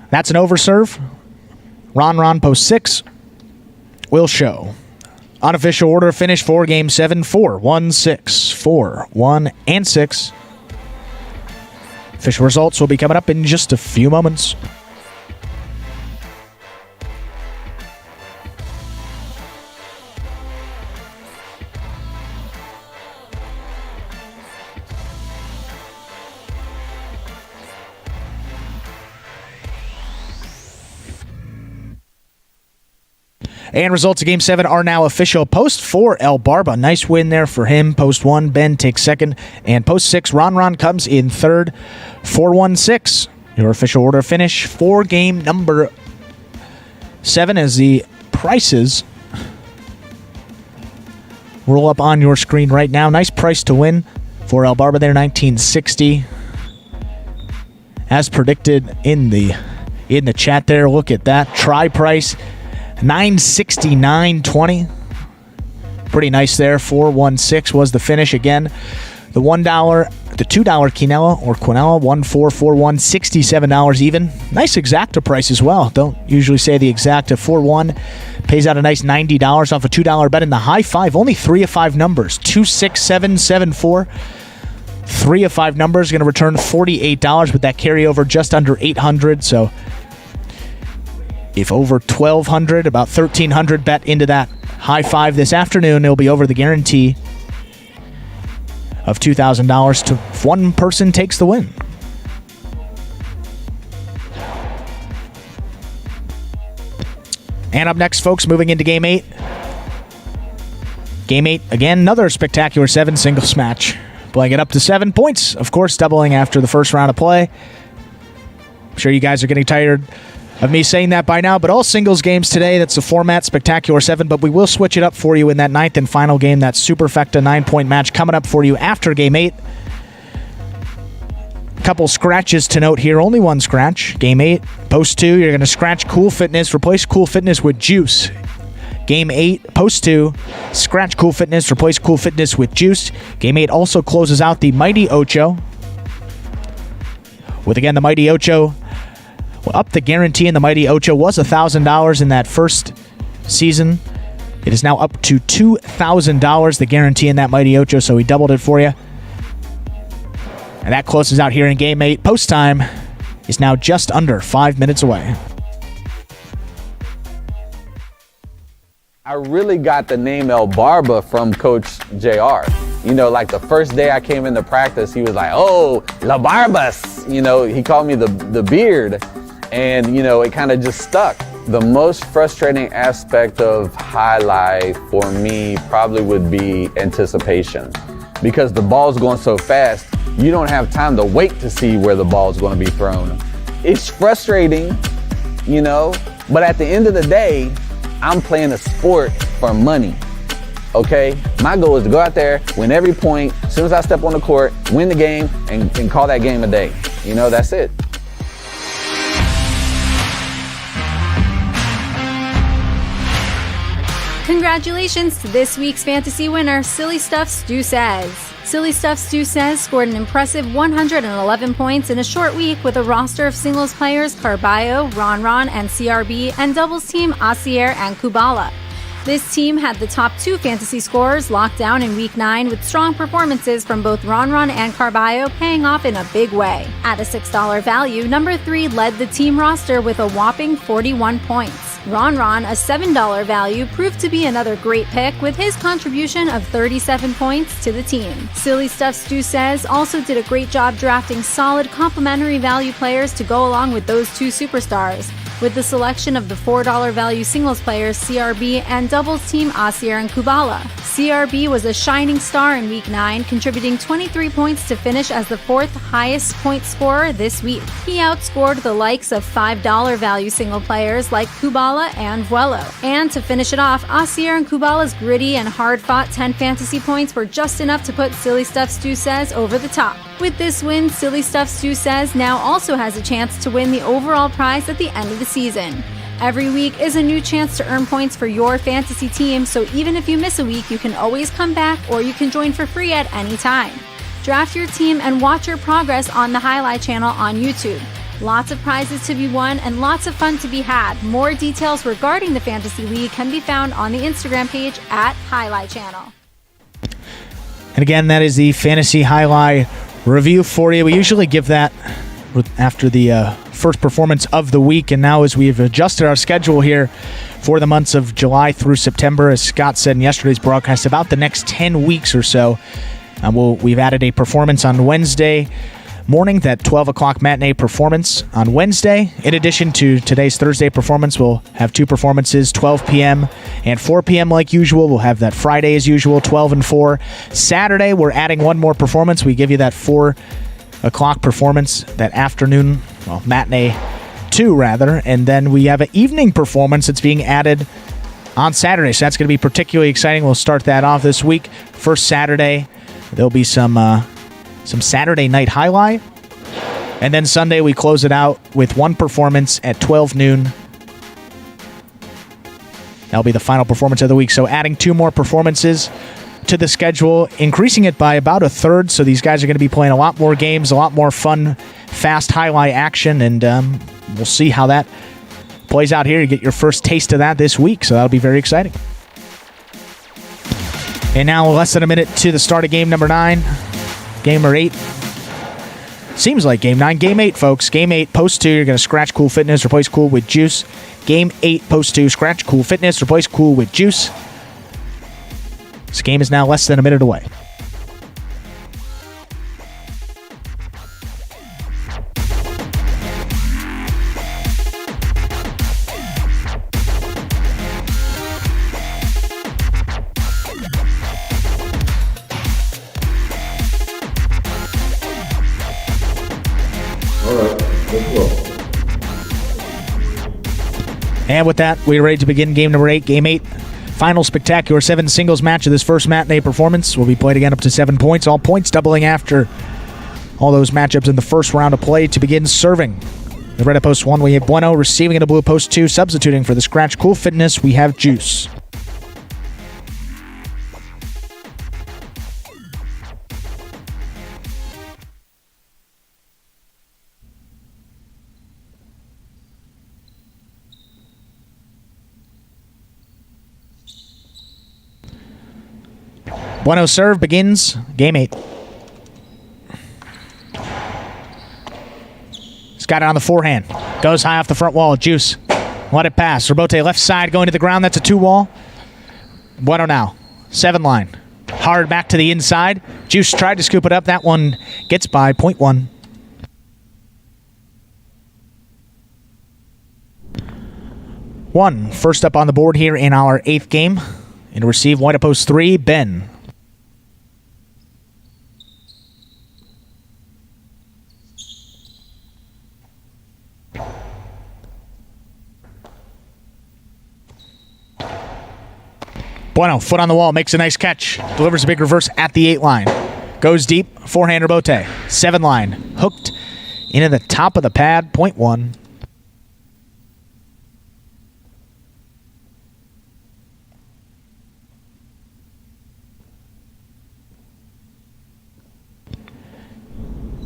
Speaker 1: That's an overserve. Ron post 6 will show. Unofficial order finish for Game 7, 4-1, 6, 4-1, and 6. Official results will be coming up in just a few moments. And results of Game 7 are now official. Post 4, El Barba. Nice win there for him. Post 1, Ben takes second. And post 6, Ron comes in third. 4-1-6. Your official order finish for game number 7 as the prices roll up on your screen right now. Nice price to win for El Barba there, $19.60. As predicted in the chat there, look at that. Try price, $969.20. Pretty nice there. 4-1-6 was the finish. Again, the $1, the $2 Quinella or Quinella, 1-4-4-1, $67 even. Nice exacta price as well. Don't usually say the exacta. 4-1 pays out a nice $90 off a $2 bet in the high five. Only 3 of 5 numbers, 2, 6, 7, 7, 4. 3 of 5 numbers going to return $48 with that carryover just under $800. So if over $1,200, about $1,300 bet into that high five this afternoon, it'll be over the guarantee of $2,000 to if one person takes the win. And up next, folks, moving into Game 8. Game 8, again, another spectacular 7 singles match. Playing it up to 7 points, of course, doubling after the first round of play. I'm sure you guys are getting tired of me saying that by now, but all singles games today, that's the format, Spectacular 7, but we will switch it up for you in that 9th and final game, that Superfecta 9-point match coming up for you after Game 8. Couple scratches to note here, only one scratch. Game 8, Post 2, you're going to scratch Cool Fitness, replace Cool Fitness with Juice. Game 8, Post 2, scratch Cool Fitness, replace Cool Fitness with Juice. Game 8 also closes out the Mighty Ocho. With, again, the Mighty Ocho, up the guarantee in the Mighty Ocho was $1,000 in that first season. It is now up to $2,000, the guarantee in that Mighty Ocho, so we doubled it for you. And that closes out here in Game 8. Post time is now just under 5 minutes away.
Speaker 21: I really got the name El Barba from Coach JR. You know, like the first day I came into practice, he was like, "Oh, La Barbas." You know, he called me the beard. And, you know, it kind of just stuck. The most frustrating aspect of highlight for me probably would be anticipation. Because the ball's going so fast, you don't have time to wait to see where the ball's going to be thrown. It's frustrating, you know, but at the end of the day, I'm playing a sport for money, okay? My goal is to go out there, win every point, as soon as I step on the court, win the game, and call that game a day. You know, that's it.
Speaker 2: Congratulations to this week's fantasy winner, Silly Stuff Stu Says. Silly Stuff Stu Says scored an impressive 111 points in a short week with a roster of singles players Carballo, Ron, and CRB, and doubles team Asier and Kubala. This team had the top 2 fantasy scorers locked down in Week 9 with strong performances from both Ron and Carballo paying off in a big way. At a $6 value, number 3 led the team roster with a whopping 41 points. Ron, a $7 value, proved to be another great pick with his contribution of 37 points to the team. Silly Stuff Stu Says also did a great job drafting solid complementary value players to go along with those 2 superstars, with the selection of the $4 value singles players CRB and doubles team Asier and Kubala. CRB was a shining star in Week 9, contributing 23 points to finish as the 4th highest point scorer this week. He outscored the likes of $5 value single players like Kubala and Vuelo. And to finish it off, Asier and Kubala's gritty and hard-fought 10 fantasy points were just enough to put Silly Stuff Stu Says over the top. With this win, Silly Stuff Stu Says now also has a chance to win the overall prize at the end of the season. Every week is a new chance to earn points for your fantasy team, so even if you miss a week, you can always come back or you can join for free at any time. Draft your team and watch your progress on the Jai-Alai Channel on YouTube. Lots of prizes to be won and lots of fun to be had. More details regarding the Fantasy League can be found on the Instagram page at Jai-Alai Channel.
Speaker 1: And again, that is the Fantasy Jai-Alai review for you. We usually give that after the first performance of the week, and now as we've adjusted our schedule here for the months of July through September, as Scott said in yesterday's broadcast, about the next 10 weeks or so, we've added a performance on Wednesday morning, that 12 o'clock matinee performance on Wednesday. In addition to today's Thursday performance, we'll have 2 performances, 12 p.m. and 4 p.m. like usual. We'll have that Friday as usual, 12 and 4. Saturday, we're adding one more performance. We give you that 4 o'clock performance, that afternoon, well, matinee 2 rather, and then we have an evening performance that's being added on Saturday. So that's going to be particularly exciting. We'll start that off this week. First Saturday, there'll be some Saturday night highlight. And then Sunday, we close it out with one performance at 12 noon. That'll be the final performance of the week. So adding 2 more performances to the schedule, increasing it by about a third. So these guys are going to be playing a lot more games, a lot more fun, fast highlight action, and we'll see how that plays out here. You get your first taste of that this week, so that'll be very exciting. And now less than a minute to the start of game number 9. Game number 8. Seems like game 9. Game 8, folks. Game 8, post 2. You're going to scratch Cool Fitness, replace Cool with Juice. Game 8, post 2. Scratch Cool Fitness, replace Cool with Juice. This game is now less than a minute away. And with that, we're ready to begin game number 8. Game 8, final spectacular 7 singles match of this first matinee performance. Will be played again up to 7 points. All points doubling after all those matchups in the first round of play. To begin serving the red at post 1, we have Bueno. Receiving in the blue at post 2. Substituting for the scratch Cool Fitness, we have Juice. Bueno serve begins game 8. He's got it on the forehand. Goes high off the front wall. Juice. Let it pass. Robote left side going to the ground. That's a 2-wall. Bueno now. 7 line. Hard back to the inside. Juice tried to scoop it up. That one gets by. Point 1. First up on the board here in our 8th game. And to receive white at post 3, Ben. Bueno, foot on the wall, makes a nice catch. Delivers a big reverse at the 8 line. Goes deep, forehand Robote. 7 line, hooked into the top of the pad, point 1.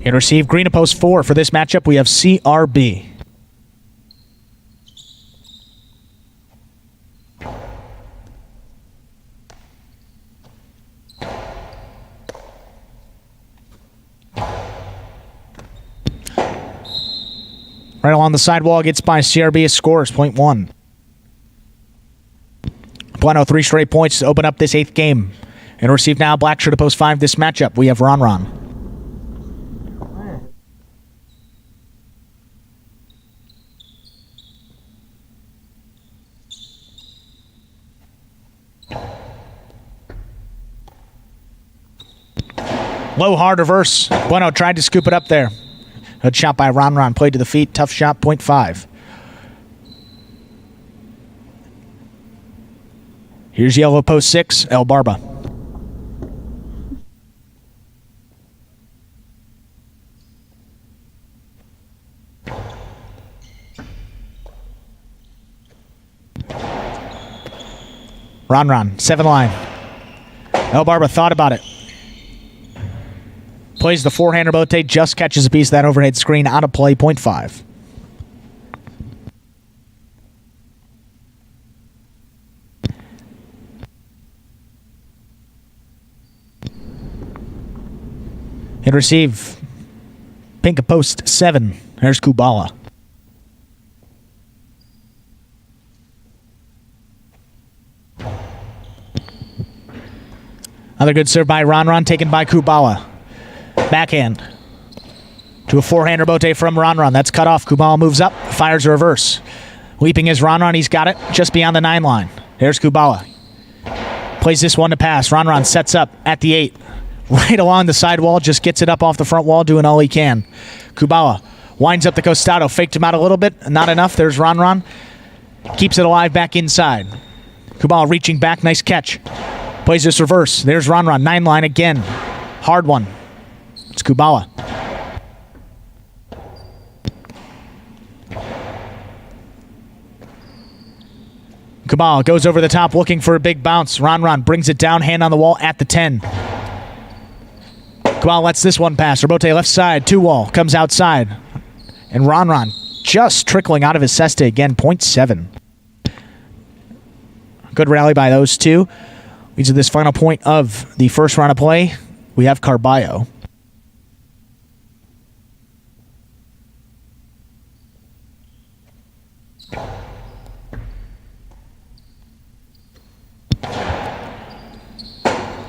Speaker 1: And receive green at post 4. For this matchup, we have CRB. Right along the sidewall, gets by CRB, scores, point 1. Bueno, 3 straight points to open up this 8th game. And receive now black shirt to post 5 this matchup. We have Ron. Low, hard reverse. Bueno tried to scoop it up there. Good shot by Ron. Played to the feet. Tough shot, point 5. Here's yellow post 6, El Barba. Ron, 7 line. El Barba thought about it. Plays the forehand Robote, just catches a piece of that overhead screen out of play, point 5. And receive pink at post 7. There's Kubala. Another good serve by Ron, taken by Kubala. Backhand. To a forehand rebote from Ron. That's cut off. Kubala moves up, fires a reverse. Leaping is Ron. He's got it just beyond the 9 line. There's Kubala. Plays this one to pass. Ron sets up at the 8. Right along the sidewall, just gets it up off the front wall, doing all he can. Kubala winds up the Costado, faked him out a little bit. Not enough. There's Ron. Keeps it alive back inside. Kubala reaching back. Nice catch. Plays this reverse. There's Ron. 9 line again. Hard one. It's Kubala. Kubala goes over the top looking for a big bounce. Ron brings it down, hand on the wall at the 10. Kubala lets this one pass. Rebote left side, 2-wall, comes outside. And Ron just trickling out of his cesta again, 0.7. Good rally by those two. Leads to this final point of the first round of play. We have Carballo.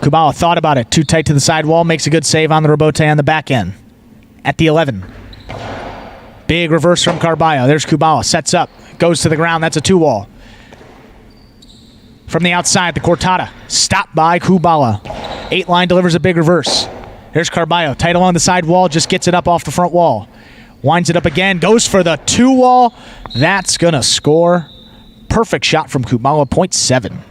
Speaker 1: Kubala thought about it. Too tight to the sidewall. Makes a good save on the rebote on the back end. At the 11. Big reverse from Carballo. There's Kubala. Sets up. Goes to the ground. That's a 2-wall. From the outside, the Cortada. Stopped by Kubala. 8 line delivers a big reverse. There's Carballo. Tight along the side wall. Just gets it up off the front wall. Winds it up again. Goes for the 2-wall. That's going to score. Perfect shot from Kubala. 0.7.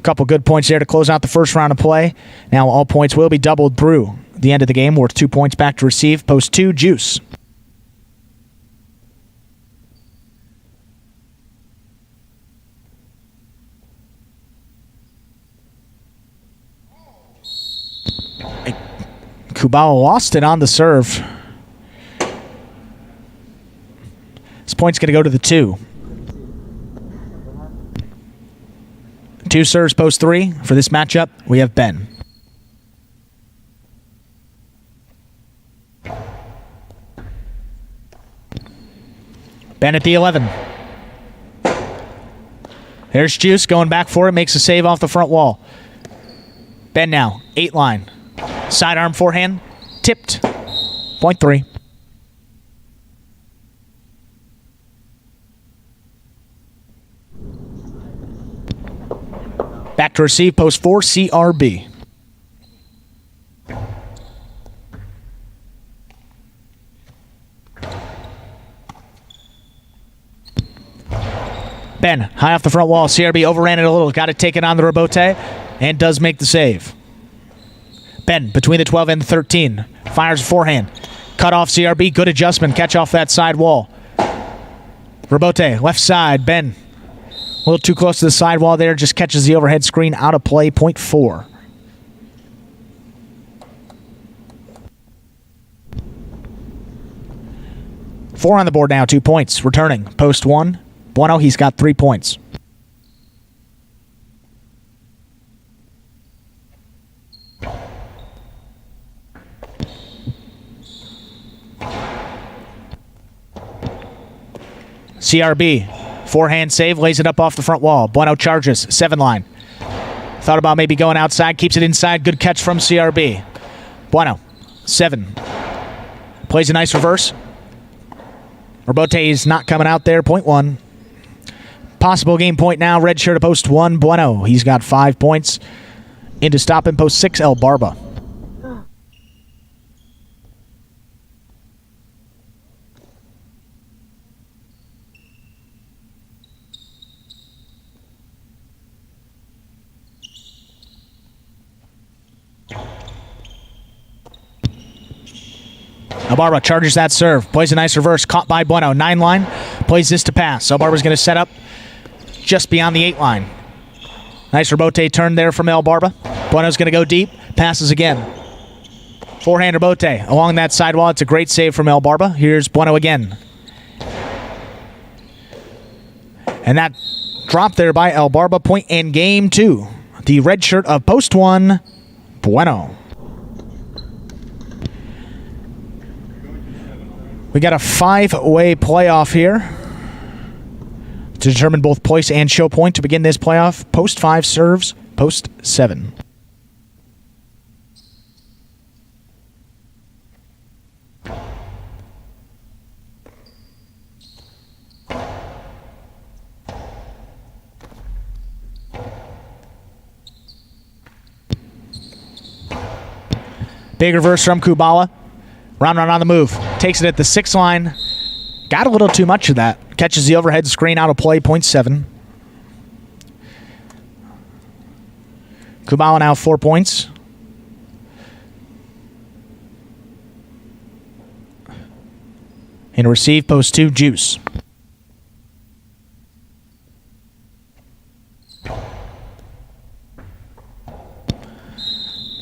Speaker 1: Couple good points there to close out the first round of play. Now all points will be doubled through the end of the game, worth 2 points back to receive. Post 2, Juice. Kubala lost it on the serve. This point's going to go to the 2. 2 serves, post 3. For this matchup, we have Ben. Ben at the 11. There's Juice going back for it. Makes a save off the front wall. Ben now, 8 line. Sidearm forehand. Tipped. 0.3. Back to receive, post 4, CRB. Ben, high off the front wall. CRB overran it a little. Got it taken on the rebote and does make the save. Ben, between the 12 and the 13. Fires forehand. Cut off CRB. Good adjustment. Catch off that side wall. Rebote, left side. Ben. A little too close to the sidewall there. Just catches the overhead screen out of play. 0.4. Four on the board now. 2 points. Returning. Post 1. Bueno, he's got 3 points. CRB. Forehand save, lays it up off the front wall. Bueno charges, 7 line. Thought about maybe going outside, keeps it inside. Good catch from CRB. Bueno, 7. Plays a nice reverse. Rebote is not coming out there, 0.1. Possible game point now, red shirt to post 1, Bueno. He's got 5 points. Into stop and post 6, El Barba. Albarba charges that serve. Plays a nice reverse. Caught by Bueno. 9 line. Plays this to pass. Albarba's going to set up just beyond the 8 line. Nice rebote turn there from Albarba. Bueno's going to go deep. Passes again. Forehand rebote along that sidewall. It's a great save from Albarba. Here's Bueno again. And that drop there by Albarba. Point in game 2. The red shirt of post 1, Bueno. We got a 5-way playoff here to determine both place and show point to begin this playoff. Post 5 serves, post 7. Big reverse from Kubala. Ron on the move. Takes it at the 6 line. Got a little too much of that. Catches the overhead screen out of play, 0.7. Kubala now 4 points. And receive, post 2, Juice.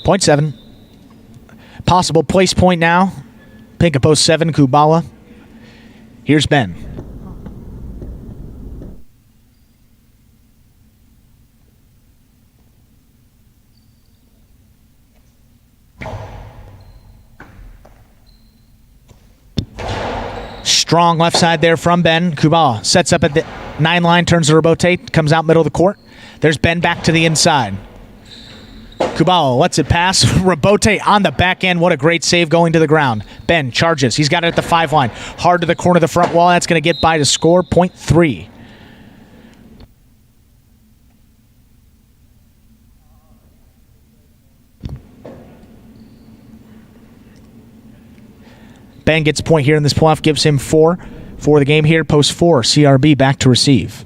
Speaker 1: Point 7. Possible place point now. Pink at post 7, Kubala. Here's Ben. Strong left side there from Ben. Kubala sets up at the 9 line, turns the Robote, comes out middle of the court. There's Ben back to the inside. Kubala lets it pass. Robote on the back end. What a great save going to the ground. Ben charges. He's got it at the 5 line. Hard to the corner of the front wall. That's going to get by to score. 0.3. Ben gets a point here in this playoff. Gives him 4 for the game here. Post 4. CRB back to receive.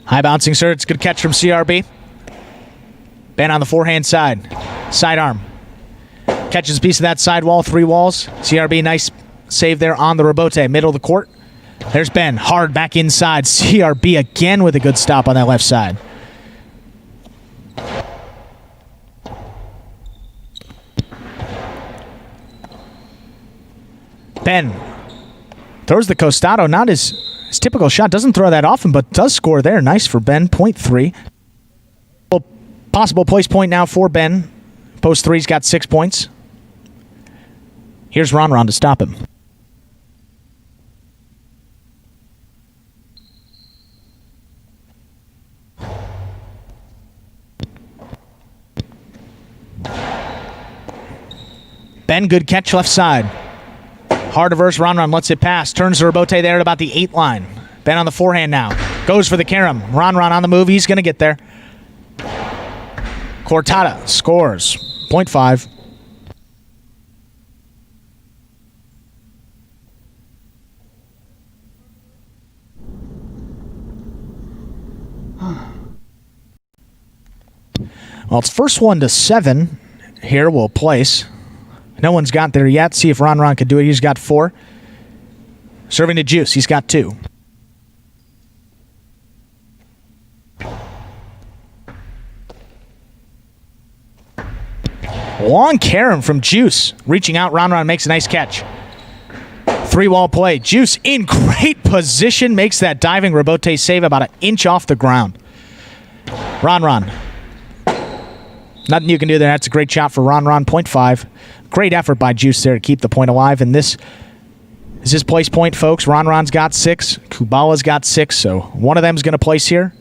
Speaker 1: High bouncing serve. Good catch from CRB. Ben on the forehand side. Sidearm. Catches a piece of that sidewall. 3 walls. CRB, nice save there on the Robote. Middle of the court. There's Ben. Hard back inside. CRB again with a good stop on that left side. Ben throws the Costado. Not his typical shot. Doesn't throw that often, but does score there. Nice for Ben. 0.3. Possible place point now for Ben. Post 3's got 6 points. Here's Ron to stop him. Ben, good catch left side. Hard reverse, Ron lets it pass. Turns the Robote there at about the 8 line. Ben on the forehand now. Goes for the carom. Ron on the move. He's going to get there. Cortada scores. 0.5. Well, it's first 1 to 7. Here will place. No one's got there yet. See if Ron can do it. He's got 4. Serving to Juice. He's got 2. Long carom from Juice. Reaching out. Ron makes a nice catch. 3-wall play. Juice in great position. Makes that diving Robote save about an inch off the ground. Ron. Nothing you can do there. That's a great shot for Ron. 0.5. Great effort by Juice there to keep the point alive. And this is his place point, folks. Ron's got 6. Kubala's got 6. So one of them's going to place here.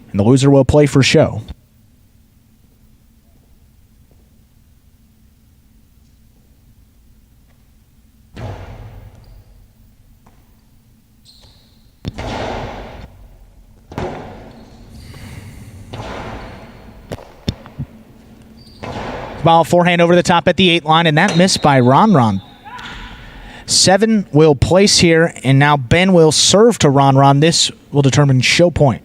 Speaker 1: And the loser will play for show. Ball forehand over the top at the 8 line, and that missed by Ron. 7 will place here, and now Ben will serve to Ron. This will determine show point.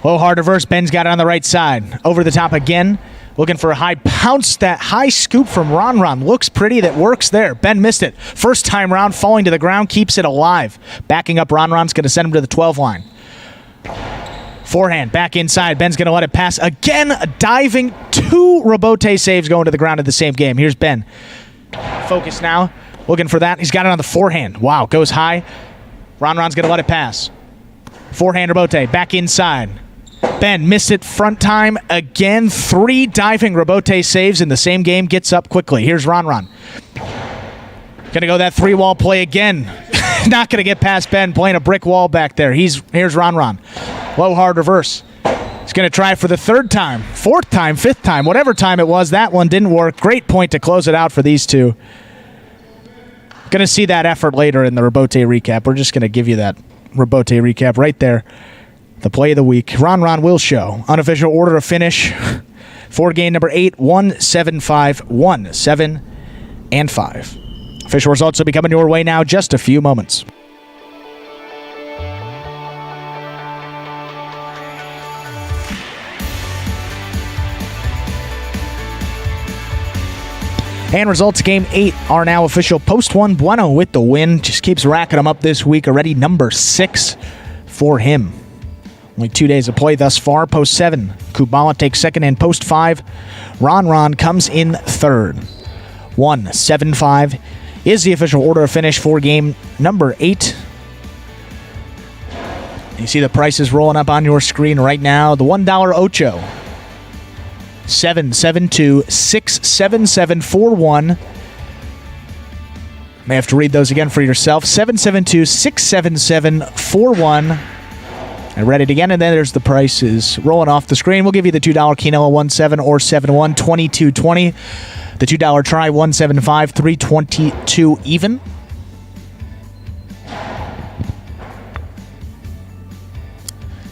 Speaker 1: Low hard reverse. Ben's got it on the right side. Over the top again. Looking for a high pounce. That high scoop from Ron. Looks pretty. That works there. Ben missed it. First time round, falling to the ground. Keeps it alive. Backing up Ron's going to send him to the 12 line. Forehand. Back inside. Ben's going to let it pass. Again, a diving. 2 Robote saves going to the ground in the same game. Here's Ben. Focus now. Looking for that. He's got it on the forehand. Wow. Goes high. Ron's going to let it pass. Forehand Robote. Back inside. Ben missed it front time again. 3 diving Robote saves in the same game. Gets up quickly. Here's Ron. Gonna go that 3-wall play again. Not going to get past Ben, playing a brick wall back there. Here's Ron. Low, hard reverse. He's going to try for the third time, fourth time, fifth time, whatever time it was. That one didn't work. Great point to close it out for these two. Going to see that effort later in the Rabote recap. We're just going to give you that Rabote recap right there. The play of the week. Ron will show. Unofficial order of finish for game number 8, 1, 7, 5, 1, 7, and 5. Official results will be coming your way now, just a few moments. And results of Game 8 are now official. Post 1, Bueno with the win. Just keeps racking them up this week. Already number 6 for him. Only 2 days of play thus far. Post 7, Kubala takes second. And post 5, Ron comes in third. 1, 7, 5 is the official order of finish for game number 8. You see the prices rolling up on your screen right now. The $1 Ocho. 772-67741. May have to read those again for yourself. 772-67741. I read it again, and then there's the prices rolling off the screen. We'll give you the $2 Quinoa 17 or 71, $22.20. The $2 try 175, 322 even.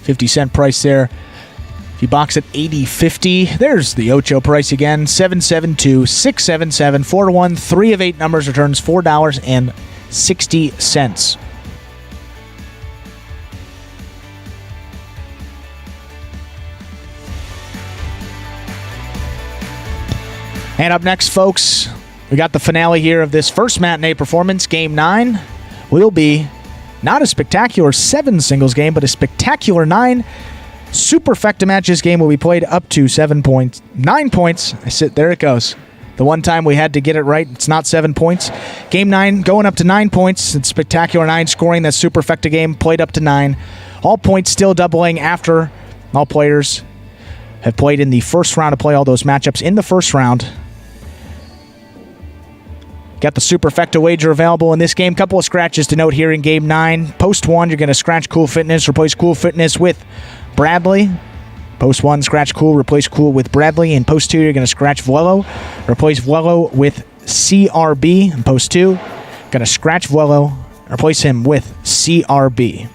Speaker 1: $0.50 price there. If you box at $80.50, there's the Ocho price again. 772-67741. 3 of 8 numbers returns $4.60. And up next, folks, we got the finale here of this first matinee performance. Game 9 will be not a spectacular 7 singles game, but a spectacular 9 superfecta matches game will be played up to 9 points. There it goes. The one time we had to get it right, it's not 7 points. Game 9 going up to 9 points. It's spectacular 9 scoring. That superfecta game played up to 9. All points still doubling after all players have played in the first round to play all those matchups in the first round. Got the superfecta wager available in this game. Couple of scratches to note here in Game 9. Post 1, you're going to scratch Cool Fitness, replace Cool Fitness with Bradley. Post 1, scratch Cool, replace Cool with Bradley. In Post 2, you're going to scratch Vuelo, replace Vuelo with CRB. In Post 2, going to scratch Vuelo, replace him with CRB.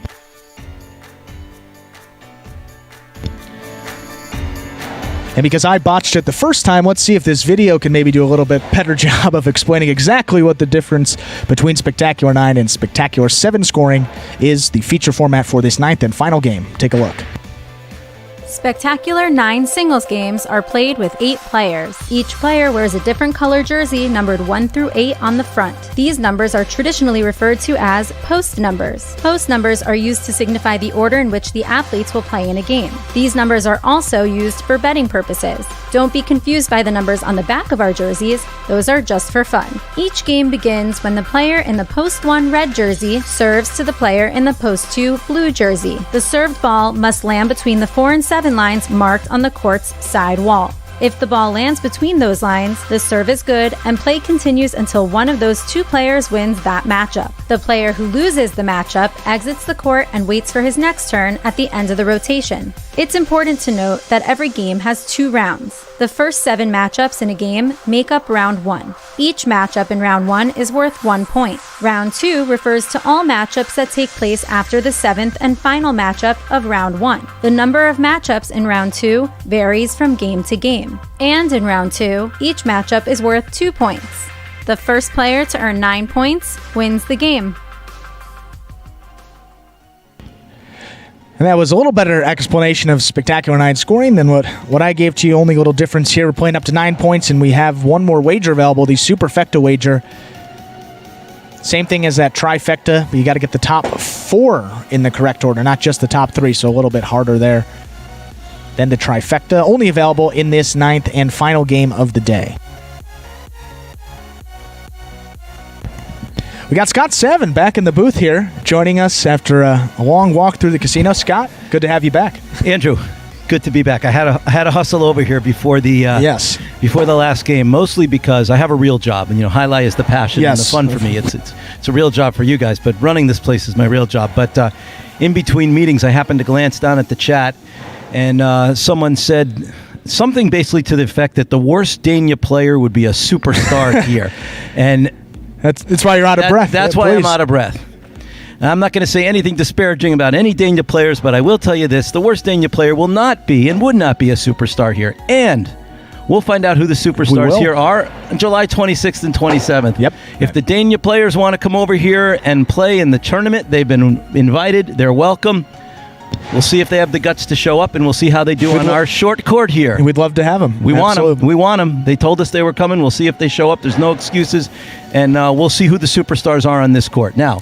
Speaker 1: And because I botched it the first time, let's see if this video can maybe do a little bit better job of explaining exactly what the difference between Spectacular 9 and Spectacular 7 scoring is. The feature format for this 9th and final game. Take a look.
Speaker 2: Spectacular 9 singles games are played with 8 players. Each player wears a different color jersey numbered 1 through 8 on the front. These numbers are traditionally referred to as post numbers. Post numbers are used to signify the order in which the athletes will play in a game. These numbers are also used for betting purposes. Don't be confused by the numbers on the back of our jerseys. Those are just for fun. Each game begins when the player in the post 1 red jersey serves to the player in the post 2 blue jersey. The served ball must land between the 4 and 7 lines marked on the court's side wall. If the ball lands between those lines, the serve is good and play continues until one of those 2 players wins that matchup. The player who loses the matchup exits the court and waits for his next turn at the end of the rotation. It's important to note that every game has 2 rounds. The first 7 matchups in a game make up round 1. Each matchup in round 1 is worth 1 point. Round 2 refers to all matchups that take place after the 7th and final matchup of round 1. The number of matchups in round 2 varies from game to game. And in round 2, each matchup is worth 2 points. The first player to earn 9 points wins the game.
Speaker 1: And that was a little better explanation of Spectacular 9 scoring than what I gave to you. Only a little difference here. We're playing up to 9 points, and we have one more wager available, the Superfecta wager. Same thing as that Trifecta, but you got to get the top 4 in the correct order, not just the top 3, so a little bit harder there. Then the Trifecta, only available in this 9th and final game of the day. We got Scott Seven back in the booth here, joining us after a long walk through the casino. Scott, good to have you back.
Speaker 3: Andrew, good to be back. I had a hustle over here before the before the last game, mostly because I have a real job, and highlight is the passion and the fun for me. It's a real job for you guys, but running this place is my real job. But in between meetings, I happened to glance down at the chat, and someone said something basically to the effect that the worst Dania player would be a superstar here, and
Speaker 1: that's why you're out of breath.
Speaker 3: That's why I'm out of breath. I'm not going to say anything disparaging about any Dania players, but I will tell you this. The worst Dania player will not be and would not be a superstar here. And we'll find out who the superstars here are on July 26th and 27th.
Speaker 1: Yep.
Speaker 3: If the Dania players want to come over here and play in the tournament, they've been invited. They're welcome. We'll see if they have the guts to show up, and we'll see how they do on our short court here.
Speaker 1: We'd love to have them.
Speaker 3: We want them. We want them. They told us they were coming. We'll see if they show up. There's no excuses, and we'll see who the superstars are on this court. Now,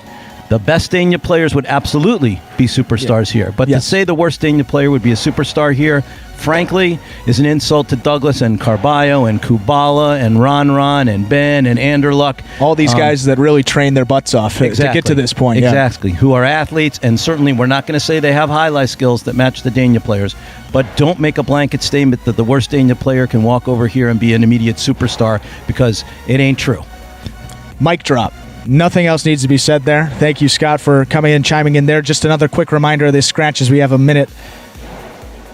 Speaker 3: the best Dania players would absolutely be superstars here. But to say the worst Dania player would be a superstar here, frankly, is an insult to Douglas and Carballo and Kubala and Ron and Ben and Anderluck.
Speaker 1: All these guys that really train their butts off to get to this point.
Speaker 3: Exactly. Who are athletes, and certainly we're not going to say they have highlight skills that match the Dania players. But don't make a blanket statement that the worst Dania player can walk over here and be an immediate superstar, because it ain't true.
Speaker 1: Mic drop. Nothing else needs to be said there. Thank you, Scott, for coming in, chiming in there. Just another quick reminder of this scratch as we have a minute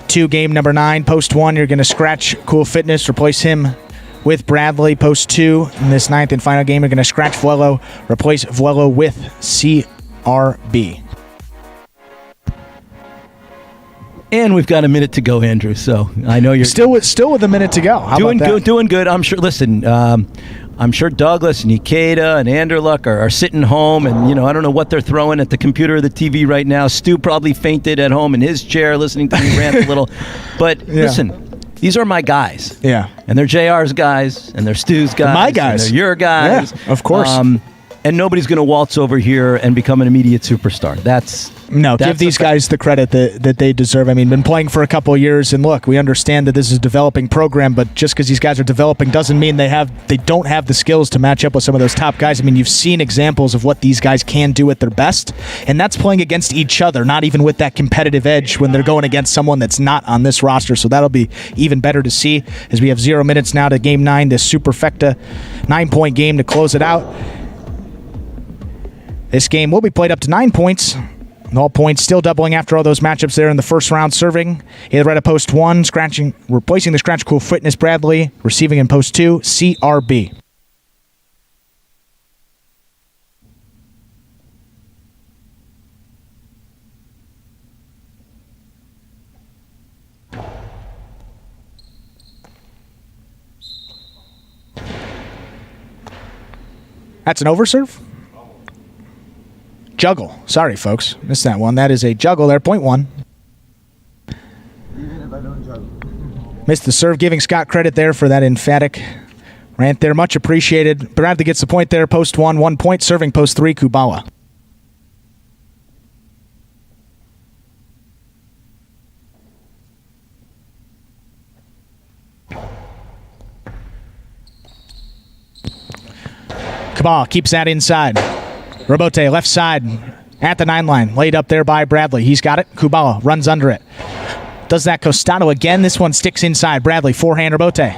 Speaker 1: to game number 9. Post 1, you're going to scratch Cool Fitness, replace him with Bradley. Post 2, in this 9th and final game, you're going to scratch Vuelo, replace Vuelo with CRB.
Speaker 3: And we've got a minute to go, Andrew. So I know you're
Speaker 1: still with a minute to go. How
Speaker 3: doing
Speaker 1: about that?
Speaker 3: good. Doing good. I'm sure. Listen, I'm sure Douglas and Ikeda and Anderluck are sitting home, and I don't know what they're throwing at the computer or the TV right now. Stu probably fainted at home in his chair listening to me rant a little. But listen, these are my guys.
Speaker 1: Yeah,
Speaker 3: and they're JR's guys, and they're Stu's guys,
Speaker 1: my guys,
Speaker 3: and they're your guys.
Speaker 1: Yeah, of course.
Speaker 3: And nobody's going to waltz over here and become an immediate superstar. That's
Speaker 1: give these guys the credit that they deserve. I mean, been playing for a couple of years, and look, we understand that this is a developing program, but just because these guys are developing doesn't mean they don't have the skills to match up with some of those top guys. I mean, you've seen examples of what these guys can do at their best, and that's playing against each other, not even with that competitive edge when they're going against someone that's not on this roster. So that'll be even better to see as we have 0 minutes now to game 9, this Superfecta 9-point game to close it out. This game will be played up to 9 points. All points still doubling after all those matchups there in the first round. Serving, either right at post 1, replacing the scratch Cool Fitness Bradley. Receiving in post 2, CRB. That's an overserve? Juggle. Sorry, folks. Missed that one. That is a juggle there. Point 1.
Speaker 14: Even if I don't juggle.
Speaker 1: Missed the serve, giving Scott credit there for that emphatic rant there. Much appreciated. Bradley gets the point there. Post 1, 1 point. Serving post 3, Kubala. Kubala keeps that inside. Robote, left side, at the 9 line. Laid up there by Bradley. He's got it. Kubala runs under it. Does that Costado again. This one sticks inside. Bradley, forehand Robote.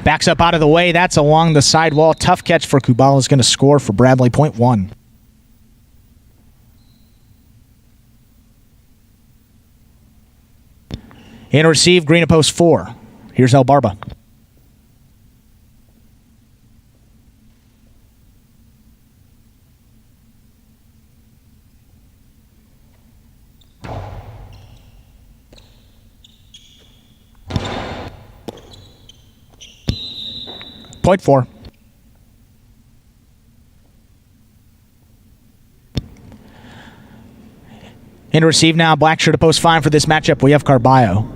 Speaker 1: Backs up out of the way. That's along the side wall. Tough catch for Kubala. Is going to score for Bradley. Point 1. In receive, green at post 4. Here's El Barba. Point 4. In receive now, black shirt to post 5 for this matchup. We have Carballo.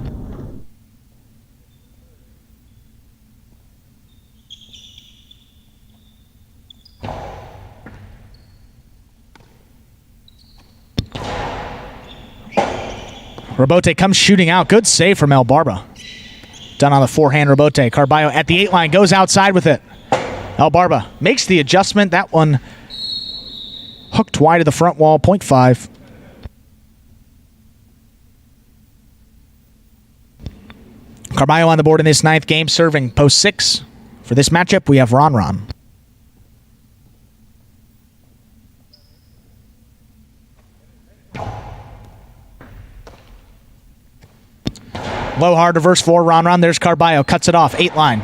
Speaker 1: Robote comes shooting out. Good save from El Barba. Done on the forehand, Robote. Carballo at the 8 line, goes outside with it. El Barba makes the adjustment. That one hooked wide of the front wall, 0.5. Carballo on the board in this 9th game, serving post 6. For this matchup, we have Ron. Low hard reverse 4, Ron. There's Carballo. Cuts it off. 8 line.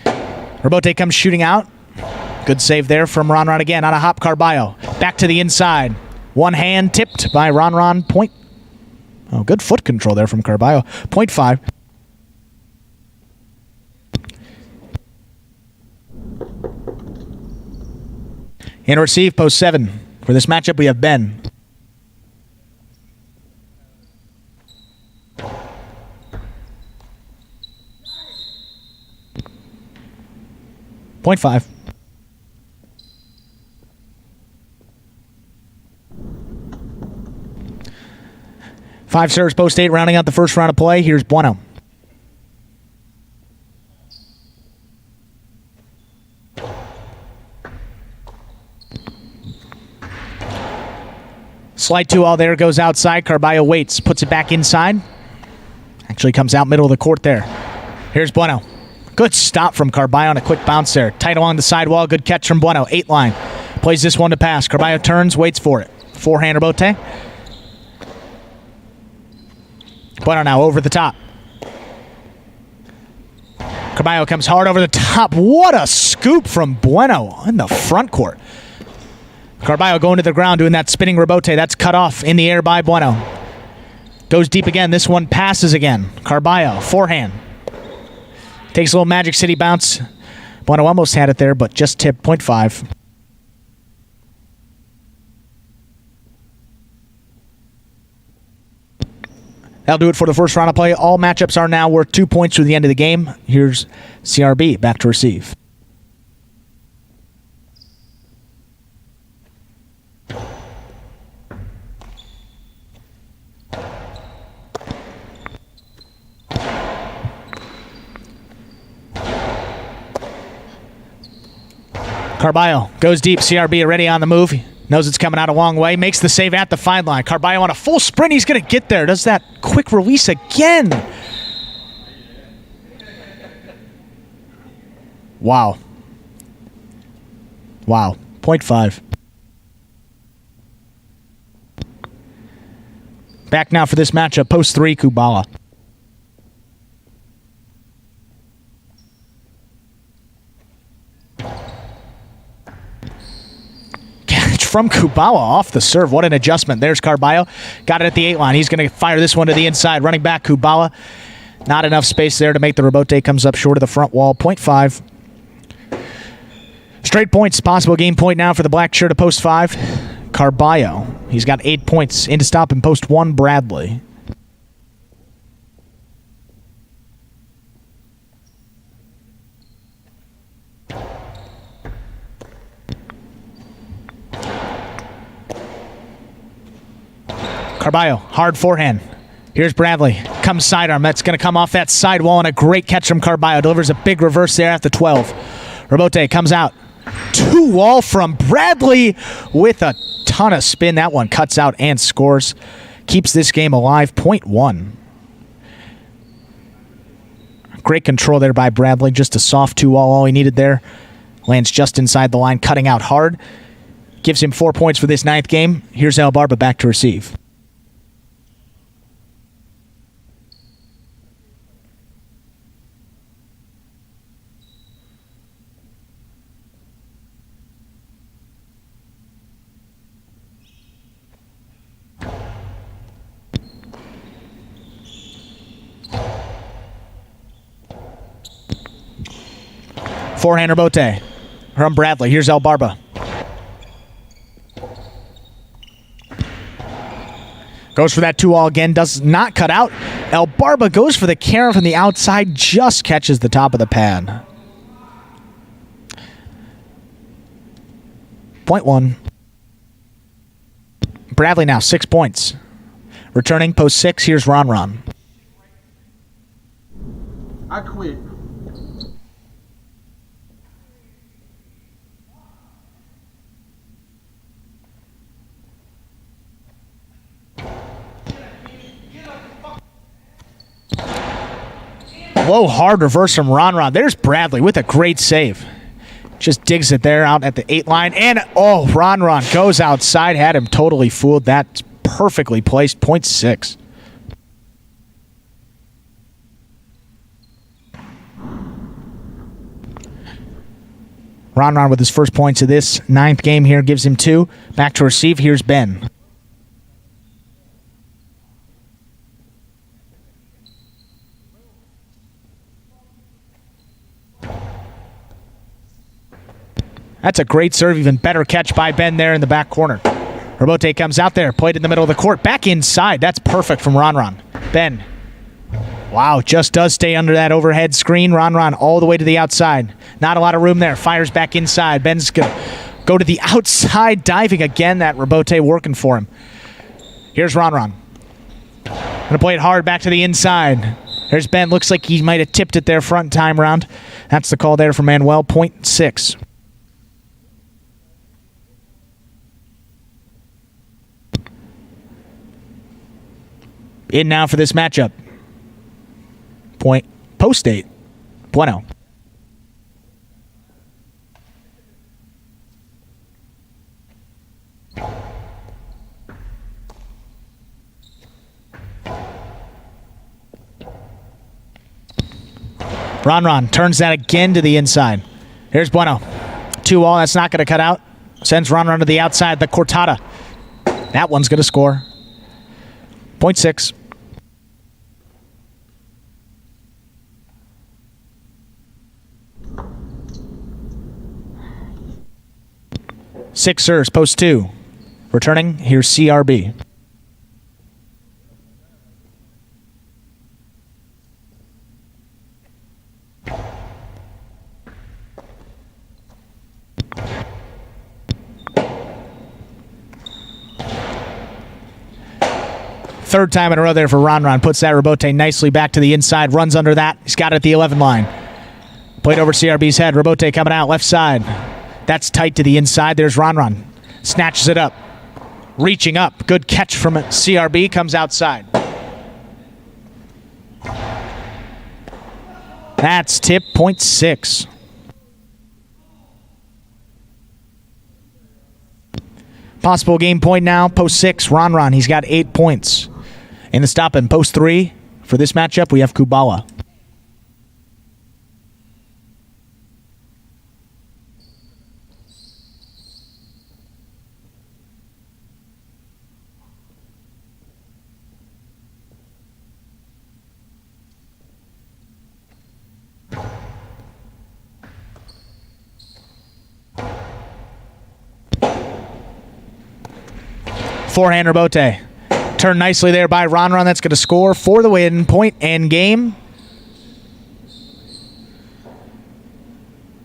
Speaker 1: Rebote comes shooting out. Good save there from Ron again. On a hop, Carballo. Back to the inside. One hand tipped by Ron. Point. Oh, good foot control there from Carballo. 0.5. In receive, post 7. For this matchup, we have Ben. Point 5. Five serves, post 8, rounding out the first round of play. Here's Bueno. Slide 2-all there, goes outside. Carballo waits, puts it back inside. Actually comes out middle of the court there. Here's Bueno. Good stop from Carballo on a quick bounce there. Tight along the sidewall. Good catch from Bueno. 8 line. Plays this one to pass. Carballo turns, waits for it. Forehand Rebote. Bueno now over the top. Carballo comes hard over the top. What a scoop from Bueno in the front court. Carballo going to the ground, doing that spinning Rebote. That's cut off in the air by Bueno. Goes deep again. This one passes again. Carballo, forehand. Takes a little Magic City bounce. Bueno almost had it there, but just tipped. 0.5. That'll do it for the first round of play. All matchups are now worth 2 points through the end of the game. Here's CRB back to receive. Carballo goes deep. CRB already on the move. Knows it's coming out a long way. Makes the save at the fine line. Carballo on a full sprint. He's going to get there. Does that quick release again. Wow. 0.5. Back now for this matchup. Post 3, Kubala. From Kubala off the serve. What an adjustment. There's Carballo. Got it at the 8 line. He's going to fire this one to the inside. Running back, Kubala. Not enough space there to make the Rebote. Comes up short of the front wall. 0.5. Straight points. Possible game point now for the black shirt of post 5. Carballo. He's got 8 points. In to stop in post 1, Bradley. Carballo, hard forehand. Here's Bradley. Comes sidearm. That's going to come off that sidewall, and a great catch from Carballo. Delivers a big reverse there at the 12. Rebote comes out. 2-wall from Bradley with a ton of spin. That one cuts out and scores. Keeps this game alive. 0.1. Great control there by Bradley. Just a soft 2-wall. All he needed there. Lands just inside the line, cutting out hard. Gives him 4 points for this 9th game. Here's El Barba back to receive. Forehand Rebote from Bradley. Here's El Barba. Goes for that 2-all again. Does not cut out. El Barba goes for the carry from the outside. Just catches the top of the pad. 0.1. Bradley now 6 points. Returning post 6. Here's Ron.
Speaker 14: I quit.
Speaker 1: low, hard reverse from Ron. There's Bradley with a great save. Just digs it there out at the 8 line. And, Ron goes outside. Had him totally fooled. That's perfectly placed. 0.6. Ron with his first points of this 9th game here gives him 2. Back to receive. Here's Ben. That's a great serve. Even better catch by Ben there in the back corner. Robote comes out there. Played in the middle of the court. Back inside. That's perfect from Ron. Ben. Wow, just does stay under that overhead screen. Ron all the way to the outside. Not a lot of room there. Fires back inside. Ben's going to go to the outside, diving again. That Robote working for him. Here's Ron. Going to play it hard back to the inside. There's Ben. Looks like he might have tipped it there front time round. That's the call there for Manuel. 0.6. In now for this matchup. Post 8. Bueno. Ron turns that again to the inside. Here's Bueno. 2-all. That's not going to cut out. Sends Ron to the outside. The Cortada. That one's going to score. 0.6. 6ers, post 2. Returning, here's CRB. Third time in a row there for Ron. Puts that Robote nicely back to the inside. Runs under that. He's got it at the 11 line. Played over CRB's head. Robote coming out left side. That's tight to the inside. There's Ron. Snatches it up. Reaching up. Good catch from CRB. Comes outside. That's tip. 0.6. Possible game point now. Post 6. Ron. He's got 8 points. In the stop and post 3 for this matchup, we have Kubala. Forehand Robote. Turned nicely there by Ron. That's going to score for the win. Point and game.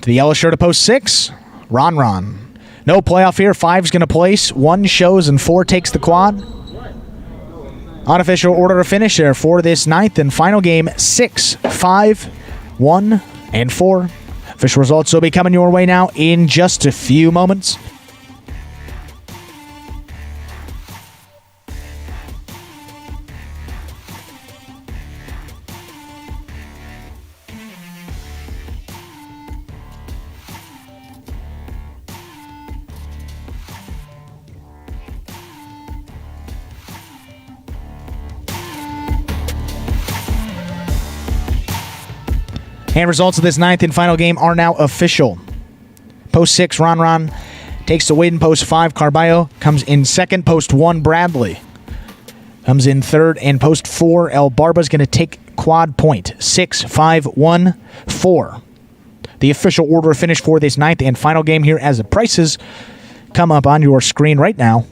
Speaker 1: To the yellow shirt of post 6. Ron. No playoff here. 5's going to place. 1 shows and 4 takes the quad. Unofficial order of finish there for this 9th and final game. 6, 5, 1, and 4. Official results will be coming your way now in just a few moments. And results of this 9th and final game are now official. Post 6, Ron takes the win. Post 5, Carballo comes in 2nd. Post 1, Bradley comes in 3rd. And post 4, El Barba's going to take quad point. 6, 5, 1, 4. The official order of finish for this 9th and final game here as the prices come up on your screen right now.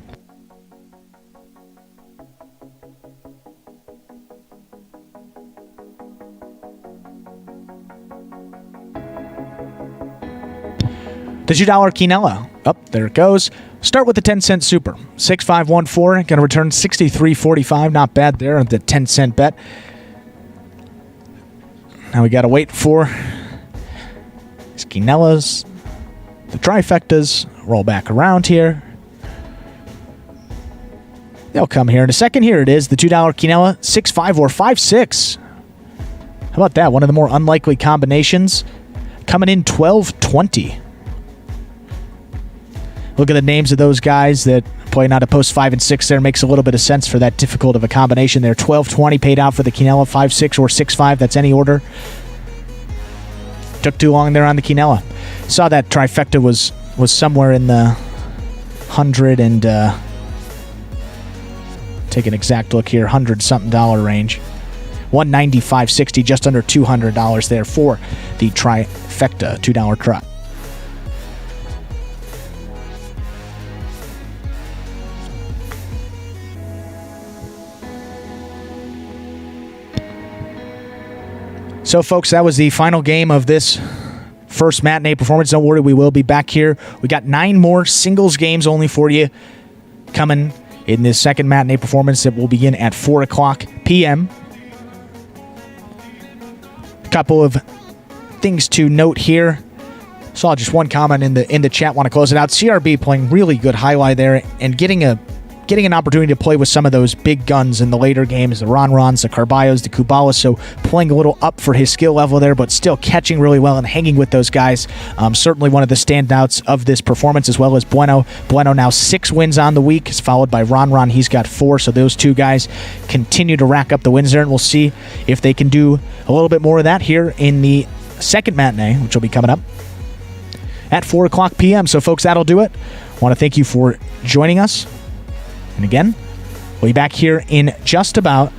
Speaker 1: The $2 Quinella. There it goes. Start with the 10-cent super. 6514. Going to return 63.45. Not bad there on the 10-cent bet. Now we got to wait for these Quinellas. The trifectas. Roll back around here. They'll come here in a second. Here it is. The $2 Quinella. 6-5 or 5-6. How about that? One of the more unlikely combinations. Coming in 12-20. Look at the names of those guys that playing out of post 5 and 6 there. Makes a little bit of sense for that difficult of a combination there. 12-20 paid out for the Quinella. 5-6 or 6-5. That's any order. Took too long there on the Quinella. Saw that trifecta was somewhere in the 100 and take an exact look here, $100-something range. $195.60, just under $200 there for the trifecta $2 trot. So, folks, that was the final game of this first matinee performance. Don't worry, we will be back here. We got 9 more singles games only for you coming in this second matinee performance that will begin at 4 o'clock p.m. A couple of things to note here. Saw just one comment in the chat. Want to close it out. CRB playing really good highlight there and getting an opportunity to play with some of those big guns in the later games, the Ronrons, the Carballos, the Kubalas, so playing a little up for his skill level there, but still catching really well and hanging with those guys. Certainly one of the standouts of this performance, as well as Bueno. Bueno now 6 wins on the week, is followed by Ronron. He's got 4, so those two guys continue to rack up the wins there, and we'll see if they can do a little bit more of that here in the second matinee, which will be coming up at 4 o'clock p.m. So, folks, that'll do it. I want to thank you for joining us. And again, we'll be back here in just about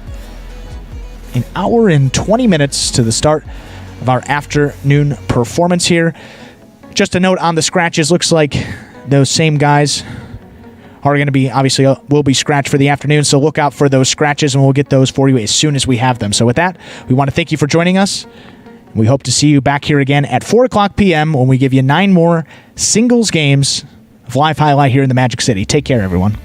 Speaker 1: an hour and 20 minutes to the start of our afternoon performance here. Just a note on the scratches, looks like those same guys are going to be, obviously, will be scratched for the afternoon, so look out for those scratches, and we'll get those for you as soon as we have them. So with that, we want to thank you for joining us. We hope to see you back here again at 4 o'clock p.m. when we give you 9 more singles games of live highlight here in the Magic City. Take care, everyone.